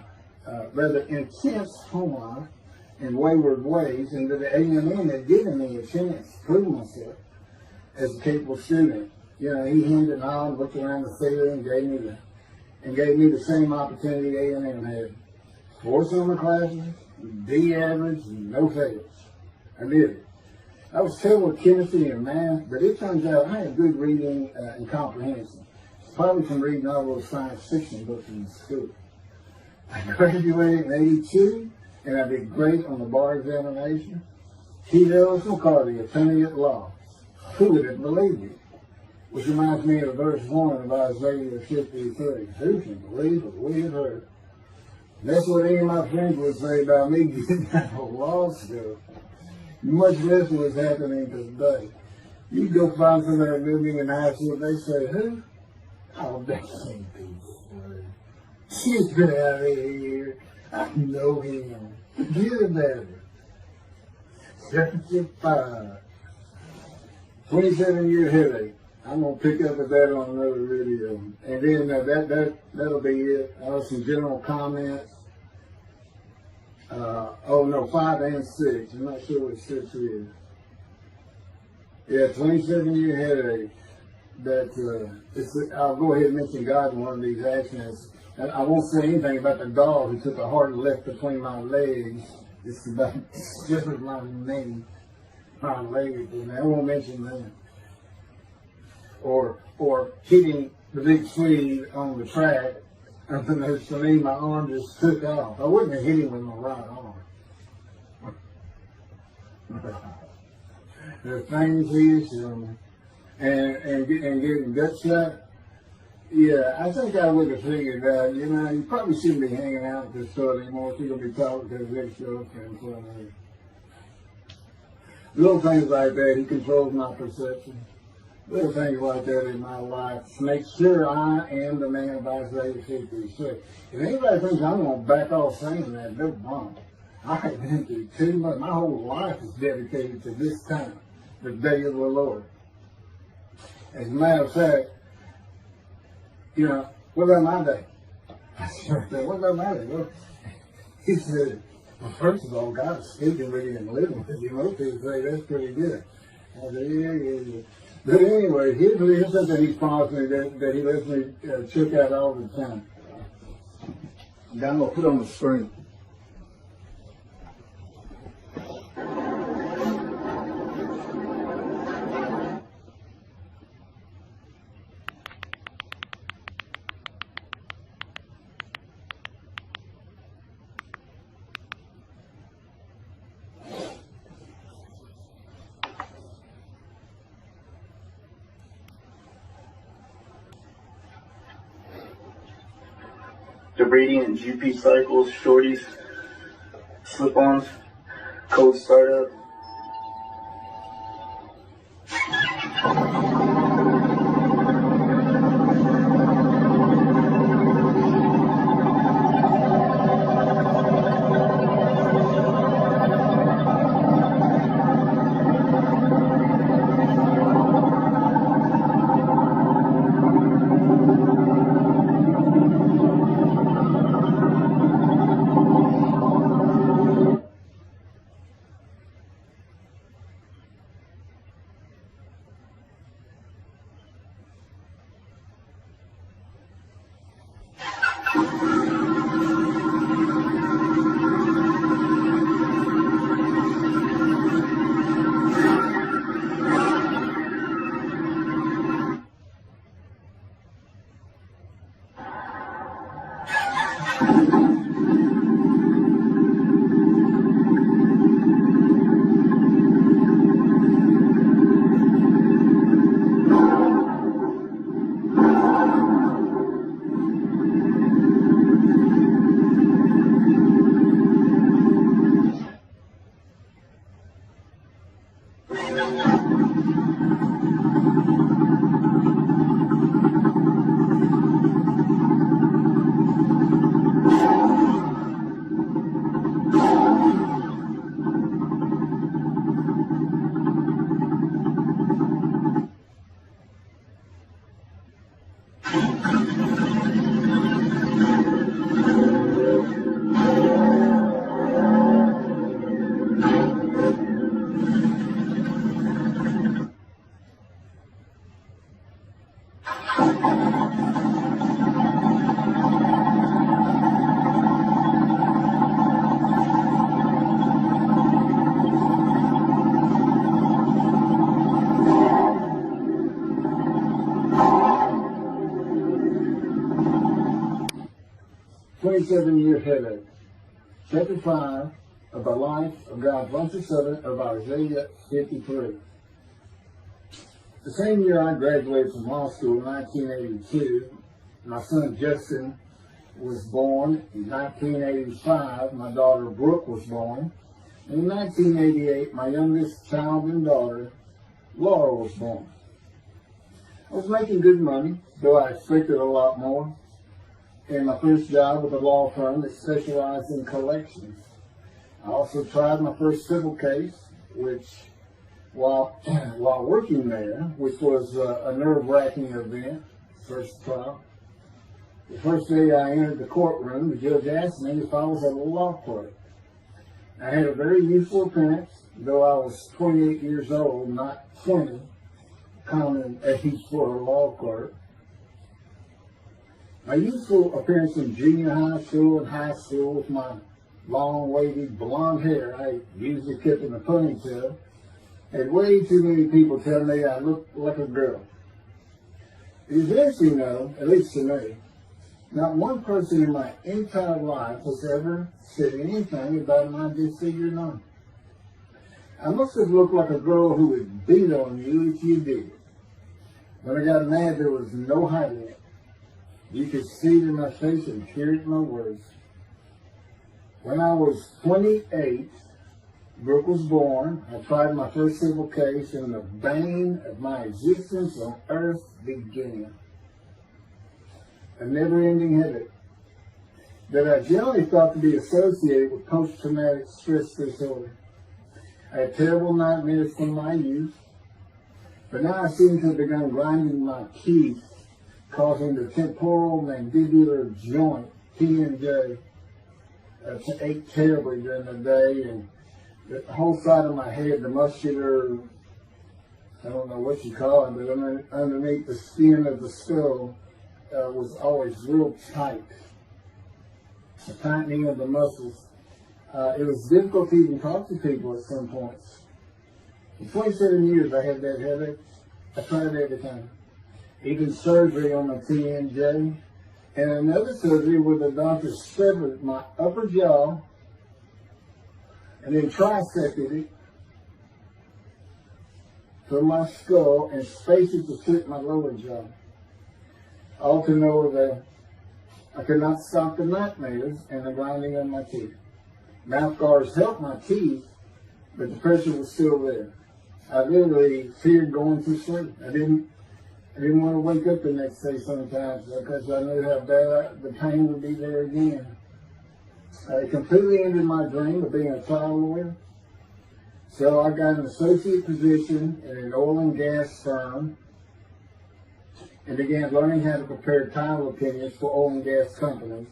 rather intense home life and wayward ways, and that the A&M had given me a chance to prove myself as a capable student. You know, he hemmed and hawed, looked around the theater, and gave me the same opportunity A&M had. 4 summer classes, D average, and no fails. I did it. I was terrible with chemistry and math, but it turns out I had good reading and comprehension. Probably from reading all those science fiction books in school. I graduated in '82, and I did great on the bar examination. T.L. McCarty, attorney at law. Who would have believed it? Which reminds me of verse 1 of Isaiah 53. Who can believe what we have heard? That's what any of my friends would say about me getting out of law school. Much less what's happening today. You go find somebody living in high school, they say, who? Oh, that can't be true. She's been out of here. I know him. Forget about it. 75. 27-year headache. I'm going to pick up with that on another video. And then that'll be it. Some general comments. 5 and 6. I'm not sure what 6 is. Yeah, 27-year headache. I'll go ahead and mention God in one of these actions. I won't say anything about the dog who took a hard left between my legs. It's about just with my knee, my leg. I won't mention that. Or hitting the big Swede on the track. And then for me, my arm just took off. I wouldn't have hit him with my right arm. The things he is doing. And getting gut shot. Yeah, I think I would have figured out, you probably shouldn't be hanging out with this sort anymore if you're going to be talking to this show and front of you. Little things like that, he controls my perception. Little things like that in my life to make sure I am the man of Isaiah 53. If anybody thinks I'm going to back off saying that, they're wrong. I have been through too much. My whole life is dedicated to this time, the day of the Lord. As a matter of fact, what about my day? I said, what about my day? Well, he said, well, first of all, God is speaking with you and living with you. Most people say that's pretty good. I said, yeah. But anyway, here's something he's promised me that he lets me check out all the time. I'm going to put on the screen. Debrading and GP cycles, shorties, slip-ons, code startup. 27-year headache. Chapter 5 of the life of God's righteous servant of Isaiah 53. The same year I graduated from law school in 1982, my son Justin was born. In 1985, my daughter Brooke was born. In 1988, my youngest child and daughter, Laura, was born. I was making good money, though I expected a lot more. And my first job with a law firm that specialized in collections. I also tried my first civil case, which, while working there, which was a nerve-wracking event, first trial. The first day I entered the courtroom, the judge asked me if I was a law clerk. I had a very youthful appearance, though I was 28 years old, not 20, common age for a law clerk. My youthful appearance in junior high school and high school with my long, wavy, blonde hair, I usually kept in a ponytail, had way too many people tell me I looked like a girl. It is interesting, though, at least to me, not one person in my entire life has ever said anything about my disfigured arm. I must have looked like a girl who would beat on you if you did. When I got mad, there was no hiding it. You could see it in my face and hear it in my words. When I was 28, Brooke was born. I tried my first civil case, and the bane of my existence on earth began. A never-ending headache that I generally thought to be associated with post-traumatic stress disorder. I had terrible nightmares from my youth, but now I seem to have begun grinding my teeth, causing the temporal mandibular joint, TMJ, to ache terribly during the day, and the whole side of my head, the muscular, I don't know what you call it, but underneath the skin of the skull, was always real tight. The tightening of the muscles. It was difficult to even talk to people at some points. For 27 years I had that headache. I tried every time. Even surgery on my TMJ. And another surgery where the doctor severed my upper jaw and then trisected it from my skull and spaced it to fit my lower jaw. All to know that I could not stop the nightmares and the grinding of my teeth. Mouth guards helped my teeth, but the pressure was still there. I literally feared going to sleep. I didn't want to wake up the next day sometimes because I knew how bad the pain would be there again. It completely ended my dream of being a trial lawyer. So I got an associate position in an oil and gas firm and began learning how to prepare title opinions for oil and gas companies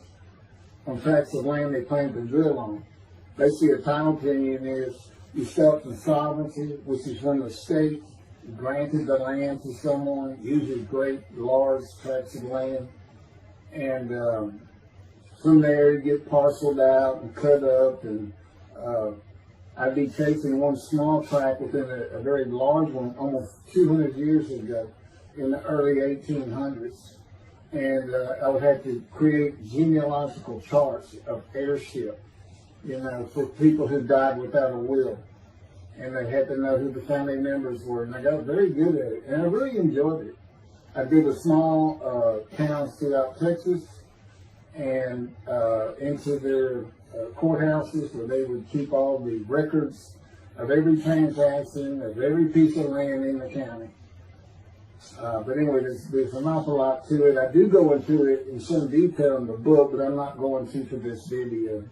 on tracts of land they plan to drill on. Basically, a title opinion is you start insolvency, which is when the state granted the land to someone, usually great, large tracts of land, and from there you get parceled out and cut up, and I'd be chasing one small tract within a very large one almost 200 years ago in the early 1800s, and I would have to create genealogical charts of heirship, for people who died without a will. And they had to know who the family members were, and I got very good at it, and I really enjoyed it. I did a small towns throughout Texas, and into their courthouses where they would keep all the records of every transaction, of every piece of land in the county. But anyway, there's an awful lot to it. I do go into it in some detail in the book, but I'm not going to for this video.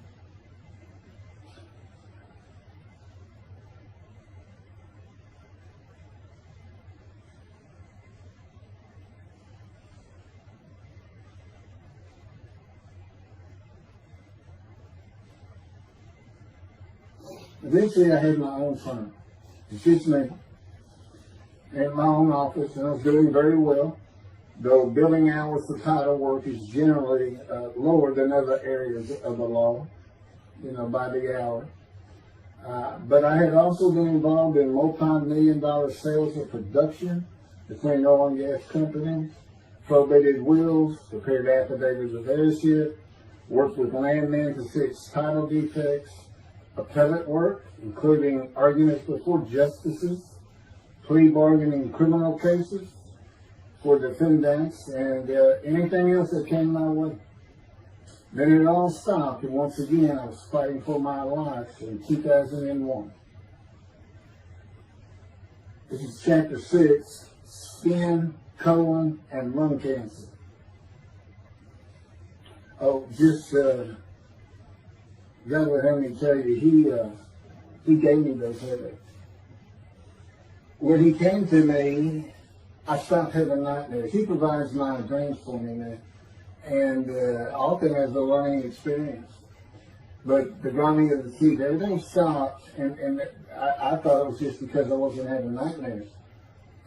Eventually, I had my own firm. It's just me. I had my own office, and I was doing very well, though billing hours for title work is generally lower than other areas of the law, by the hour. But I had also been involved in multi-million-dollar sales of production between oil and gas companies, probated wills, prepared affidavits of heirship, worked with landmen to fix title defects, appellate work, including arguments before justices, plea bargaining in criminal cases for defendants, and anything else that came my way. Then it all stopped, and once again I was fighting for my life in 2001. This is chapter 6, skin, colon, and lung cancer. Oh, just, God would have me tell you, he gave me those headaches. When he came to me, I stopped having nightmares. He provides my dreams for me now, and often as a learning experience. But the grinding of the teeth, everything stopped, and I thought it was just because I wasn't having nightmares.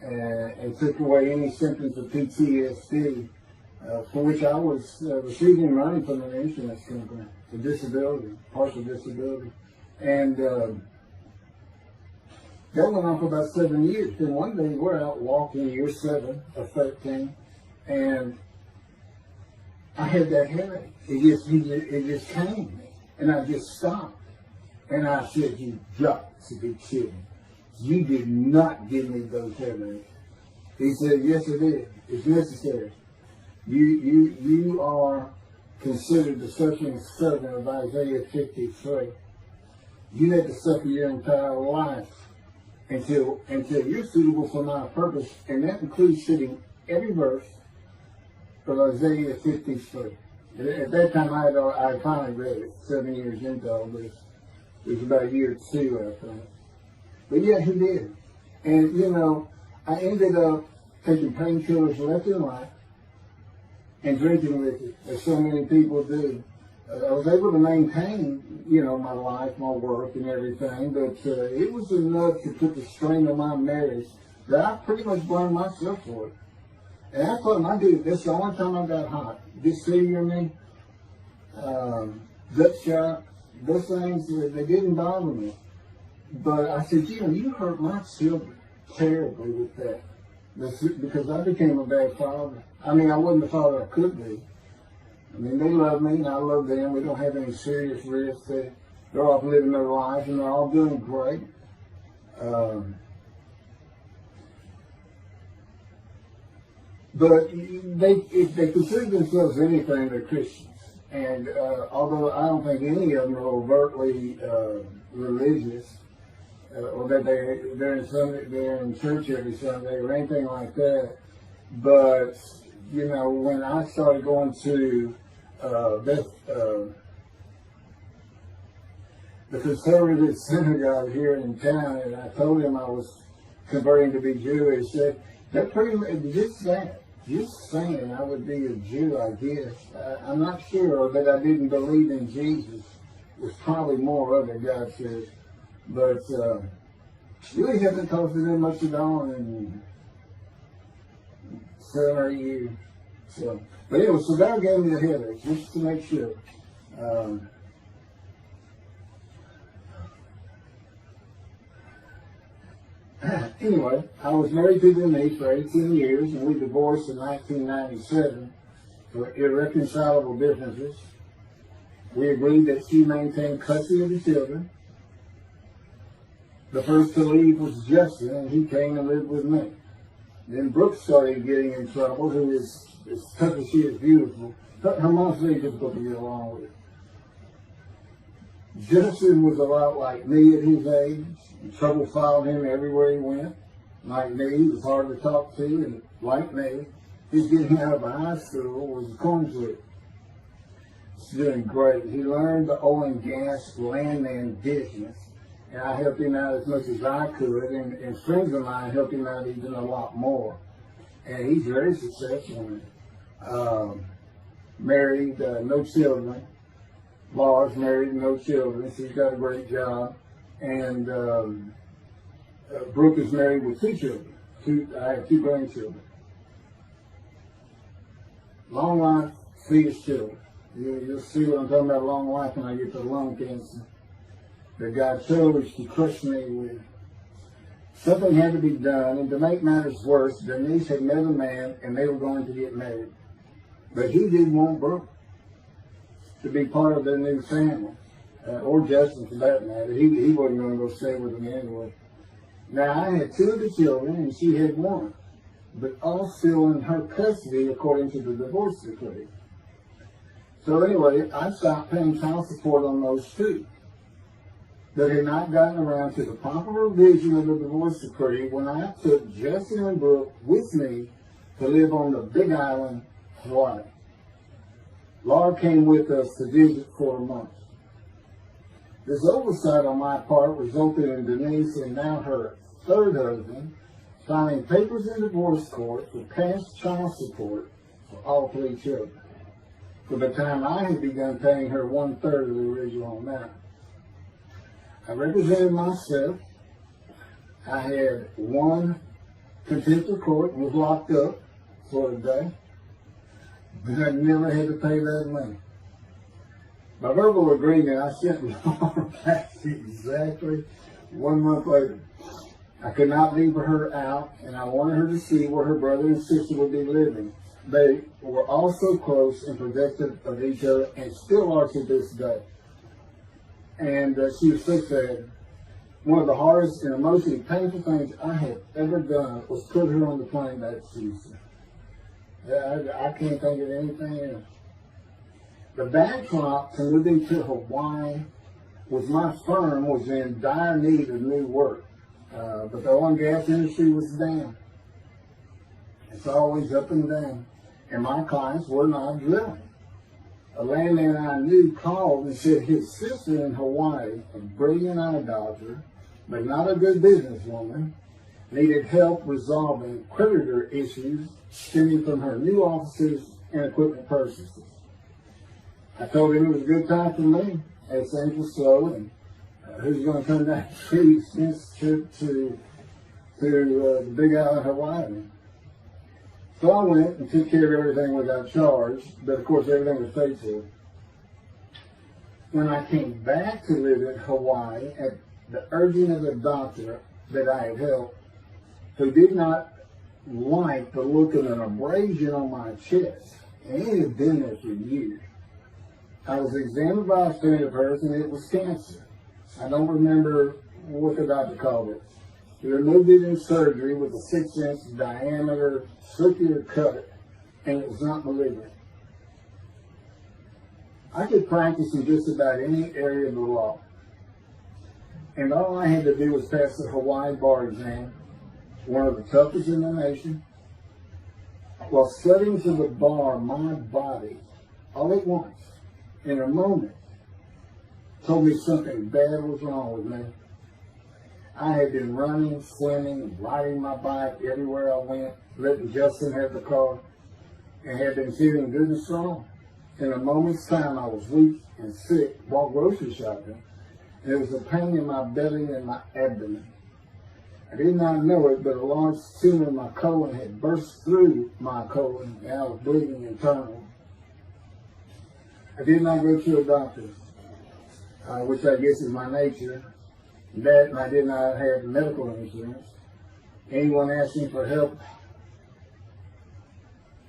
And took away any symptoms of PTSD, for which I was receiving money from an insurance company for disability, partial disability. And that went on for about 7 years. Then one day we're out walking, year 7 or 13, and I had that headache. It just came. And I just stopped. And I said, "You got to be kidding. You did not give me those headaches." He said, "Yes, it is. It's necessary. You are considered the suffering servant of Isaiah 53. You had to suffer your entire life until you're suitable for my purpose." And that includes sitting every verse of Isaiah 53. At that time, I finally read it 7 years into all this. It was about year 2, I think. But yeah, he did. And, you know, I ended up taking painkillers left and right and drinking liquor, as so many people do. I was able to maintain, you know, my life, my work, and everything, but it was enough to put the strain on my marriage that I pretty much blamed myself for it. And I told him, I did. That's the only time I got hot. Dysphagia me, gut shot, those things, they didn't bother me. But I said, you know, you hurt my children terribly with that. Because I became a bad father. I mean, I wasn't the father I could be. I mean, they love me and I love them. We don't have any serious risks. They're off living their lives and they're all doing great. But if they consider themselves anything, they're Christians. And although I don't think any of them are overtly religious, or that they're in church every Sunday or anything like that, but you know, when I started going to the conservative synagogue here in town, and I told him I was converting to be Jewish, they're pretty much just saying I would be a Jew, I guess. I'm not sure that I didn't believe in Jesus. There's probably more of it, God says. But really hasn't costed them much at all in 7 or 8 years. So, but anyway, so God gave me the headache, just to make sure. Anyway, I was married to Denise for 18 years, and we divorced in 1997 for irreconcilable differences. We agreed that she maintain custody of the children. The first to leave was Justin, and he came and lived with me. Then Brooke started getting in trouble, who is, as tough as she is beautiful. Her mom's very difficult to get along with. Justin was a lot like me at his age. And trouble followed him everywhere he went. Like me, he was hard to talk to, and like me, his getting out of high school was a coin flip. He's doing great. He learned the oil and gas landman business, and I helped him out as much as I could, and friends of mine helped him out even a lot more. And he's very successful in it. Married, no children. Laura's married, no children. She's got a great job. And Brooke is married with 2 children. I have 2 grandchildren. Long life, fetus children. You'll see what I'm talking about, long life, when I get to lung cancer that God chose to crush me with. Something had to be done, and to make matters worse, Denise had met a man, and they were going to get married. But he didn't want Brooke. to be part of their new family, or Justin for that matter. He wasn't going to go stay with them anyway. Now, I had 2 of the children, and she had 1, but all still in her custody according to the divorce decree. So anyway, I stopped paying child support on those 2. That had not gotten around to the proper revision of the divorce decree when I took Justin and Brooke with me to live on the Big Island, Hawaii. Laura came with us to visit for a month. This oversight on my part resulted in Denise and now her 3rd husband filing papers in divorce court for past child support for all 3 children, for the time I had begun paying her 1/3 of the original amount. I represented myself. I had 1 contempt of court and was locked up for a day, but I never had to pay that money. By verbal agreement, I sent Laura back exactly 1 month later. I could not leave her out, and I wanted her to see where her brother and sister would be living. They were also close and protective of each other, and still are to this day. And she was so sad. One of the hardest and emotionally painful things I had ever done was put her on the plane back to Houston. I can't think of anything else. The backdrop to moving to Hawaii was my firm was in dire need of new work. But the oil and gas industry was down. It's always up and down. And my clients were not drilling. A landman I knew called and said his sister in Hawaii, a brilliant eye doctor, but not a good businesswoman, needed help resolving creditor issues stemming from her new offices and equipment purchases. I told him it was a good time for me, as things were slow, and who's going to come down the street this trip to the Big Island, Hawaii. So I went and took care of everything without charge, but of course everything was paid for. When I came back to live in Hawaii at the urging of the doctor that I had helped, who did not like the look of an abrasion on my chest, and it had been there for years, I was examined by a friend of hers, and it was cancer. I don't remember what the doctor called it. He removed it in surgery with a 6-inch diameter circular cut, and it was not malignant. I could practice in just about any area of the law. And all I had to do was pass the Hawaii bar exam, one of the toughest in the nation. While studying to the bar, my body, all at once, in a moment, told me something bad was wrong with me. I had been running, swimming, riding my bike everywhere I went, letting Justin have the car, and had been feeling good and strong. In a moment's time, I was weak and sick while grocery shopping, and there was a pain in my belly and my abdomen. I did not know it, but a large tumor in my colon had burst through my colon, and I was bleeding internally. I did not go to a doctor, which I guess is my nature. That, and I did not have medical insurance. Anyone asking for help,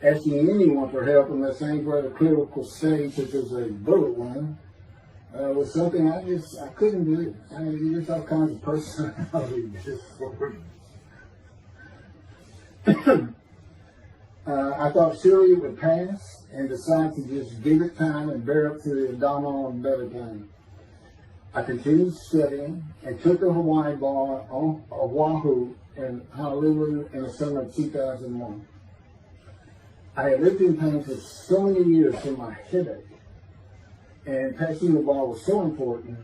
asking anyone for help unless they were at a critical stage, such as a bullet wound, was something I couldn't do. I mean, there's all kinds of personality disorders. I thought surely it would pass, and decided to just give it time and bear up to the abdominal and belly pain. I continued studying and took the Hawaii bar on Oahu and Honolulu in the summer of 2001. I had lived in pain for so many years from my headache, and passing the bar was so important,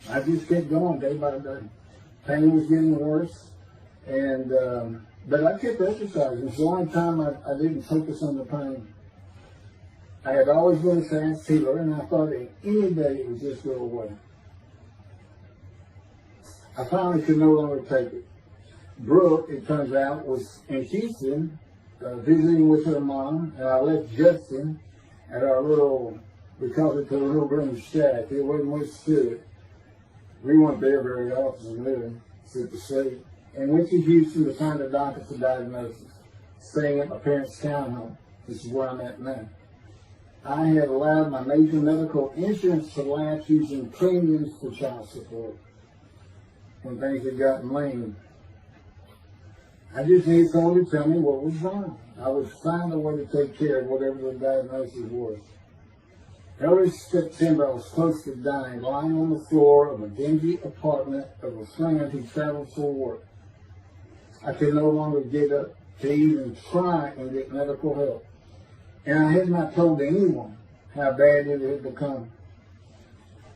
I just kept going day by day. Pain was getting worse, and but I kept exercising. It's the only time I didn't focus on the pain. I had always been a fast healer, and I thought that any day it would just go away. I finally could no longer take it. Brooke, it turns out, was in Houston visiting with her mom, and I left Justin at our little, we called it the little green shack. It wasn't much to it. We weren't there very often, really, except to sleep. And went to Houston to find a doctor for diagnosis, staying at my parents' townhome. This is where I'm at now. I had allowed my major medical insurance to lapse using premiums for child support when things had gotten lame. I just needed someone to tell me what was wrong. I would find a way to take care of whatever the diagnosis was. Early September, I was close to dying, lying on the floor of a dingy apartment of a friend who traveled for work. I could no longer get up to even try and get medical help. And I had not told anyone how bad it had become.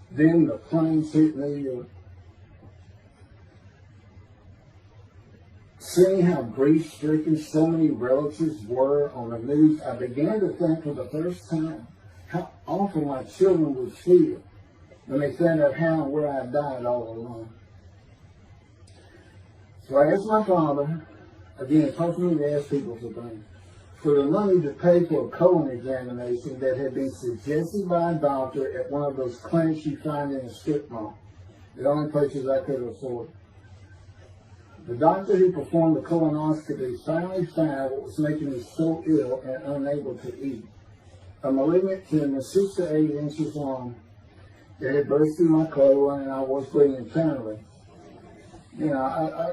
Then the planes hit New York. Seeing how grief-stricken so many relatives were on the news, I began to think for the first time how awful my children would feel when they found out how and where I died all alone. So I asked my father, again, it's hard for me to ask people for things, for the money to pay for a colon examination that had been suggested by a doctor at one of those clinics you find in a strip mall, the only places I could afford. The doctor who performed the colonoscopy finally found what was making me so ill and unable to eat. A malignant tumor 6 to 8 inches long that had burst through my colon, and I was bleeding internally. You know,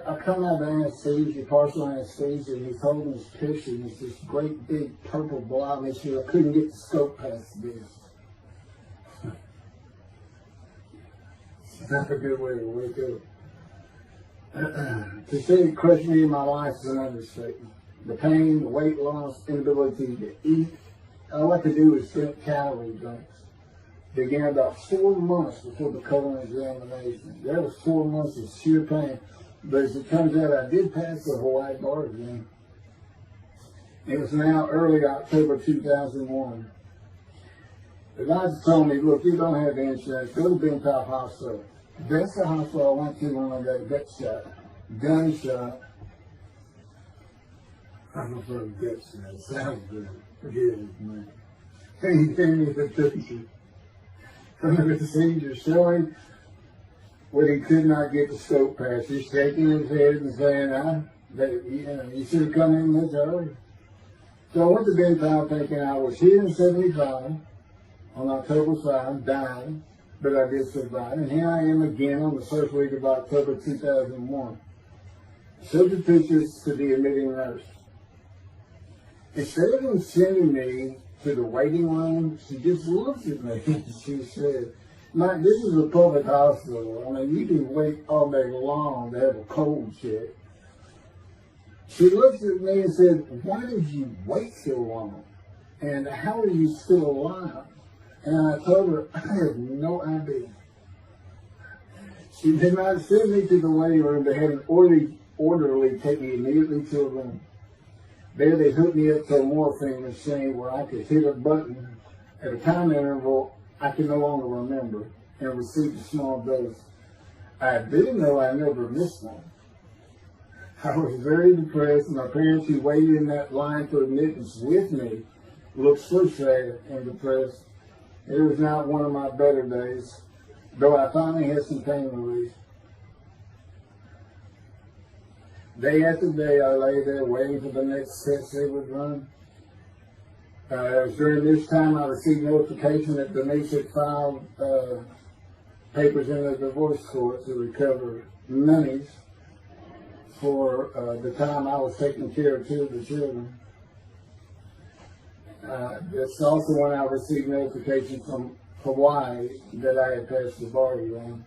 I come out of anesthesia, partial anesthesia, and he's holding this picture, and it's this great big purple blob, and he said, I couldn't get the scope past this. It's not a good way to wake up. To say it crushed me in my life is an understatement. The pain, the weight loss, inability to eat, all I could do was drink calorie drinks. Began about 4 months before the colon examination. That was 4 months of sheer pain. But as it turns out, I did pass the Hawaii bar exam. It was now early October 2001. The doctor told me, look, you don't have insurance. Go to Bentown Hospital. That's the hospital I went to when I got gut shot. Gunshot. I prefer gut shot. It sounds good. Forget it, man. And he gave me the picture from the procedure showing what he could not get the scope past. He's shaking his head and saying, you should have come in much earlier. So I went to Bentown thinking I was here in 75 on October 5, dying, but I did survive. And here I am again on the first week of October 2001. Showed the pictures to the admitting nurse. Instead of him sending me to the waiting room, she just looked at me and she said, Mike, this is a public hospital. I mean, you can wait all day long to have a cold check. She looked at me and said, why did you wait so long? And how are you still alive? And I told her, I have no idea. She did not send me to the waiting room. They had an orderly take me immediately to a room. There they hooked me up to a morphine machine where I could hit a button at a time interval I could no longer remember and receive a small dose. I didn't know I never missed one. I was very depressed. My parents who waited in that line for admittance with me looked so sad and depressed. It was not one of my better days, though I finally had some pain relief. Day after day, I lay there waiting for the next test they would run. It was during this time I received notification that Denise had filed papers in the divorce court to recover monies for the time I was taking care of 2 of the children. That's also when I received notification from Hawaii that I had passed the bar exam.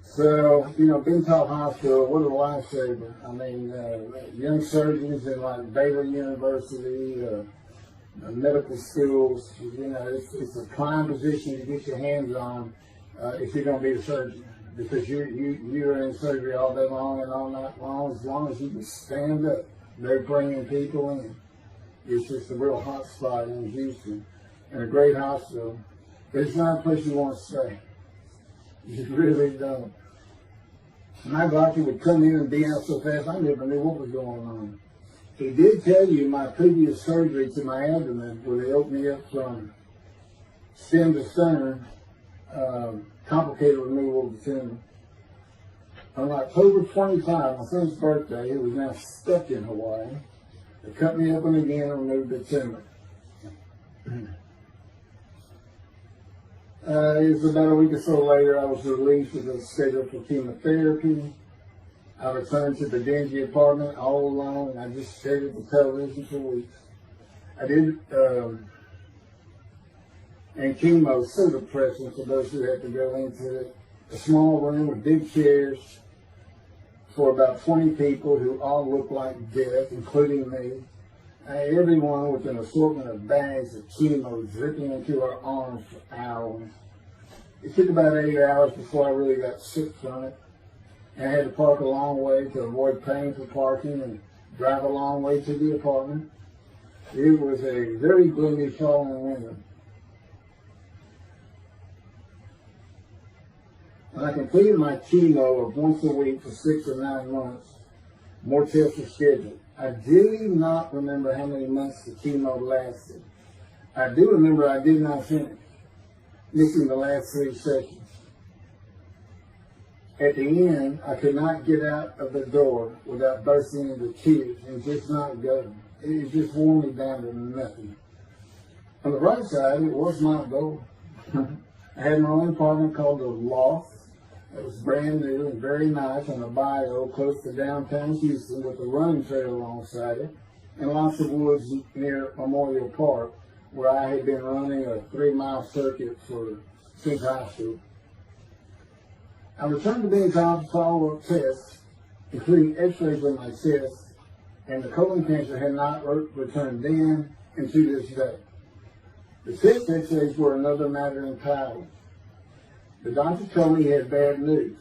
So, you know, Bentown Hospital, what a lifesaver. I mean, young surgeons in like Baylor University, medical schools, you know, it's a prime position to get your hands on if you're going to be a surgeon. Because you're in surgery all day long and all night long as you can stand up. They're bringing people in. It's just a real hot spot in Houston and a great hospital. But it's not a place you want to stay. You really don't. My doctor would come in and be out so fast, I never knew what was going on. He did tell you my previous surgery to my abdomen, where they opened me up from stem to sternum, complicated removal of the tumor. On October 25, my son's birthday, who was now stuck in Hawaii, They cut me open again and removed the tumor. It was about a week or so later, I was released with a schedule for chemotherapy. I returned to the dingy apartment all alone, and I just stared at the television for weeks. I did, and chemo is so depressing for those who have to go into it. A small room with big chairs for about 20 people who all look like death, including me. Everyone with an assortment of bags of chemo dripping into our arms for hours. It took about 8 hours before I really got sick from it. And I had to park a long way to avoid paying for parking and drive a long way to the apartment. It was a very gloomy fall in winter. When I completed my chemo of once a week for 6 or 9 months, more tests were scheduled. I do not remember how many months the chemo lasted. I do remember I did not finish, missing the last 3 sessions. At the end, I could not get out of the door without bursting into tears and just not going. It just wore me down to nothing. On the right side, it was my door. I had my own apartment called the Loft. It was brand new and very nice on a bayou close to downtown Houston with a running trail alongside it and lots of woods near Memorial Park where I had been running a 3-mile circuit since high school. I returned to being called for follow-up tests, including x-rays of my chest, and the colon cancer had not returned then and to this day. The chest x-rays were another matter entirely. The doctor told me he had bad news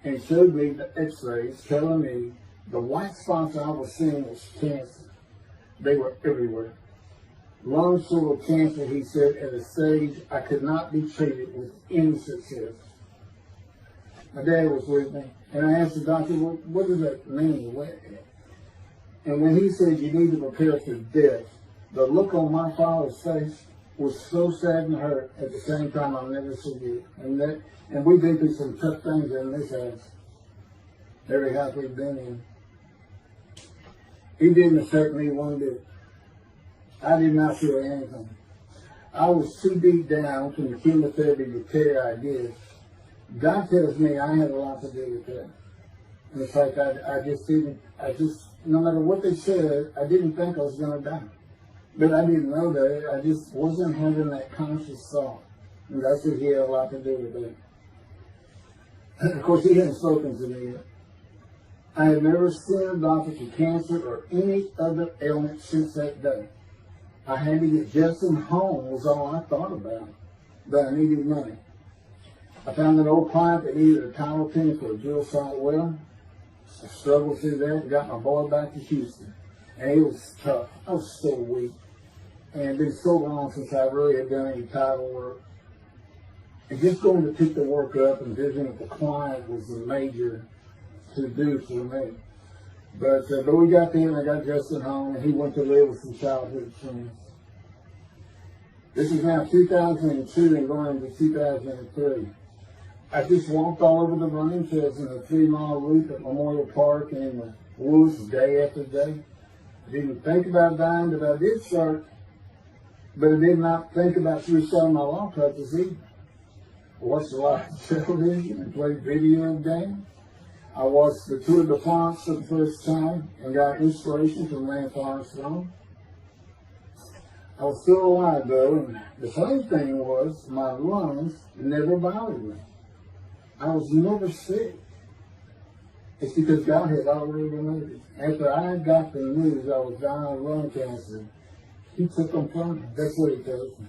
and showed me the x-rays telling me the white spots I was seeing was cancer. They were everywhere. Lungs full of cancer, he said, at a stage I could not be treated with any success. My dad was with me, and I asked the doctor, well, what does that mean? And when he said you need to prepare for death, the look on my father's face was so sad and hurt at the same time I'll never forget. And we've been through some tough things in this house, every house we've been in. It didn't affect me one bit. I did not feel anything. I was too deep down from the chemotherapy repair I did. God tells me I had a lot to do with that. In fact, I just, no matter what they said, I didn't think I was going to die. But I didn't know that. I just wasn't having that conscious thought. And that's what he had a lot to do with it. And of course, he hadn't spoken to me yet. I had never seen a doctor for cancer or any other ailment since that day. I had to get Justin home was all I thought about, but I needed money. I found an old client that needed a tile penny for a drill site well. I struggled through that and got my boy back to Houston. And it was tough. I was so weak. And it's been so long since I really had done any title work. And just going to pick the work up and visiting with the client was the major to-do for me. But we got there and I got Justin home and he went to live with some childhood friends. This is now 2002 and going into 2003. I just walked all over the running trails in a 3-mile loop at Memorial Park and in the woods day after day. I didn't think about dying, but I did start. But I did not think about suicide in my law practice either. I watched a lot of television and played video games. I watched the Tour de France for the first time and got inspiration from Lance Armstrong. I was still alive though, and the funny thing was my lungs never bothered me. I was never sick. It's because God had already removed it. After I got the news I was dying of lung cancer, he took them from me. That's what he told me.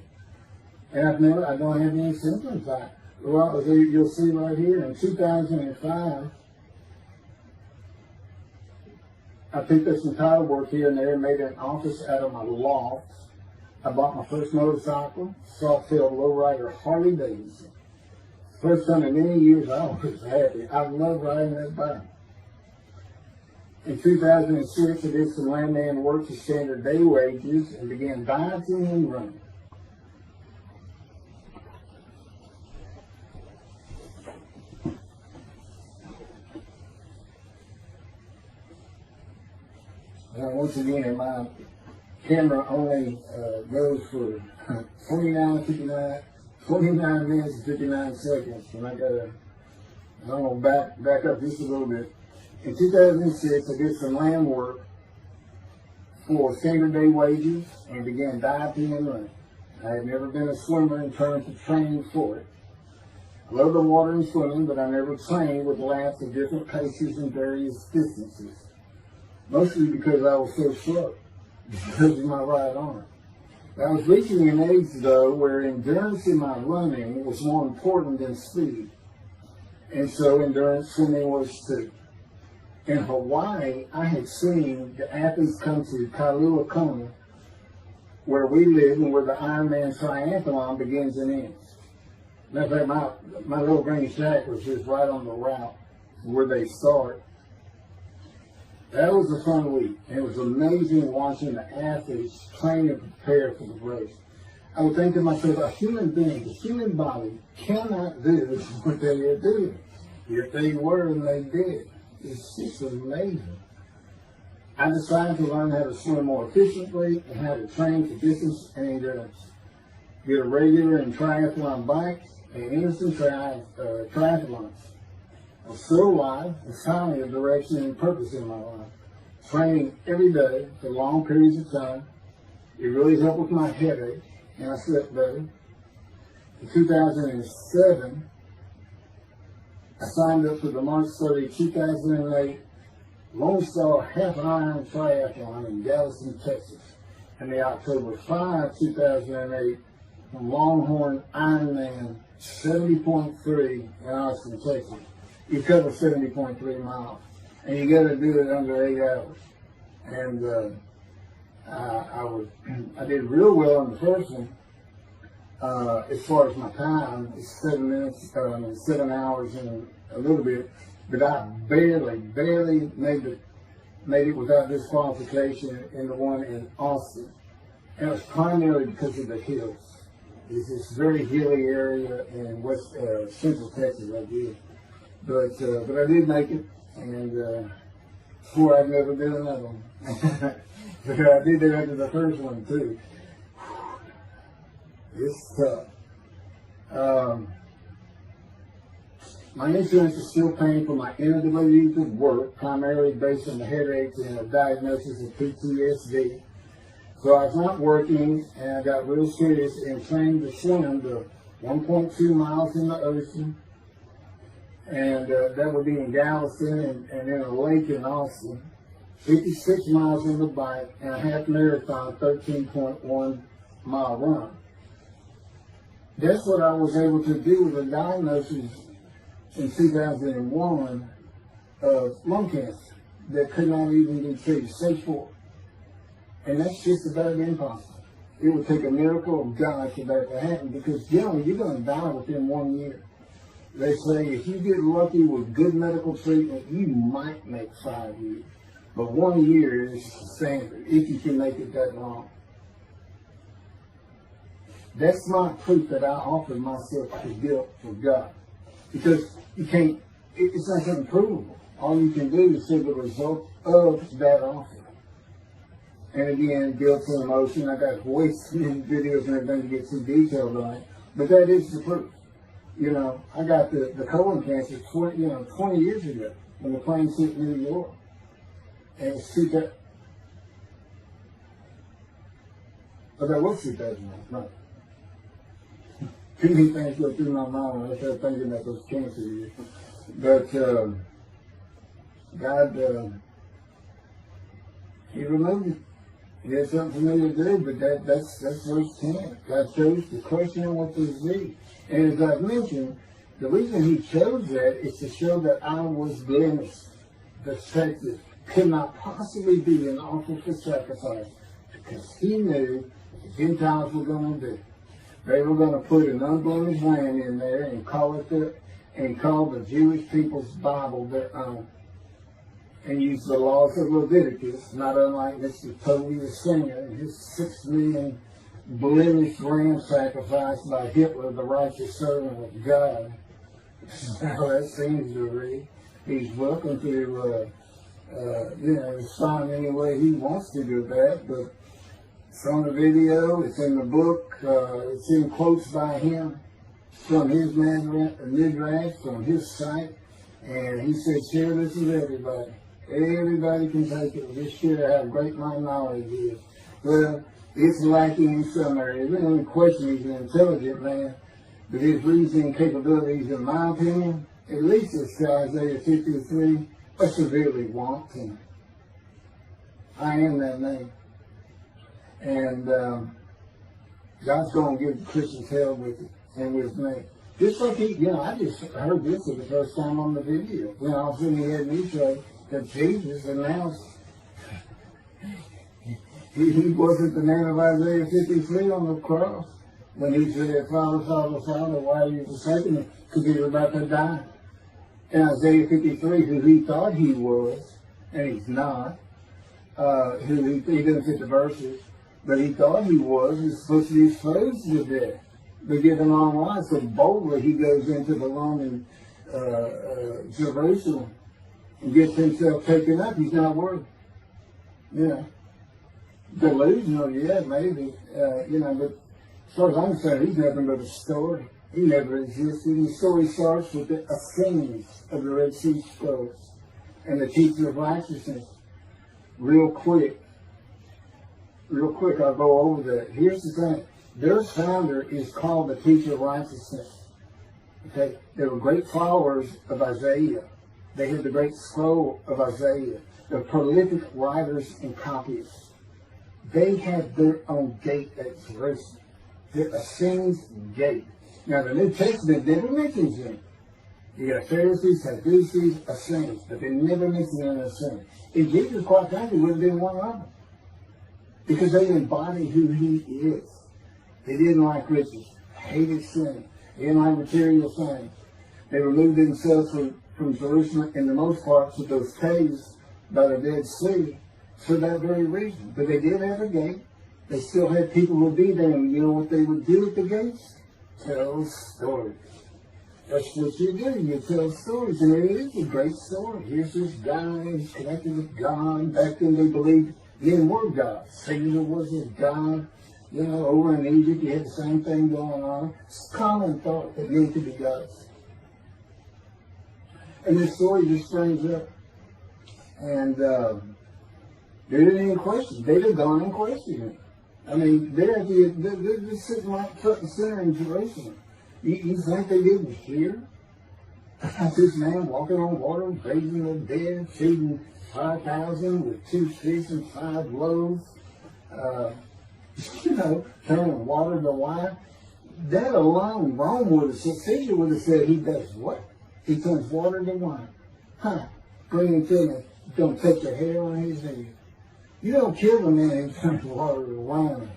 And I don't have any symptoms. Well, you'll see right here, in 2005, I picked up some title work here and there and made an office out of my loft. I bought my first motorcycle, soft-tailed lowrider Harley Davidson. First time in many years, I was happy. I love riding that bike. In 2006, I did some landman work for standard day wages and began dieting and running. And once again, my camera only goes for 29 minutes and 59 seconds. And I'm going to back up just a little bit. In 2006, I did some land work for standard day wages and began diving and running. I had never been a swimmer in terms of training for it. I love the water and swimming, but I never trained with laps of different paces and various distances. Mostly because I was so slow, because of my right arm. I was reaching an age, though, where endurance in my running was more important than speed. And so endurance swimming was too. In Hawaii, I had seen the athletes come to Kailua Kona, where we live and where the Ironman triathlon begins and ends. Matter of fact, my little green shack was just right on the route where they start. That was a fun week. It was amazing watching the athletes train and prepare for the race. I would think to myself, a human being, a human body cannot do what they are doing. Yet they were and they did. It's just amazing. I decided to learn how to swim more efficiently and how to train for distance and endurance. Get a regular and triathlon bike and innocent triathlons. I was so alive and finally a direction and purpose in my life. Training every day for long periods of time. It really helped with my headache and I slept better. In 2007, I signed up for the March 30, 2008 Lone Star Half Iron Triathlon in Galveston, Texas, and the October 5, 2008 Longhorn Ironman 70.3 in Austin, Texas. You cover 70.3 miles, and you got to do it under 8 hours. And I did real well on the first one. As far as my time, it's 7 minutes, 7 hours and a little bit, but I barely made it without disqualification in the one in Austin. And it was primarily because of the hills. It's this very hilly area in central Texas, I did. But I did make it, and before I'd never did another one. But I did it after the first one too. It's tough. My insurance is still paying for my inability to work, primarily based on the headaches and a diagnosis of PTSD. So I was not working, and I got real serious and trained to swim the 1.2 miles in the ocean, and that would be in Galveston and in a lake in Austin. 56 miles on the bike and a half marathon, 13.1 mile run. That's what I was able to do with a diagnosis in 2001 of lung cancer that could not even be treated, stage 4. And that's just about impossible. It would take a miracle of God for that to happen, because generally you're going to die within 1 year. They say if you get lucky with good medical treatment, you might make 5 years. But 1 year is standard, if you can make it that long. That's not proof that I offered myself to guilt for God. Because you can't, it's not something provable. All you can do is see the result of that offer. And again, guilt and emotion. I got voice videos and everything to get too detailed on it. But that is the proof. You know, I got the colon cancer 20 years ago when the plane hit New York. And it's 2000. But that was 2001, right? Too many things go through my mind when I start thinking about those cancer years. But God, He removed it. He had something for me to do, but that's verse 10. God chose to question what this be. And as I've mentioned, the reason He chose that is to show that I was blemished. The fact that could not possibly be an offer for sacrifice, because He knew what the Gentiles were going to do. They were going to put an unblemished lamb in there and call the Jewish people's Bible their own, and use the laws of Leviticus, not unlike Mr. Toby the Singer and his 6 million blemished lamb sacrifice by Hitler, the righteous servant of God. How that seems to read. He's welcome to respond any way he wants to do that. But it's on the video, it's in the book, it's in quotes by him from his midrash, from his site, and he said, share this with everybody. Everybody can take it. Just share how great my knowledge is. Well, it's lacking in some areas. There's no question he's an intelligent man, but his reasoning capabilities, in my opinion, at least as to Isaiah 53, are severely wanting. I am that man. And God's going to give Christians hell with it and with me. Just like I just heard this for the first time on the video. When all of a sudden he had me say that Jesus announced he wasn't the man of Isaiah 53 on the cross when he said, Father, Father, Father, why are you forsaking me? Because he was about to die. In Isaiah 53, who he thought he was, and he's not, he doesn't fit the verses, but he thought he was, he's supposed to be exposed to death. But given long life, so boldly he goes into the Roman Jerusalem and gets himself taken up. He's not worthy. Delusional, yeah, maybe, but as far as I'm concerned, he's nothing but a story. He never existed. And the story starts with the ascendance of the Red Sea Scrolls and the teacher of righteousness. Real quick, I'll go over that. Here's the thing. Their founder is called the teacher of righteousness. Okay? They were great followers of Isaiah. They had the great scroll of Isaiah. They're prolific writers and copyists. They have their own gate at Jerusalem. The Ascends Gate. Now, the New Testament never mentions them. You got Pharisees, Sadducees, Ascends, but they never mention an Ascend. And Jesus, quite frankly, would have been one of them. Because they embody who he is. They didn't like riches, hated sin, they didn't like material things. They removed themselves from Jerusalem in the most part to those caves by the Dead Sea for that very reason. But they did have a gate. They still had people who would be there, and you know what they would do at the gates? Tell stories. That's what you do. You tell stories, and it is a great story. Here's this guy, he's connected with God. Back then they believed men were gods. Caesar was his god. Over in Egypt you had the same thing going on. It's a common thought that men could be gods. And this story just springs up. And they didn't even question. They'd have gone and questioned it. I mean, they're just sitting right front and center in Jerusalem. You think they didn't hear this man walking on water, raising the dead, feeding 5,000 with 2 fish and 5 loaves, turning water to wine? That alone, Rome would have said, Caesar would have said, he does what? He turns water to wine. Bring him to me. Don't take the hair on his head. You don't kill the man who turns water to wine.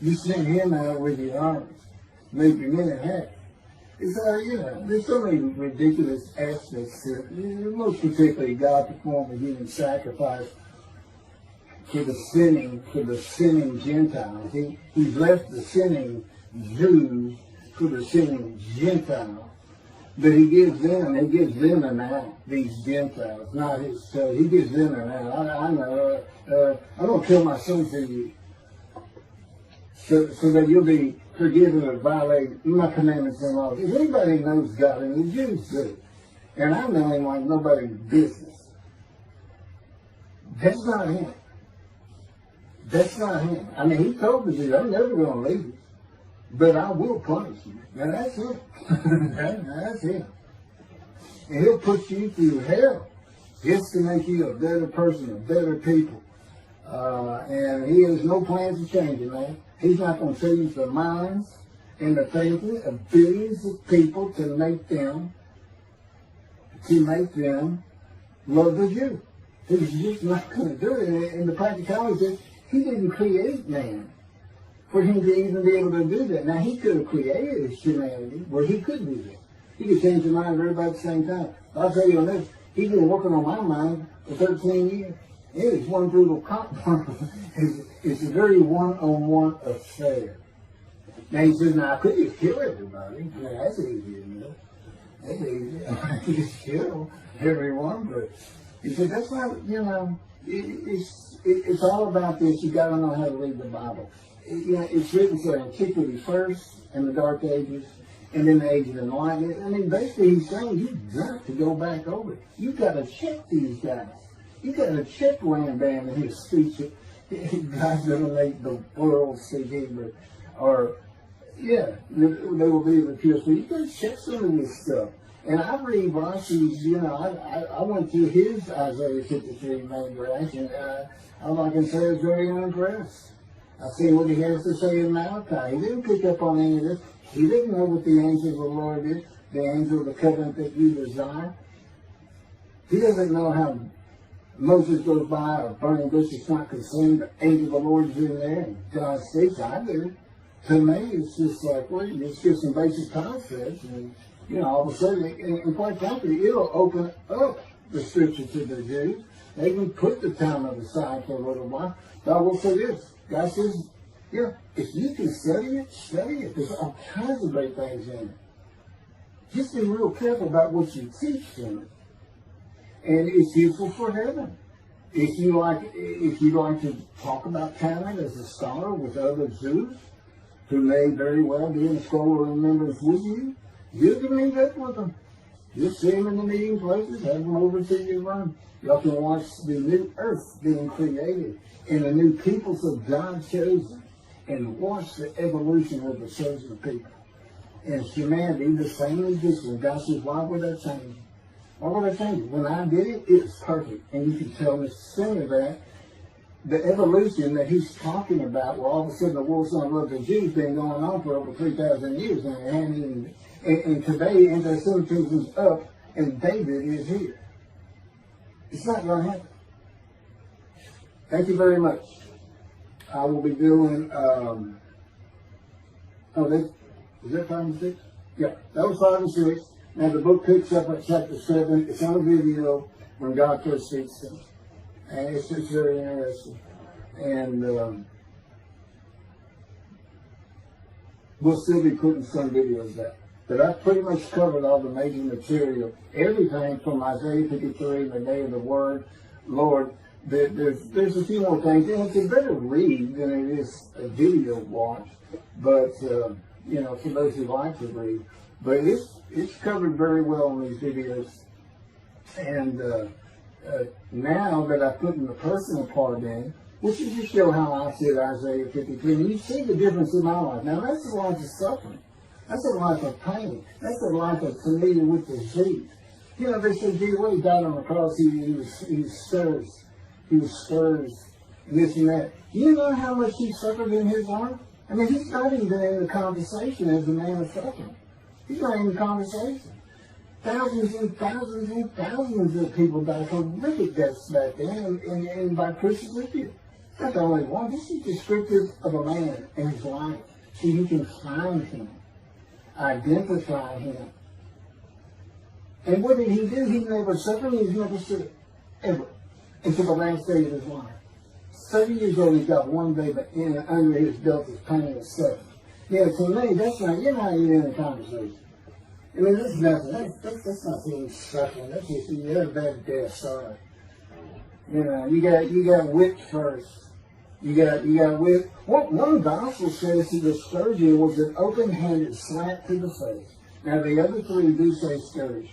You send him out with your arms, make your men in half. It's there's so many ridiculous aspects to it. Most particularly, God performed a human sacrifice for the sinning Gentiles. He's left the sinning Jews for the sinning Gentiles. But he gives them an out, these Gentiles, not his son. He gives them an out. I know, I'm going to kill my son for you. So that you'll be forgiven of violating my commandments and laws. If anybody knows God, and the Jews do, and I know him like nobody's business, that's not him. That's not him. I mean, he told the Jews, I'm never going to leave you, but I will punish you. Now that's him. That's him. And he'll put you through hell just to make you a better person, a better people. And he has no plans to change it, man. He's not going to change the minds and the thinking of billions of people to make them love the Jew. He's just not going to do it. And the practicality is, he didn't create man for him to even be able to do that. Now, he could have created humanity where he could do that. He could change the mind of everybody at the same time. I'll tell you on this, he's been working on my mind for 13 years. It is one brutal compromise. It's a very one-on-one affair. Now, he says, now, I could just kill everybody. Yeah, that's easy, isn't it? That's easy. I could just kill everyone, but He said, that's why, it's all about this. You got to know how to read the Bible. It's written for antiquity first, and the Dark Ages, and then the Age of Enlightenment. I mean, basically he's saying you've got to go back over it. You've got to check these guys. You've got to check Rambam and his speech. God's going to make the world see Hebrew. Or, they will be refused. So you got to check some of this stuff. And I read Rashi's, I went through his Isaiah 53 main reaction. All I can say is very unimpressed. I've seen what he has to say in Malachi. He didn't pick up on any of this. He didn't know what the angel of the Lord is, the angel of the covenant that you desire. He doesn't know how Moses goes by, a burning bush is not consumed, the angel of the Lord is in there, and God speaks. I do. To me, it's just like, well, you just give some basic concepts, and, all of a sudden, and quite frankly, it'll open up the scripture to the Jews. They can put the Talmud aside for a little while. But I will say this. God says, if you can study it, study it. There's all kinds of great things in it. Just be real careful about what you teach in it. And it's useful for heaven. If you like to talk about Talmud as a scholar with other Jews, who may very well be in scholarly remembrance with you, you can meet up with them. Just see them in the meeting places, have them over to your room. Y'all can watch the new earth being created and the new peoples of God chosen, and watch the evolution of the chosen people. And humanity, the same as this one. God says, why would I change? Why would I change it? When I did it, it's perfect. And you can tell me sooner that the evolution that he's talking about, where all of a sudden the world's going to love the Jews, been going on for over 3,000 years. And today, anti-Semitism is up, and David is here. It's not going to happen. Thank you very much. I will be doing, is that 5 and 6? Yeah, that was 5 and 6. Now the book picks up at chapter 7. It's on a video when God first speaks to me. And it's just very interesting. And we'll still be putting some videos out. But I've pretty much covered all the major material. Everything from Isaiah 53, the day of the word, Lord. There's a few more things, and it's a better read than it is a video watch. But for those who like to read, but it's covered very well in these videos. And now that I put in the personal part in, which is to show how I see Isaiah 53, and you see the difference in my life. Now that's a life of suffering. That's a life of pain. That's a life of familiar with disease. They said, gee, when he died on the cross, he stirs. He was scourged, and this and that. You know how much he suffered in his life? I mean, he's not even in the conversation as a man of suffering. He's not in the conversation. Thousands and thousands and thousands of people died horrific deaths back then, and by crucifixion. Not the only one. This is descriptive of a man and his life, so you can find him, identify him. And what did he do? He never suffered. He's never sick, ever. Until the last day of his life. 30 years old, he's got one baby under his belt is pain and suffering. Yeah, to me, that's not, you're not even in a conversation. I mean, that's nothing. That's not being suffering. That's just, you're a bad death, sorry. You got whipped first. You got whipped. One gospel says that the scourging was an open-handed slap to the face. Now, the other three do say scourge.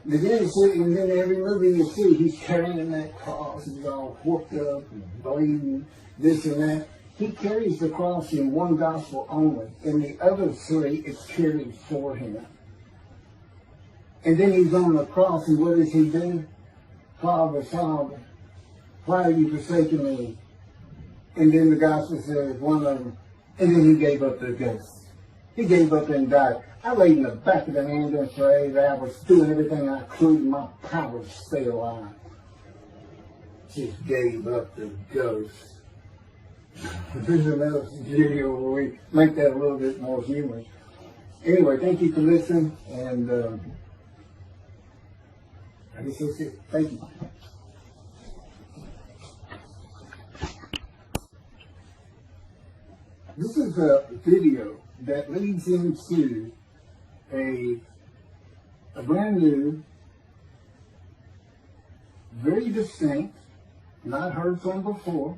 And then every movie you see, he's carrying that cross, he's all whooped up and bleeding, this and that. He carries the cross in one gospel only. In the other three, it's carried for him. And then he's on the cross, and what does he do? Father, Father, why are you forsaking me? And then the gospel says, one of them, and then he gave up the ghost. He gave up and died. I laid in the back of the ambulance for 8 hours, doing everything I could in my power to stay alive. Just gave up the ghost. There's another video where we make that a little bit more humorous. Anyway, thank you for listening, and I guess that's it. Thank you. This is a video that leads into a brand new very distinct, not heard from before,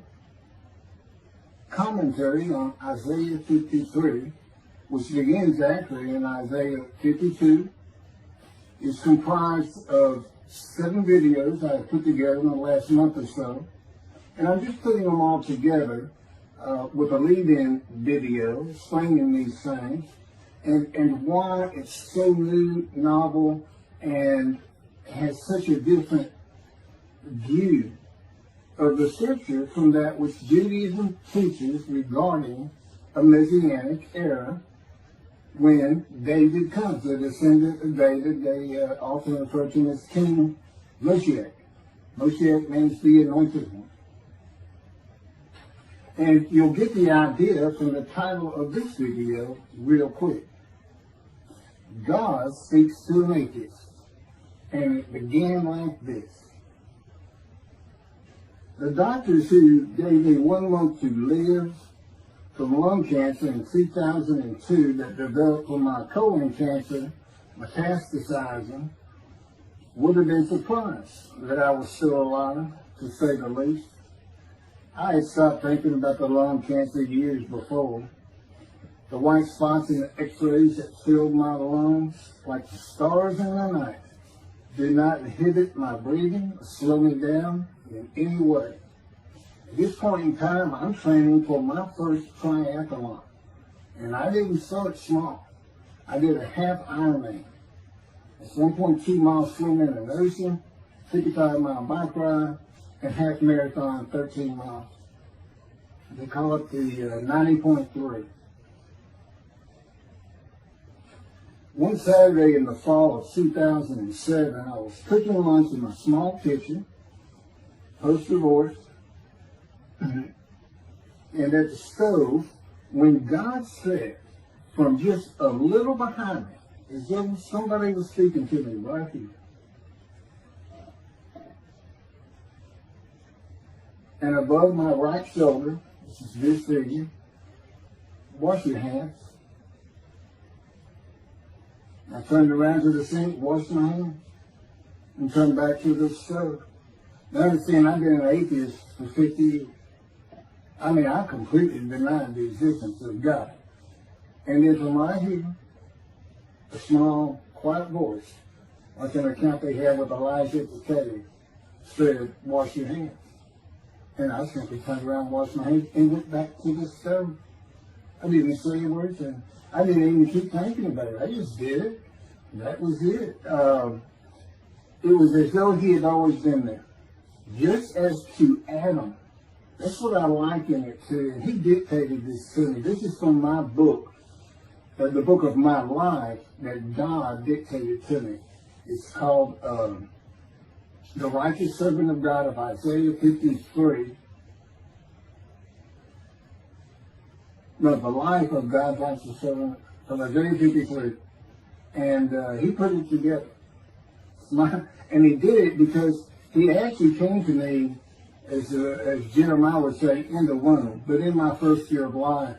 commentary on Isaiah 53, which begins actually in Isaiah 52. It's comprised of 7 videos I put together in the last month or so. And I'm just putting them all together with a lead-in video explaining these things and why it's so new, novel, and has such a different view of the scripture from that which Judaism teaches regarding a Messianic era when David comes, the descendant of David. They often refer to him as King Moshiach. Moshiach means the anointed one. And you'll get the idea from the title of this video real quick. God speaks to an atheist. And it began like this. The doctors who gave me 1 month to live from lung cancer in 2002 that developed from my colon cancer metastasizing would have been surprised that I was still alive, to say the least. I had stopped thinking about the lung cancer years before. The white spots in the x-rays that filled my lungs like the stars in the night did not inhibit my breathing or slow me down in any way. At this point in time, I'm training for my first triathlon. And I didn't start small. I did a half Ironman. It's 1.2 miles swimming in the ocean, 55-mile bike ride, and half marathon, 13 miles. They call it the 90.3. One Saturday in the fall of 2007, I was cooking lunch in my small kitchen, post-divorce, and at the stove, when God said, from just a little behind me, as though somebody was speaking to me right here, and above my right shoulder, which is this figure, wash your hands. I turned around to the sink, washed my hands, and turned back to the stove. Now understand, I've been an atheist for 50 years. I mean, I completely denied the existence of God. And then from right here, a small, quiet voice, like an account they had with Elijah at the cave, said, wash your hands. And I simply turned around, washed my hands, and went back to the stove. I didn't say a word, and I didn't even keep thinking about it. I just did it. That was it. It was as though he had always been there. Just as to Adam. That's what I liken it to. And he dictated this to me. This is from my book, the book of my life that God dictated to me. It's called The Righteous Servant of God of Isaiah 53. No, the life of God's righteous servant from Isaiah 53. And he put it together. And he did it because he actually came to me, as Jeremiah would say, in the womb, but in my first year of life,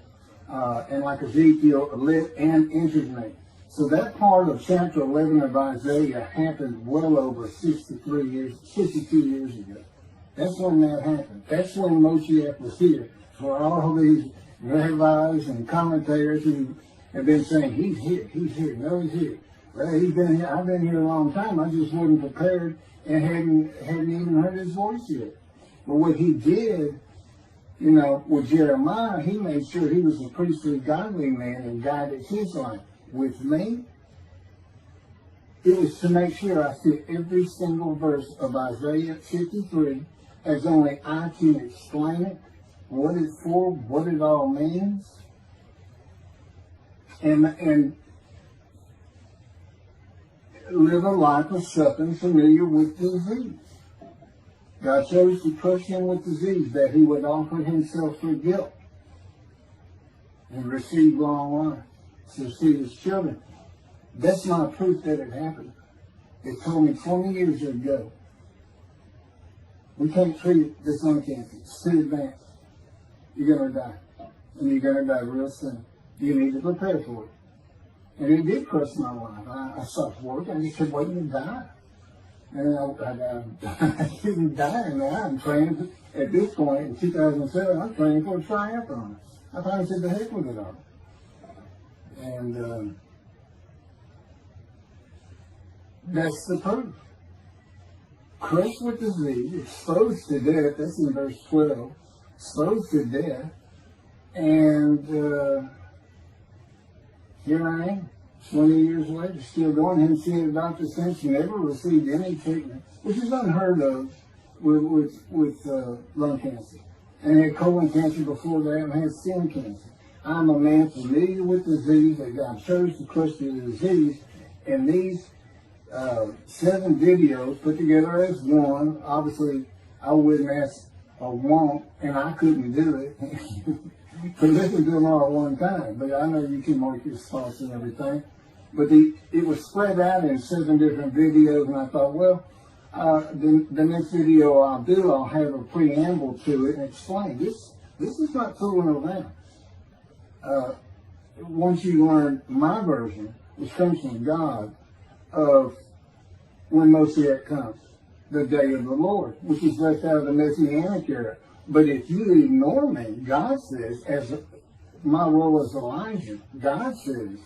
and like Ezekiel, lit and entered me. So that part of chapter 11 of Isaiah happened well over 62 years ago. That's when that happened. That's when Moshiach was here. For all these rabbis and commentators who have been saying, he's here, no, he's here. Well, he's been here, I've been here a long time. I just wasn't prepared and hadn't even heard his voice yet. But what he did, with Jeremiah, he made sure he was a priestly, godly man and guided his life. With me, it was to make sure I fit every single verse of Isaiah 53 as only I can explain it, what it's for, what it all means, and live a life of something familiar with disease. God chose to crush him with disease that he would offer himself for guilt and receive long life to see his children. That's not proof that it happened. They told me 20 years ago, we can't treat this lung cancer. It's too advanced. You're going to die. And you're going to die real soon. You need to prepare for it. And it did crush my life. I stopped work. I just kept waiting to die. And I didn't die now. I'm training at this point in 2007. I'm training for a triathlon. I finally said the heck with it all. And that's the proof. Crushed with disease, exposed to death. That's in verse 12. Exposed to death. And here I am, 20 years later, still going. Haven't seen a doctor since. Never received any treatment, which is unheard of with lung cancer. And I had colon cancer before that, and I had skin cancer. I'm a man familiar with disease, that God chose to crush the disease, and these 7 videos put together as one. Obviously, I wouldn't ask or want, and I couldn't do it. To listen to them all at one time, but I know you can mark your thoughts and everything. But it was spread out in 7 different videos, and I thought, well, the next video I'll do, I'll have a preamble to it and explain this. This is not fooling around. Once you learn my version, which comes from God, of when Moshiach comes, the day of the Lord, which is left out of the Messianic era. But if you ignore me, God says, as my role as Elijah, God says,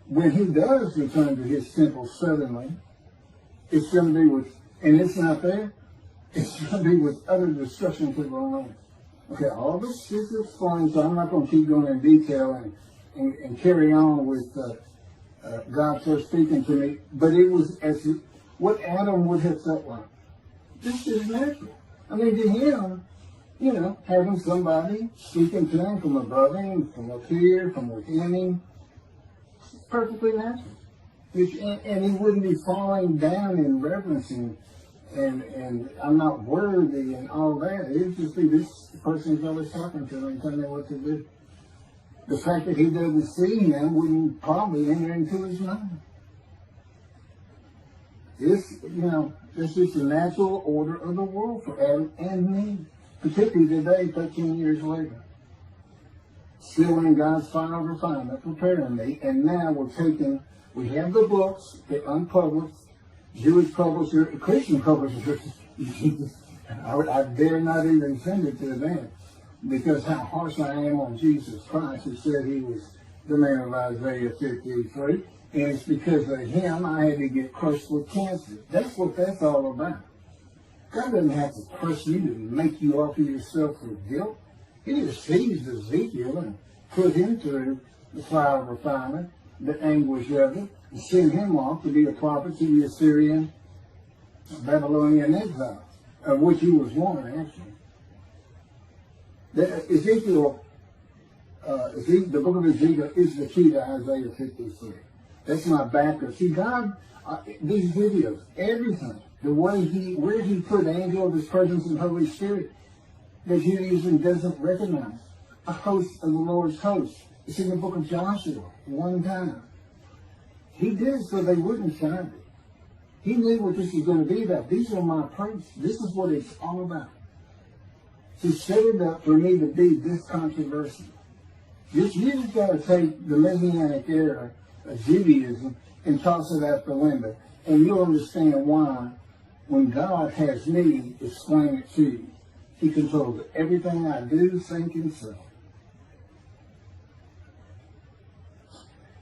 when he does return to his temple suddenly, it's going to be with, and it's not there, it's going to be with utter destruction to the land. Okay, all this is explained, so I'm not going to keep going in detail and carry on with God first speaking to me, but it was as what Adam would have felt like. This is natural. I mean, to him, you know, having somebody speaking to him from above him, from up here, from within him, it's perfectly natural. And he wouldn't be falling down in reverencing and I'm not worthy and all that. It would just be this person's always talking to him and telling him what to do. The fact that he doesn't see him wouldn't probably enter into his mind. This, you know, this is the natural order of the world for Adam and me, particularly today, 13 years later. Still in God's final refinement, preparing me, and now we have the books, the unpublished, Jewish publisher, Christian publisher. I dare not even send it to them, because how harsh I am on Jesus Christ, who said he was the man of Isaiah 53. And it's because of him I had to get crushed with cancer. That's what that's all about. God doesn't have to crush you to make you offer yourself for guilt. He just seized Ezekiel and put him through the fire of refinement, the anguish of it, and sent him off to be a prophet to the Assyrian, Babylonian exile, of which he was one, actually. Ezekiel, the book of Ezekiel is the key to Isaiah 53. That's my backer. See, God, these videos, everything, the way where he put angel of his presence and Holy Spirit, that Judaism doesn't recognize. A host of the Lord's host. It's in the book of Joshua, one time. He did it so they wouldn't find it. He knew what this was going to be about. These are my priests. This is what it's all about. He set it up for me to be this controversial. You just got to take the Messianic era of Judaism and toss it out the window. And you'll understand why, when God has me explain it to you, he controls everything I do, think, and say.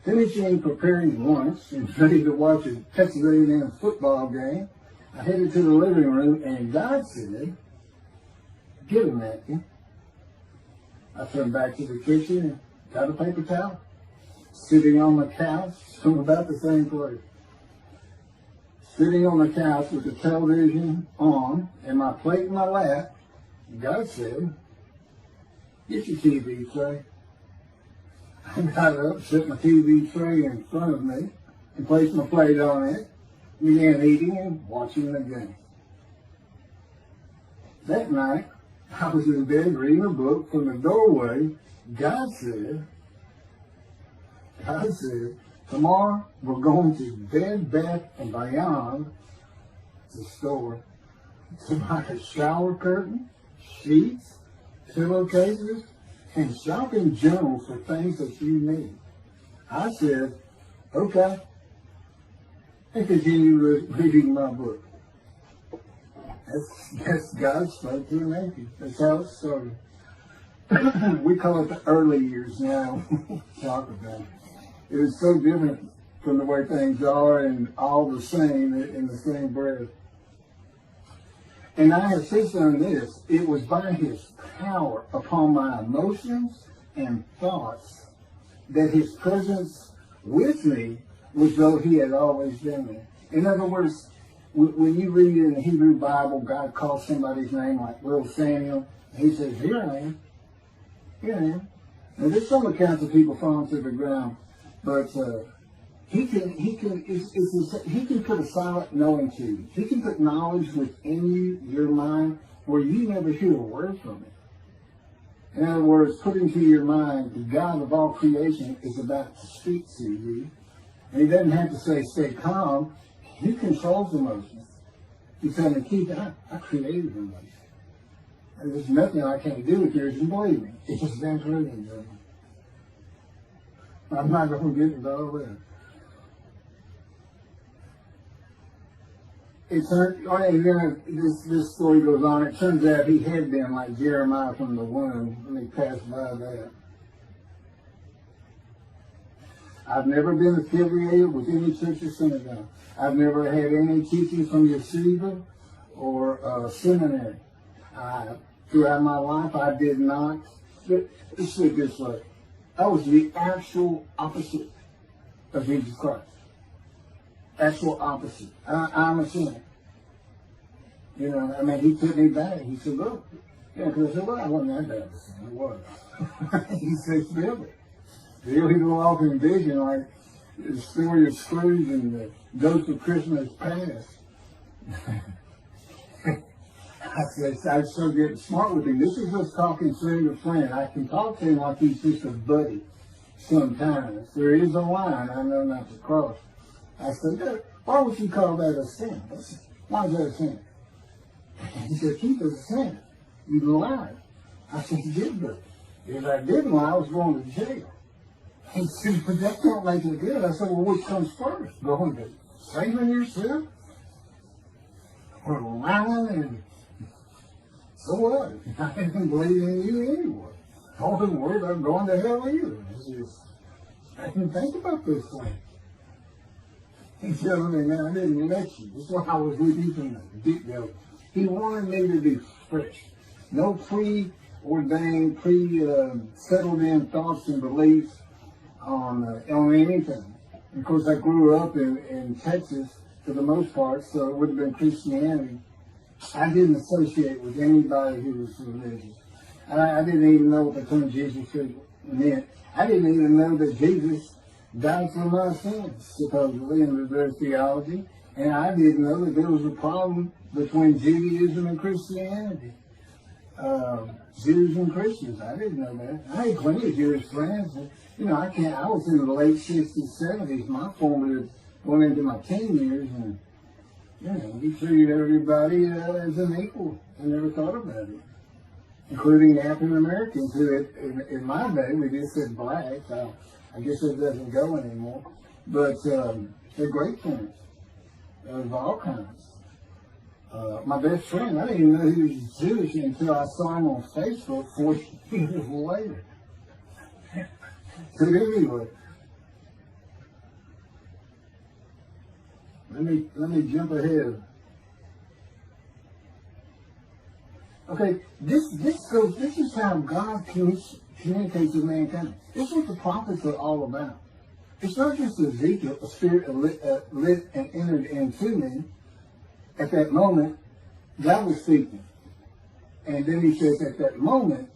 Finishing preparing lunch and ready to watch a Texas A&M football game, I headed to the living room, and God said, "Get a napkin." I turned back to the kitchen and got a paper towel. Sitting on the couch from about the same place. Sitting on the couch with the television on and my plate in my lap, God said, "Get your TV tray." I got up, set my TV tray in front of me, and placed my plate on it, began eating and watching the game. That night, I was in bed reading a book. From the doorway, God said, "Tomorrow we're going to Bed Bath & Beyond, the store, to buy a shower curtain, sheets, pillowcases, and shopping journals for things that you need." I said, "Okay." and continue reading my book. That's God's spoke to an atheist. That's how it started. We call it the early years now. Talk about it. It was so different from the way things are and all the same in the same breath. And I have since done this. It was by his power upon my emotions and thoughts that his presence with me was though he had always been there. In other words, when you read in the Hebrew Bible, God calls somebody's name like little Samuel, he says, here I am. Here I am. Now there's some accounts of people falling to the ground, but he can put a silent knowing to you. He can put knowledge within you, your mind, where you never hear a word from it. In other words, put into your mind, the God of all creation is about to speak to you. And he doesn't have to say, stay calm. He controls emotions. He's saying, I created emotions. And there's nothing I can't do with yours, and believe me. It's just been proven. I'm not going to get into all that. This story goes on. It turns out he had been like Jeremiah from the womb, and he passed by that. I've never been affiliated with any church or synagogue. I've never had any teaching from yeshiva or seminary. Throughout my life, I did not. Let's say it this way. I was the actual opposite of Jesus Christ. Actual opposite. I'm a sinner. You know, I mean, he put me back. He said, look. Yeah, because I said, well, I wasn't that bad of a sinner. It was. He said, still it. Still, he go off in vision like the story of Scrooge and the Ghost of Christmas Past. I started getting smart with him. This is just talking friend to friend. I can talk to him like he's just a buddy sometimes. There is a line I know not to cross. I said, why would you call that a sin? Why is that a sin? He said, keep it a sin. You lied. I said, you did good. If I didn't lie, I was going to jail. He said, but that don't make it good. I said, well, which comes first? Going to saving yourself? Or lying and so what? I didn't believe in you anyway. I wasn't worried about going to hell either. I didn't think about this thing. He's telling me, man, I didn't let you. That's why I was with you from the get-go. He wanted me to be fresh. No preordained, settled in thoughts and beliefs on anything. Of course, I grew up in Texas for the most part, so it would have been Christianity. I didn't associate with anybody who was religious. I didn't even know what the term Jesus meant. I didn't even know that Jesus died for my sins, supposedly, in their theology. And I didn't know that there was a problem between Judaism and Christianity. Jews and Christians, I didn't know that. I had plenty of Jewish friends. You know, I was in the late 60s, 70s, my formative, going into my teen years, and you know, he treated everybody as an equal. I never thought about it, including African Americans, who in my day we just said black. I guess it doesn't go anymore, but they're great friends of all kinds. My best friend, I didn't even know he was Jewish until I saw him on Facebook 4 years later. But anyway, let me jump ahead. Okay, this is how God communicates with mankind. This is what the prophets are all about. It's not just Ezekiel, a spirit lit and entered into me. At that moment, God was speaking. And then he says, at that moment,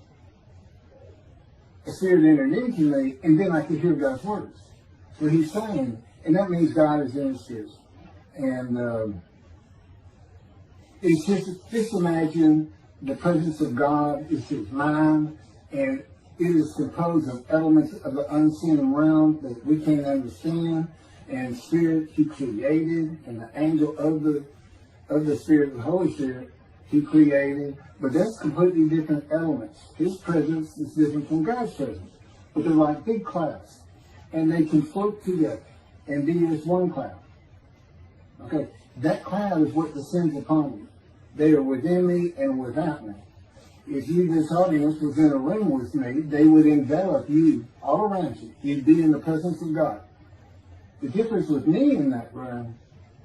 a spirit entered into me, and then I could hear God's words. So he's saying, and that means God is in his spirit. And it's just imagine the presence of God is his mind, and it is composed of elements of the unseen realm that we can't understand, and spirit he created, and the angel of the Spirit, the Holy Spirit, he created. But that's completely different elements. His presence is different from God's presence. But they're like big clouds. And they can float together and be as one cloud. Okay, that cloud is what descends upon you. They are within me and without me. If you, this audience, was in a room with me, they would envelop you all around you. You'd be in the presence of God. The difference with me in that room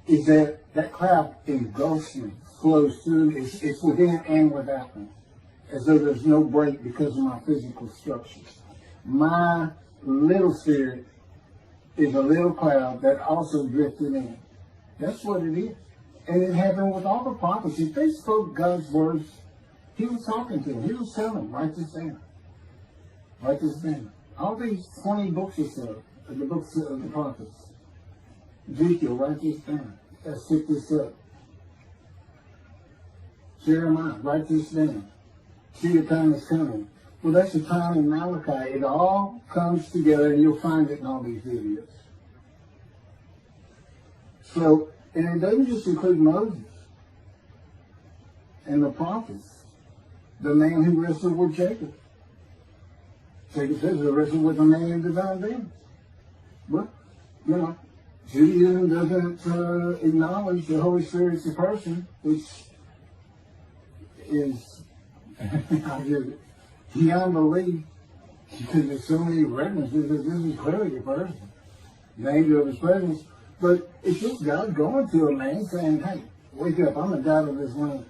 is that that cloud engulfs me, flows through, it's within and without me, as though there's no break because of my physical structure. My little spirit is a little cloud that also drifted in. That's what it is. And it happened with all the prophets. If they spoke God's words, he was talking to them. He was telling them, write this down. Write this down. All these 20 books or so, the books of the prophets. Ezekiel, write this down. Let's pick this up. Jeremiah, write this down. See, the time is coming. Well, that's the time in Malachi. It all comes together, and you'll find it in all these videos. So, and it doesn't just include Moses and the prophets. The man who wrestled with Jacob. Jacob says he wrestled with a man in divine being. But, you know, Judaism doesn't acknowledge the Holy Spirit's a person, which is beyond belief, because there's so many references that this is clearly a person, the angel of his presence. But it's just God going to a man saying, hey, wake up, I'm the God of this land.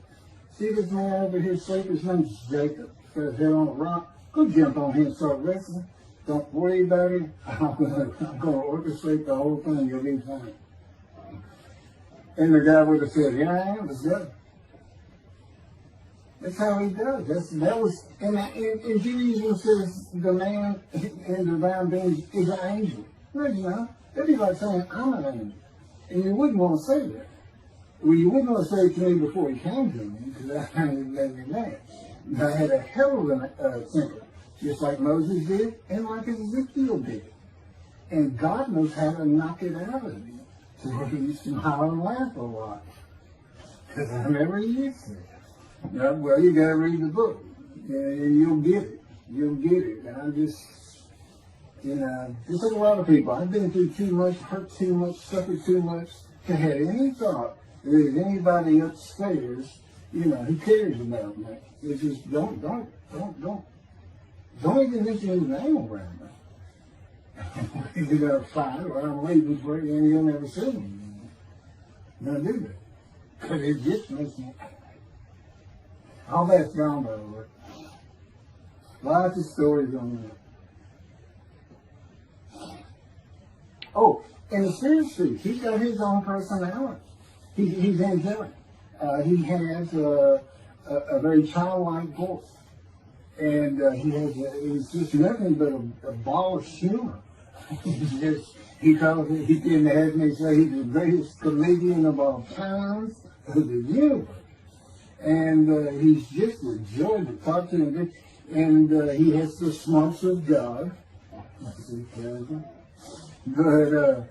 See this man over here sleeping? His name's Jacob. He's got his head on a rock. Go jump on him and start wrestling. Don't worry about it. I'm going to orchestrate the whole thing. You'll be fine. And the guy would have said, here I am. Let's go. That's how he does. That was, and Judaism says the man in divine being is an angel. No, you know. That'd be like saying, I'm an angel. And you wouldn't want to say that. Well, you wouldn't want to say it to me before he came to me, because that kind of made me mad. I had a hell of a temper, just like Moses did, and like Ezekiel did. And God knows how to knock it out of you, to where you smile and laugh a lot. Because I never used to. Yeah, well, you got to read the book, and you'll get it. You'll get it. And I'm just, you know, just like a lot of people, I've been through too much, hurt too much, suffered too much to have any thought that there's anybody upstairs, you know, who cares about me. It's just don't even mention his name around me. You're going to fight, or I'm leaving for you, and you'll never see me. Don't do that. Because it just makes me. All that's gone, by the way. Lots of stories on that. Oh, and the Spirit speaks. He's got his own personality. He's angelic. He has a very childlike voice. And he's just nothing but a ball of humor. He calls it, he can have me say he's the greatest comedian of all times of the universe. And he's just a joy to talk to him. And he has the smarts of God. But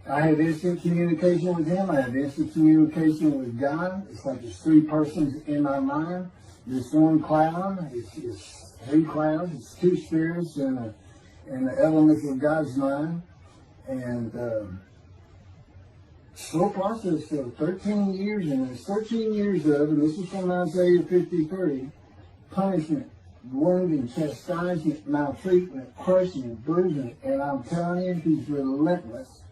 I have instant communication with him. I have instant communication with God. It's like there's three persons in my mind. This one cloud, it's three clouds, it's two spirits and the elements of God's mind. And slow process of 13 years, and there's 13 years of, and this is from Isaiah 53, punishment, wounding, chastisement, maltreatment, crushing, bruising, and I'm telling you, he's relentless.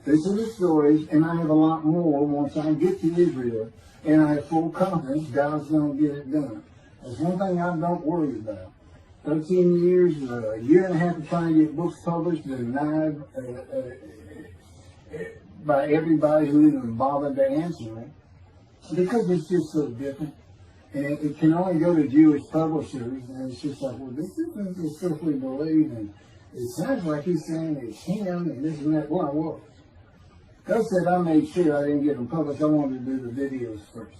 These are the stories, and I have a lot more once I get to Israel, and I have full confidence God's going to get it done. That's one thing I don't worry about. 13 years, a year and a half of trying to get books published, denied by everybody who even bothered to answer me, because it's just so different. And it can only go to Jewish publishers, and it's just like, well, this isn't the stuff we believe, and it sounds like he's saying it's him, and this and that. Well, I was. God said I made sure I didn't get them published. I wanted to do the videos first.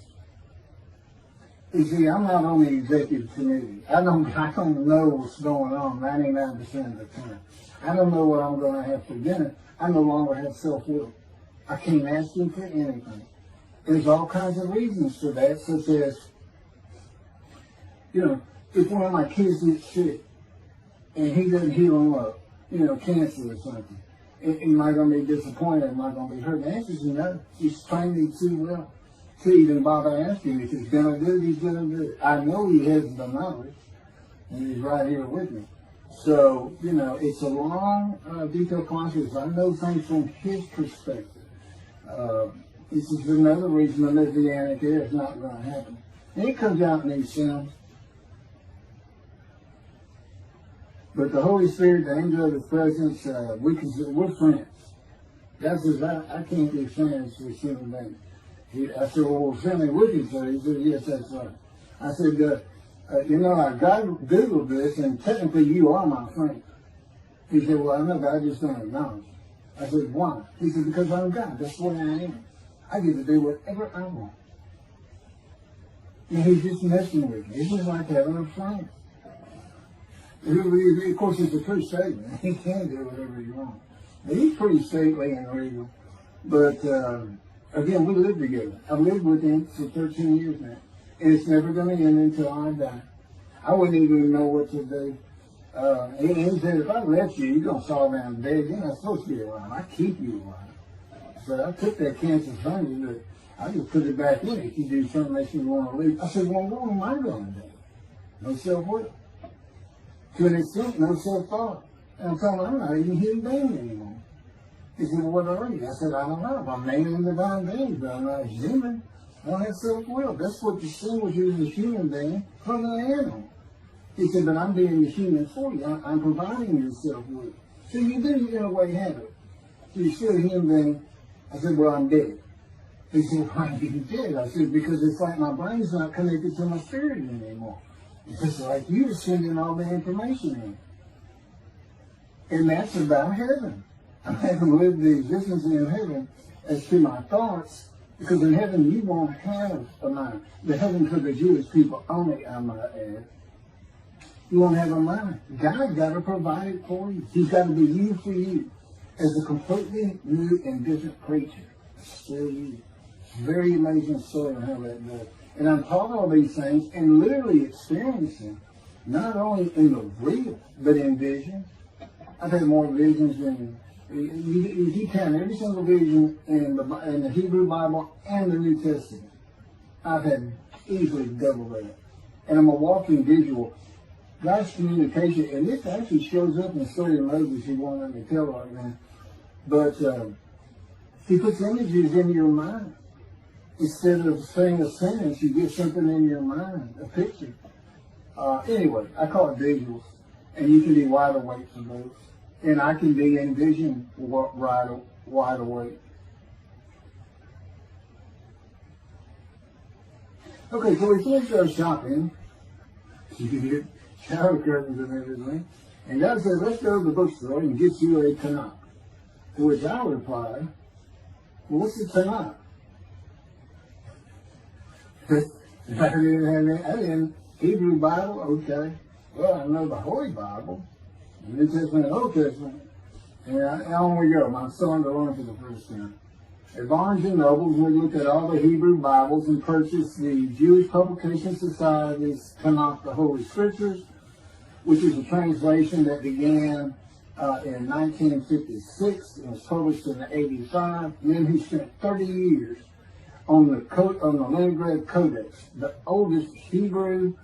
You see, I'm not on the executive committee. I don't know what's going on 99% of the time. I don't know what I'm going to have for dinner. I no longer have self-will. I can't ask him for anything. There's all kinds of reasons for that, such as, you know, if one of my kids gets sick and he doesn't heal them up, you know, cancer or something, Am I going to be disappointed? Am I going to be hurt? The answer is no. He's trained me too well to even bother asking me. If he's going to do it, he's going to do it. I know he has the knowledge, and he's right here with me. So, it's a long, detailed process. I know things from his perspective. This is another reason the Messianic era is not going to happen. And it comes out in these Psalms. But the Holy Spirit, the angel of his presence, we're friends. God says, I can't be friends with human beings. I said, well, we're friendly with each other. He said, yes, that's right. I said, God Googled this, and technically you are my friend. He said, well, I know, but I just don't acknowledge it. I said, why? He said, because I'm God. That's the way I am. I get to do whatever I want. And he's just messing with me. It's just like having a friend. Of course, it's a true statement. He can do whatever he wants. But he's pretty stately and regal. But, again, we live together. I've lived with him for 13 years now. And it's never going to end until I die. I wouldn't even know what to do. He said, if I left you, you're going to fall down dead. You're not supposed to be alive. I keep you alive. So I took that cancer from you, but I just put it back in if you do something that you want to leave. I said, well, what am I going to do? No self-will. To an extent, no self-thought. And I'm telling him, I'm not even a human being anymore. He said, well, what are you? I said, I don't know. I'm naming divine beings, but I'm not human. I don't have self-will. That's what distinguishes a human being from an animal. He said, but I'm being a human for you. I'm providing you self-will. So you do, in a way, have it. So you're still a human being. I said, well, I'm dead. He said, why are you dead? I said, because it's like my brain's not connected to my spirit anymore. It's just like you're sending all the information in. And that's about heaven. I haven't lived the existence in heaven as to my thoughts, because in heaven you won't have a mind. The heaven for the Jewish people only, I might add. You won't have a mind. God got to provide it for you. He's got to be you for you as a completely new and different creature. Still you. It's a very amazing story on how that goes. And I'm taught all these things and literally experiencing, not only in the real, but in vision. I've had more visions than, if you count every single vision in the Hebrew Bible and the New Testament, I've had easily double that. And I'm a walking visual. God's communication, and this actually shows up in the story of Moses, you won't let me tell right now. But he puts images in your mind. Instead of saying a sentence, you get something in your mind, a picture. Anyway, I call it visuals. And you can be wide awake for those. And I can be in vision wide awake. Okay, so we finished our shopping. You get shower curtains and everything. And God said, let's go to the bookstore and get you a Tanakh. To which I replied, well, what's the Tanakh? I didn't Hebrew Bible, okay. Well, I know the Holy Bible, the New Testament and Old Testament. And on we go. I'm starting to learn for the first time. At Barnes and Nobles, we looked at all the Hebrew Bibles and purchased the Jewish Publication Society's Tanakh, the Holy Scriptures, which is a translation that began in 1956 and was published in 85. And then he spent 30 years on the Leningrad Codex, the oldest Hebrew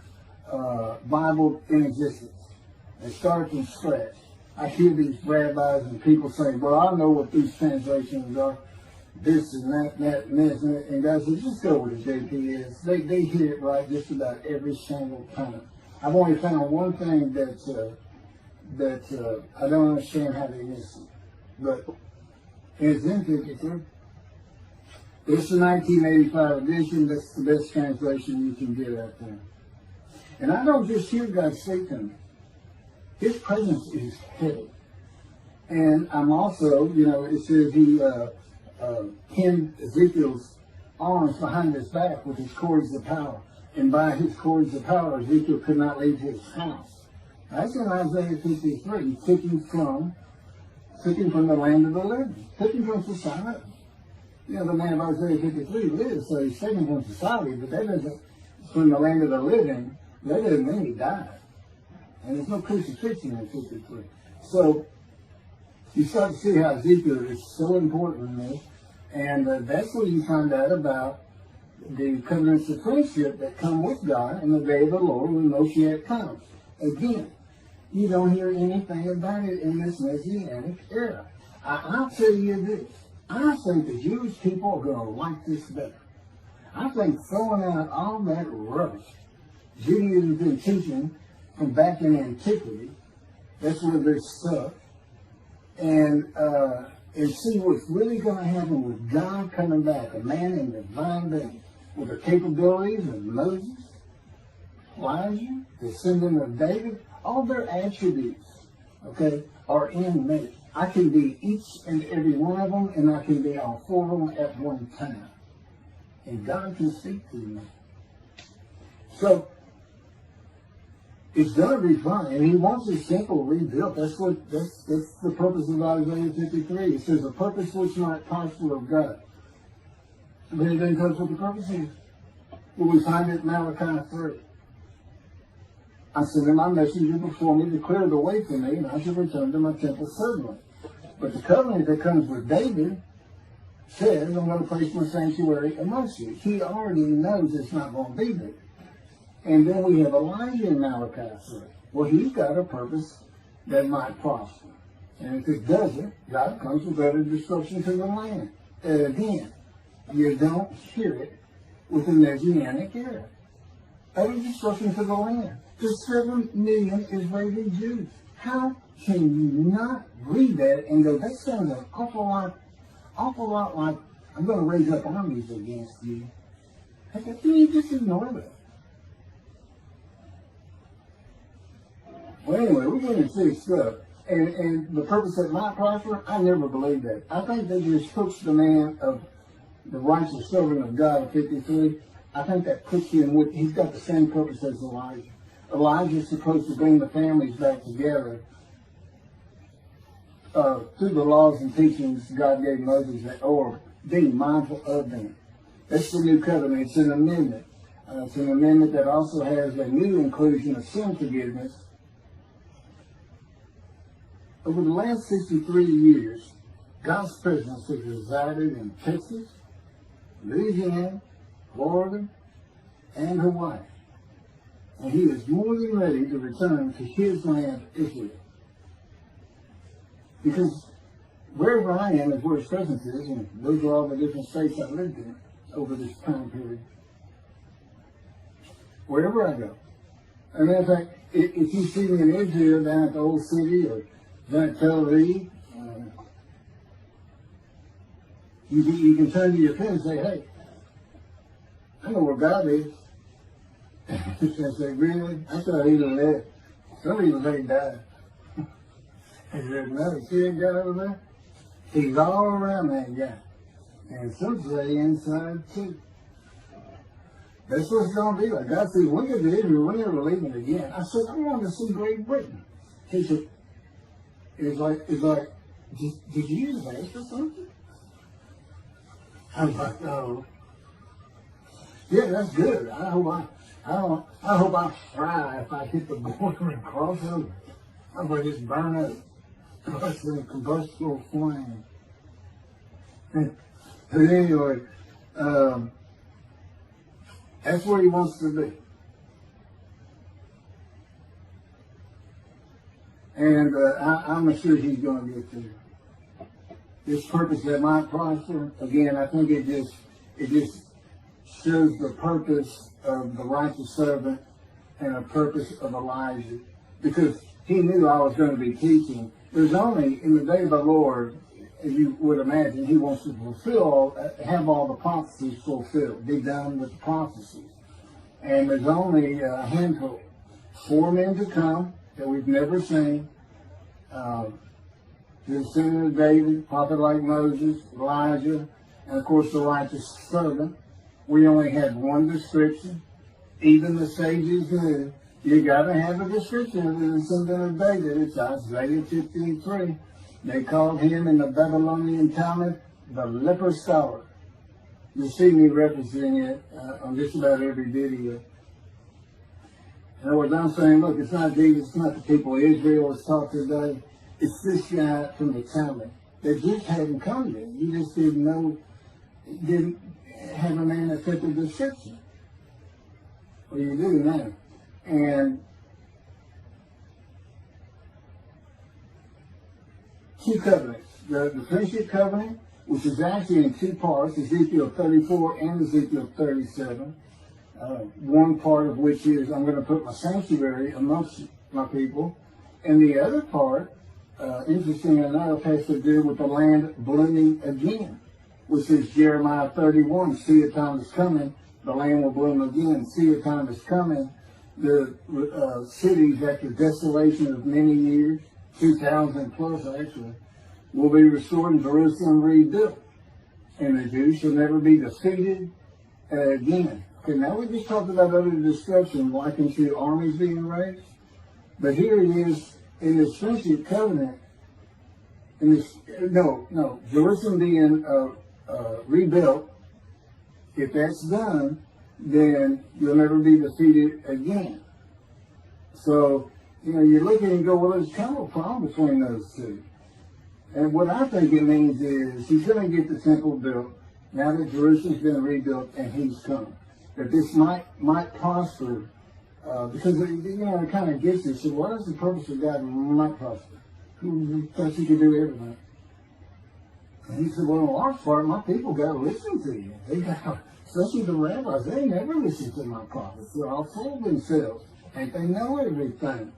Bible in existence. It started from scratch. I hear these rabbis and people saying, well, I know what these translations are, this and that, and this, and God says, just go with the JPS. They hear it right just about every single time. I've only found one thing that I don't understand how they miss it. But it's in 53. It's the 1985 edition. That's the best translation you can get out there. And I don't just hear God say to me. His presence is heavy. And I'm also, it says he pinned Ezekiel's arms behind his back with his cords of power. And by his cords of power, Ezekiel could not leave his house. That's in Isaiah 53. He took him from the land of the living. Took him from society. The man of Isaiah 53 lives, so he's taken from society, but that doesn't, from the land of the living, that doesn't mean he died. And there's no crucifixion in 53. So You start to see how Ezekiel is so important in this. And that's where you find out about the covenants of friendship that come with God in the day of the Lord when Moshiach comes. Again, you don't hear anything about it in this Messianic era. I'll tell you this. I think the Jewish people are going to like this better. I think throwing out all that rubbish Judaism's been teaching from back in antiquity, that's where they're stuck, and see what's really going to happen with God coming back, a man in divine being, with the capabilities of Moses, Elijah, descendant of David, all their attributes, okay, are in me. I can be each and every one of them, and I can be all four of them at one time. And God can speak to me. So, it's going to be fun, and he wants a simple rebuilt. That's the purpose of Isaiah 53. It says, a purpose which not possible of God. But it then tells what the purpose is. Well, we find it in Malachi 3. I sent my messenger before me to clear the way for me, and I shall return to my temple suddenly. But the covenant that comes with David says, I'm going to place my sanctuary amongst you. He already knows it's not going to be there. And then we have Elijah in Malachi 3. Well, he's got a purpose that might prosper. And if it doesn't, God comes with utter destruction to the land. And again, you don't hear it with the Messianic era. Utter destruction to the land. There's 7 million Israeli Jews. How can you not read that and go, that sounds an awful lot like, I'm going to raise up armies against you. How can you just ignore that? Well, anyway, we're going to see stuff. And the purpose that might prosper, I never believed that. I think they just puts the man of the righteous servant of God in 53. I think that puts him with, he's got the same purpose as Elijah. Elijah's supposed to bring the families back together through the laws and teachings God gave Moses, or being mindful of them. That's the new covenant. It's an amendment. It's an amendment that also has a new inclusion of sin forgiveness. Over the last 63 years, God's presence has resided in Texas, Louisiana, Florida, and Hawaii. And he is more than ready to return to his land, Israel. Because wherever I am is where his presence is, and those are all the different states I lived in over this time period. Wherever I go. And in fact, if you see me in Israel down at the old city or down at Tel Aviv, you can turn to your friend and say, hey, I know where God is. I say, really? I thought he left. Some people say he died. I said, no, you see that guy over there? He's all around that guy. And some say inside too. That's what it's going to be like. God said, when did Israel, we're never leaving again. I said, I want to see Great Britain. He said, it's like, did you use that for something? I was like, oh. Yeah, that's good. I hope I fry if I hit the border and cross over. I'm going to just burn up. It's a combustible flame. But anyway, that's where he wants to be. And I'm sure he's going to get there. This purpose that might prosper, again, I think it just shows the purpose of the righteous servant and a purpose of Elijah. Because he knew I was going to be teaching. There's only, in the day of the Lord, as you would imagine, he wants to have all the prophecies fulfilled, be done with the prophecies. And there's only a handful, 4 men to come that we've never seen. The descendant of David, prophet like Moses, Elijah, and of course the righteous servant. We only had one description. Even the sages knew you got to have a description of the descendant of David. It's Isaiah 53. They called him in the Babylonian Talmud the leper scholar. You see me referencing it on just about every video. In other words, I'm saying, look, it's not Jesus, it's not the people of Israel as taught today. It's this guy from the Talmud that just hadn't come yet. You just didn't know, didn't have a man that fit the description. Well, you do now. And two covenants. The friendship covenant, which is actually in two parts, Ezekiel 34 and Ezekiel 37. One part of which is, I'm going to put my sanctuary amongst my people. And the other part, interesting enough, has to do with the land blooming again, which is Jeremiah 31. See, a time is coming, the land will bloom again. See, a time is coming, the cities after desolation of many years, 2,000 plus actually, will be restored and Jerusalem rebuilt. And the Jews shall never be defeated again. Okay, now we just talked about other destruction, likened to armies being raised. But here it is in this friendship covenant, in this, Jerusalem being rebuilt. If that's done, then you'll never be defeated again. So, you look at it and go, well, there's kind of a problem between those two. And what I think it means is he's going to get the temple built now that Jerusalem's been rebuilt and he's come. That this might prosper, because it kind of gets it. So what is the purpose of God might prosper? Who thought you could do everything? And he said, well, in large part, my people got to listen to you. They got, especially the rabbis, they never listen to my prophets. They're all full of themselves. And they know everything.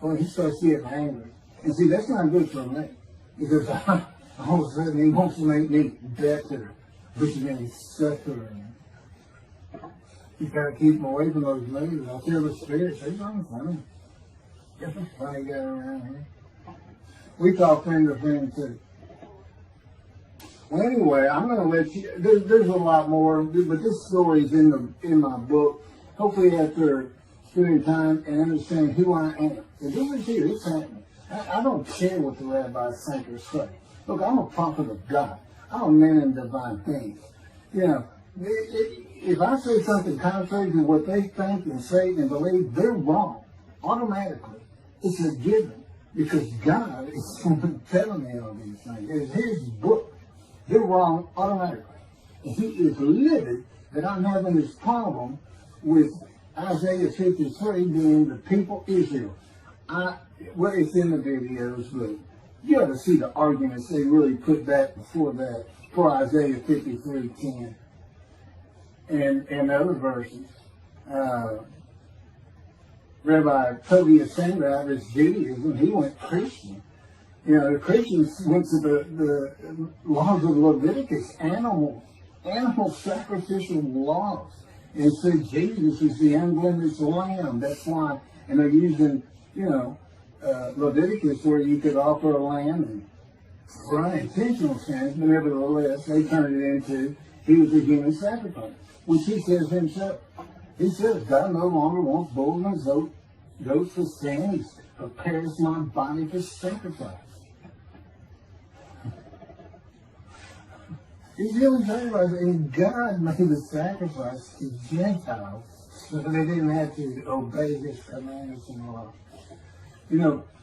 Well, he starts getting angry. And see, that's not good for me. Because all of a sudden he wants to make me better, which means suffering. You gotta keep them away from those movies. I feel the spirits. They're not funny. Get the funny guy around here. We talk friend to friend too. Well, anyway, I'm going to let you. There's a lot more, but this story is in my book. Hopefully, after spending time and understanding who I am, and this is here. It's happening. I don't care what the rabbis think or say. Look, I'm a prophet of God. I'm a man in divine things. If I say something contrary to what they think and say and believe, they're wrong. Automatically. It's a given. Because God is telling me all these things. It's his book. They're wrong automatically. And he is livid that I'm having this problem with Isaiah 53 being the people Israel. Well, it's in the videos, but you ought to see the arguments they really put back before that, for Isaiah 53:10. And other verses. Rabbi Tobias Sandrab, Judaism, he went Christian. The Christians went to the laws of Leviticus, animal sacrificial laws, and said Jesus is the unblemished lamb. That's why, and they're using, Leviticus where you could offer a lamb and for unintentional sins, but nevertheless, they turned it into, he was a human sacrifice. Which he says himself. He says, God no longer wants bulls and goats for sin. He prepares my body for sacrifice. He's really talking about it. And God made the sacrifice to Gentiles so that they didn't have to obey his commandments and laws.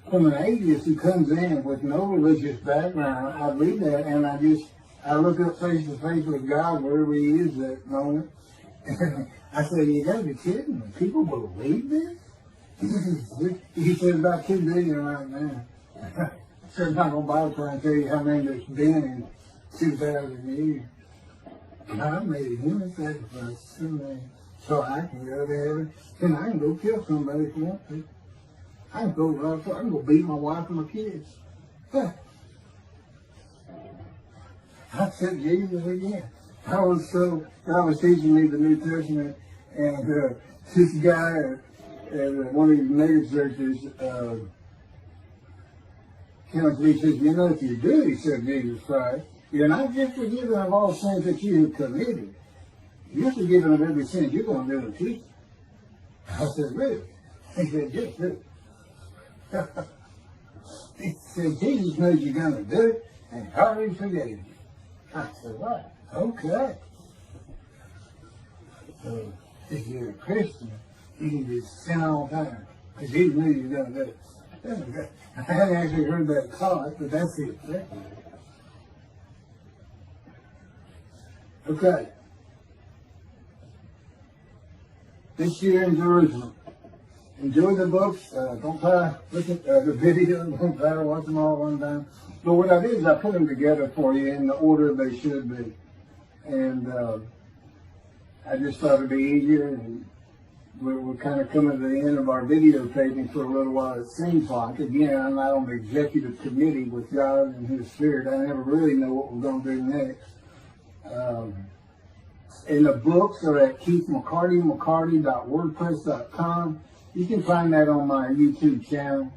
From an atheist who comes in with no religious background, I read that and I look up face to face with God wherever he is at that moment. I said, you gotta be kidding me. People believe this? He said about 2 billion right now. So I'm not going to bother trying to tell you how many there's been in 2,000 years. I made a human sacrifice for me so I can go to heaven. And I can go kill somebody if I want to. I can go beat my wife and my kids. I said Jesus again. God was teaching me the New Testament, and this guy at one of these mega churches came up to me and said, if you do, he said, Jesus Christ, you're not just forgiven of all sins that you have committed. You're forgiven of every sin you're going to do in the future. I said, really? He said, just do it. He said, Jesus knows you're going to do it, and he already forgave you. I said, what? Okay. So, if you're a Christian, you can just sin all the time. Because he knew you were going to do it. I hadn't actually heard that taught, but that's it. Okay. This year in Jerusalem. Enjoy the books. Don't try to look at the video. Don't try to watch them all one time. But what I did is I put them together for you in the order they should be. And I just thought it'd be easier. And we're kind of coming to the end of our videotaping for a little while, it seems like. Again, I'm not on the executive committee with God and His Spirit. I never really know what we're going to do next. And the books are at keithmccarty.wordpress.com. You can find that on my YouTube channel.